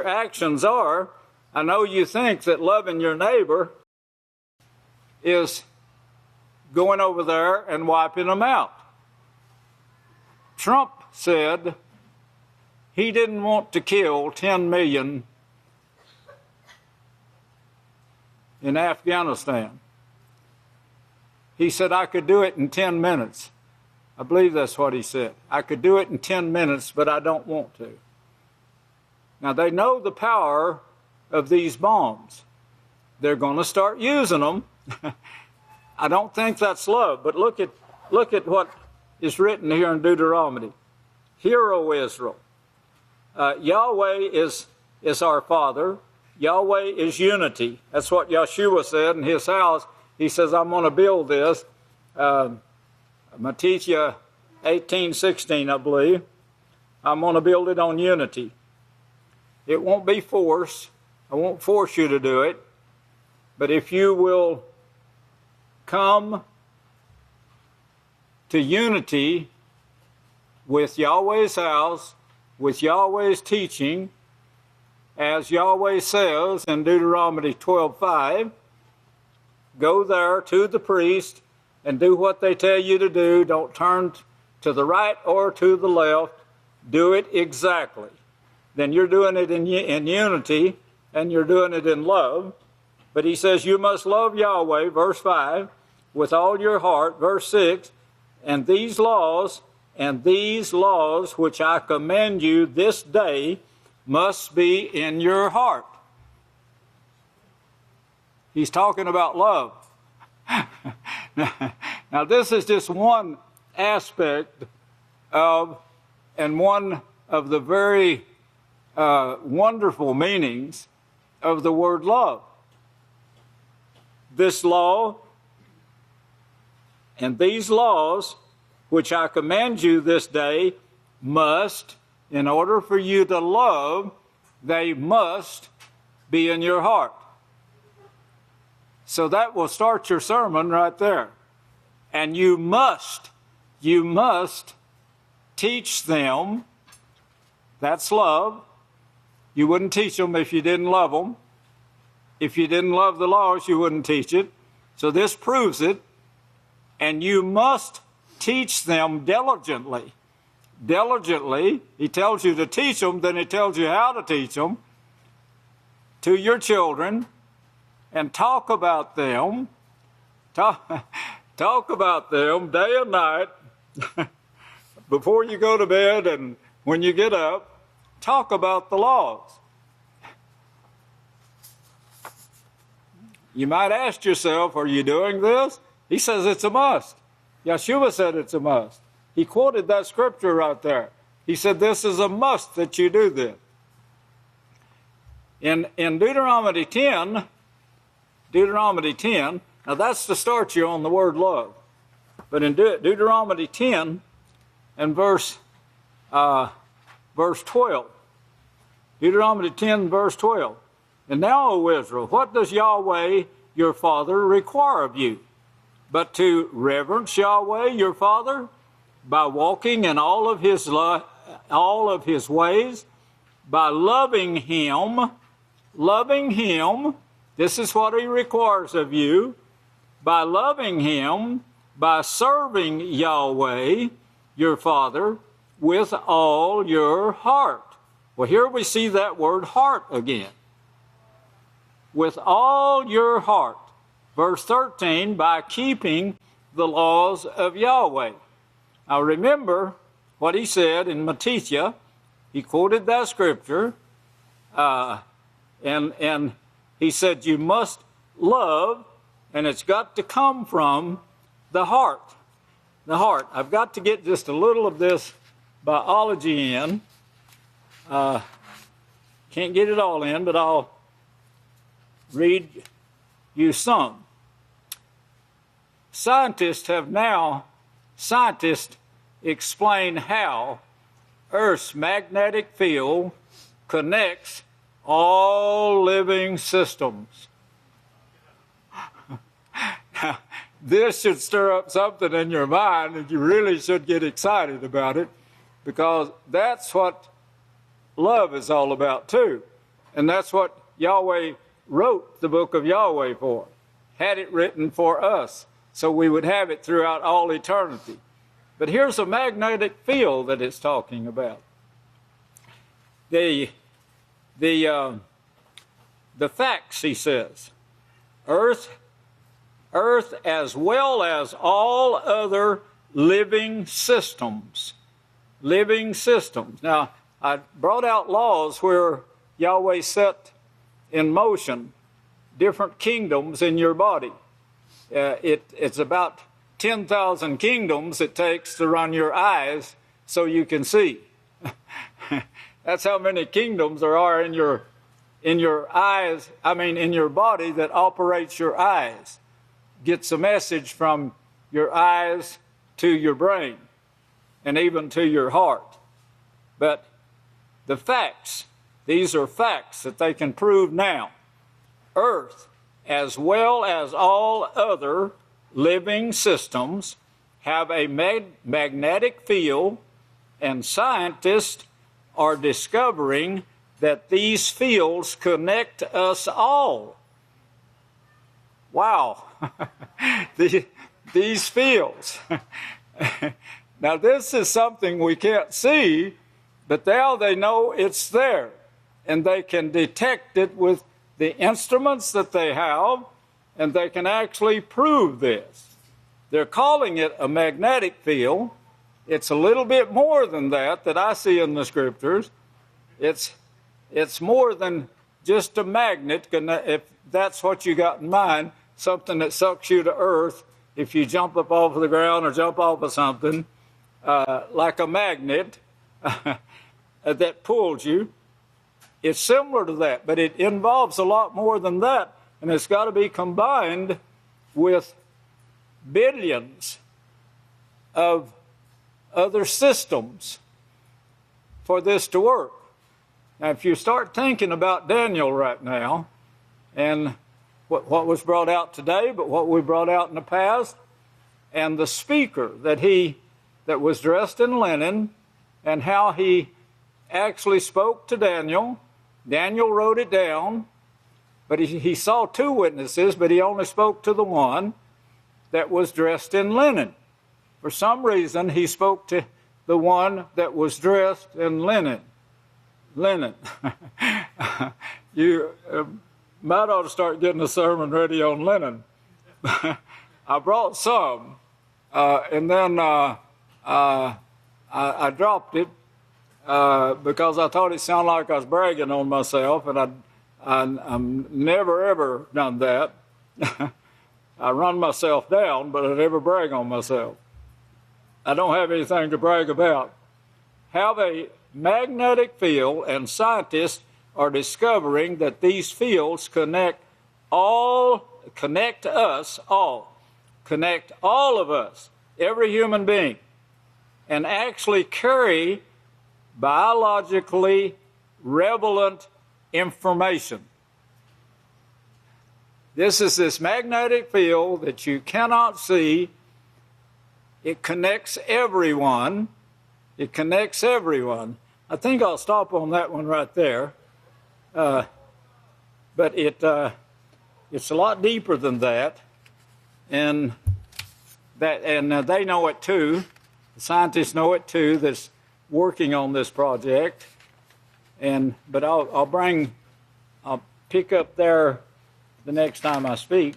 actions are, I know you think that loving your neighbor is going over there and wiping them out. Trump said he didn't want to kill 10 million in Afghanistan. He said, I could do it in 10 minutes. I believe that's what he said. I could do it in 10 minutes, but I don't want to. Now, they know the power of these bombs. They're going to start using them. I don't think that's love, but look at what is written here in Deuteronomy. Hear, O Israel, Yahweh is our Father. Yahweh is unity. That's what Yeshua said in his house. He says, I'm going to build this. Mattithyah 18:16, I believe. I'm going to build it on unity. It won't be force. I won't force you to do it. But if you will come to unity with Yahweh's house, with Yahweh's teaching, as Yahweh says in Deuteronomy 12:5, go there to the priest and do what they tell you to do. Don't turn to the right or to the left. Do it exactly. Then you're doing it in unity, and you're doing it in love. But he says you must love Yahweh, verse 5, with all your heart, verse 6, and these laws which I command you this day must be in your heart. He's talking about love. Now, this is just one aspect of, and one of the very wonderful meanings of the word love. This law and these laws which I command you this day must, in order for you to love, they must be in your heart. So that will start your sermon right there. And you must teach them. That's love. You wouldn't teach them if you didn't love them. If you didn't love the laws, you wouldn't teach it. So this proves it. And you must teach them diligently. Diligently, he tells you to teach them, then he tells you how to teach them to your children, and talk about them. Talk about them day and night before you go to bed and when you get up. Talk about the laws. You might ask yourself, are you doing this? He says it's a must. Yeshua said it's a must. He quoted that scripture right there. He said this is a must that you do this. In Deuteronomy 10, now that's to start you on the word love. But in Deuteronomy 10 and verse 12, Deuteronomy 10, verse 12. And now, O Israel, what does Yahweh your Father require of you? But to reverence Yahweh your Father by walking in all of his ways, by loving him. This is what he requires of you. By loving him, by serving Yahweh your Father with all your heart. Well, here we see that word heart again. With all your heart. Verse 13, by keeping the laws of Yahweh. Now remember what he said in Mattithyah. He quoted that scripture. And he said you must love, and it's got to come from the heart. The heart. I've got to get just a little of this biology in. Can't get it all in, but I'll read you some. Scientists explain how Earth's magnetic field connects all living systems. Now, this should stir up something in your mind, and you really should get excited about it, because that's what love is all about too. And that's what Yahweh wrote the Book of Yahweh for, had it written for us, so we would have it throughout all eternity. But here's a magnetic field that it's talking about. The facts, he says, Earth as well as all other living systems. Living systems. Now, I brought out laws where Yahweh set in motion different kingdoms in your body. It's about 10,000 kingdoms it takes to run your eyes so you can see. That's how many kingdoms there are in your eyes, in your body that operates your eyes. gets a message from your eyes to your brain and even to your heart. But the facts, these are facts that they can prove now. Earth, as well as all other living systems, have a magnetic field, and scientists are discovering that these fields connect us all. Wow. These fields. Now, this is something we can't see, but now they know it's there, and they can detect it with the instruments that they have, and they can actually prove this. They're calling it a magnetic field. It's a little bit more than that I see in the scriptures. It's more than just a magnet, if that's what you got in mind, something that sucks you to earth if you jump up off of the ground or jump off of something, like a magnet that pulls you. It's similar to that, but it involves a lot more than that, and it's got to be combined with billions of other systems for this to work. Now, if you start thinking about Daniel right now, and what was brought out today, but what we brought out in the past, and the speaker that was dressed in linen, and how he actually spoke to Daniel. Daniel wrote it down, but he saw two witnesses, but he only spoke to the one that was dressed in linen. For some reason, he spoke to the one that was dressed in linen. You might ought to start getting a sermon ready on linen. I brought some, and then I dropped it because I thought it sounded like I was bragging on myself, and I'm never ever done that. I run myself down, but I never brag on myself. I don't have anything to brag about. Have a magnetic field, and scientists are discovering that these fields connect us all, connect all of us, every human being, and actually carry biologically relevant information. This is this magnetic field that you cannot see. It connects everyone. It connects everyone. I think I'll stop on that one right there. But it's a lot deeper than that, and they know it too. The scientists know it too. That's working on this project, but I'll pick up there the next time I speak.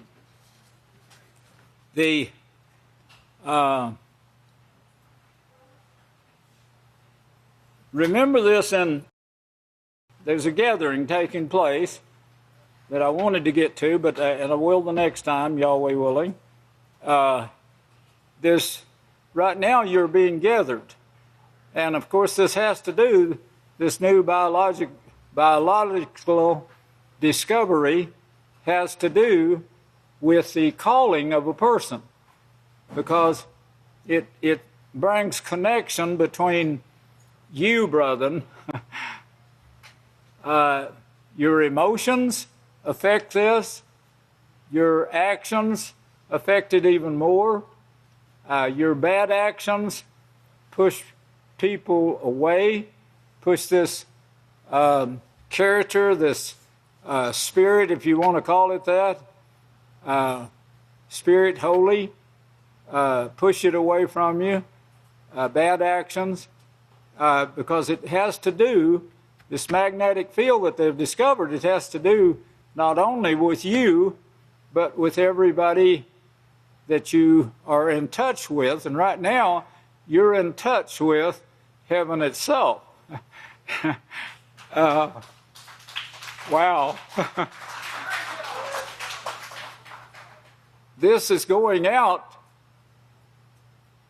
Remember this, and there's a gathering taking place that I wanted to get to, but and I will the next time, Yahweh willing. Right now you're being gathered, and of course this new biological discovery has to do with the calling of a person, because it brings connection between you, brethren. Your emotions affect this. Your actions affect it even more. Your bad actions push people away, push this character, this spirit, if you want to call it that, spirit holy, push it away from you. Bad actions, because it has to do, this magnetic field that they've discovered, it has to do not only with you, but with everybody that you are in touch with. And right now, you're in touch with heaven itself. Wow. This is going out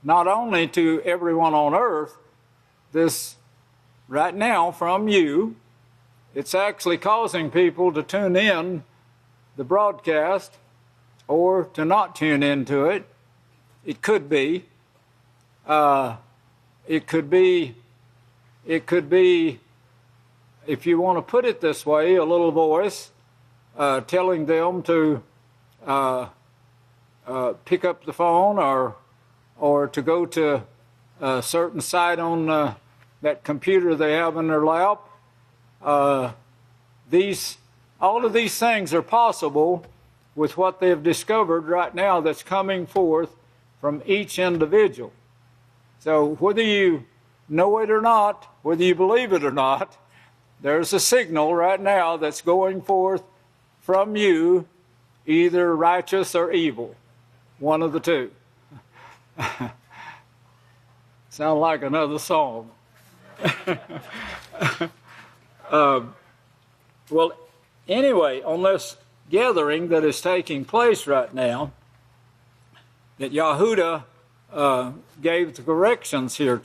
not only to everyone on earth, this right now from you, it's actually causing people to tune in the broadcast or to not tune into it. It could be. It could be, if you want to put it this way, a little voice telling them to pick up the phone or to go to a certain site on that computer they have in their lap. All of these things are possible with what they've discovered right now that's coming forth from each individual. So whether you know it or not, whether you believe it or not, there's a signal right now that's going forth from you, either righteous or evil, one of the two. Sound like another song. Well, anyway, on this gathering that is taking place right now, that Yahudah gave the corrections here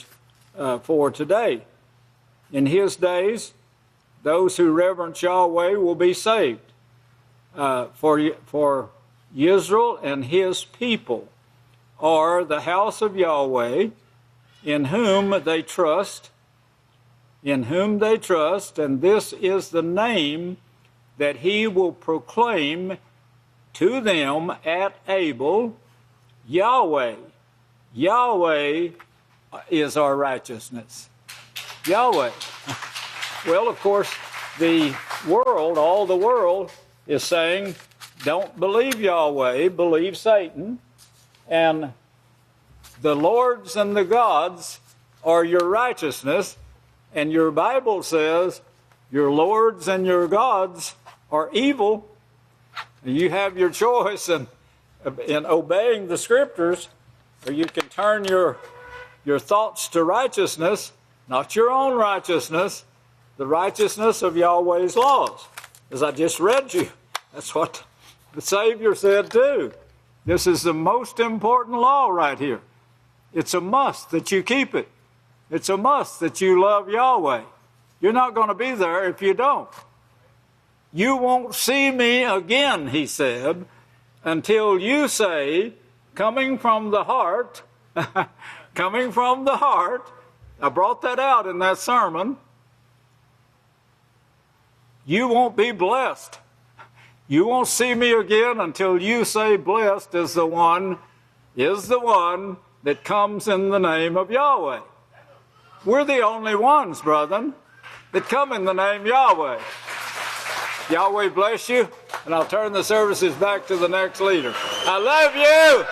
for today. In his days, those who reverence Yahweh will be saved. For Yisrayl and his people are the house of Yahweh, in whom they trust, and this is the name that he will proclaim to them at Abel, Yahweh. Yahweh is our righteousness. Yahweh. Well, of course, the world, all the world, is saying, don't believe Yahweh, believe Satan. And the lords and the gods are your righteousness. And your Bible says your lords and your gods are evil. You have your choice in obeying the scriptures, or you can turn your thoughts to righteousness, not your own righteousness, the righteousness of Yahweh's laws. As I just read you, that's what the Savior said too. This is the most important law right here. It's a must that you keep it. It's a must that you love Yahweh. You're not going to be there if you don't. You won't see me again, he said, until you say, coming from the heart, coming from the heart, I brought that out in that sermon, you won't be blessed. You won't see me again until you say, blessed is the one that comes in the name of Yahweh. We're the only ones, brethren, that come in the name Yahweh. Yahweh bless you, and I'll turn the services back to the next leader. I love you.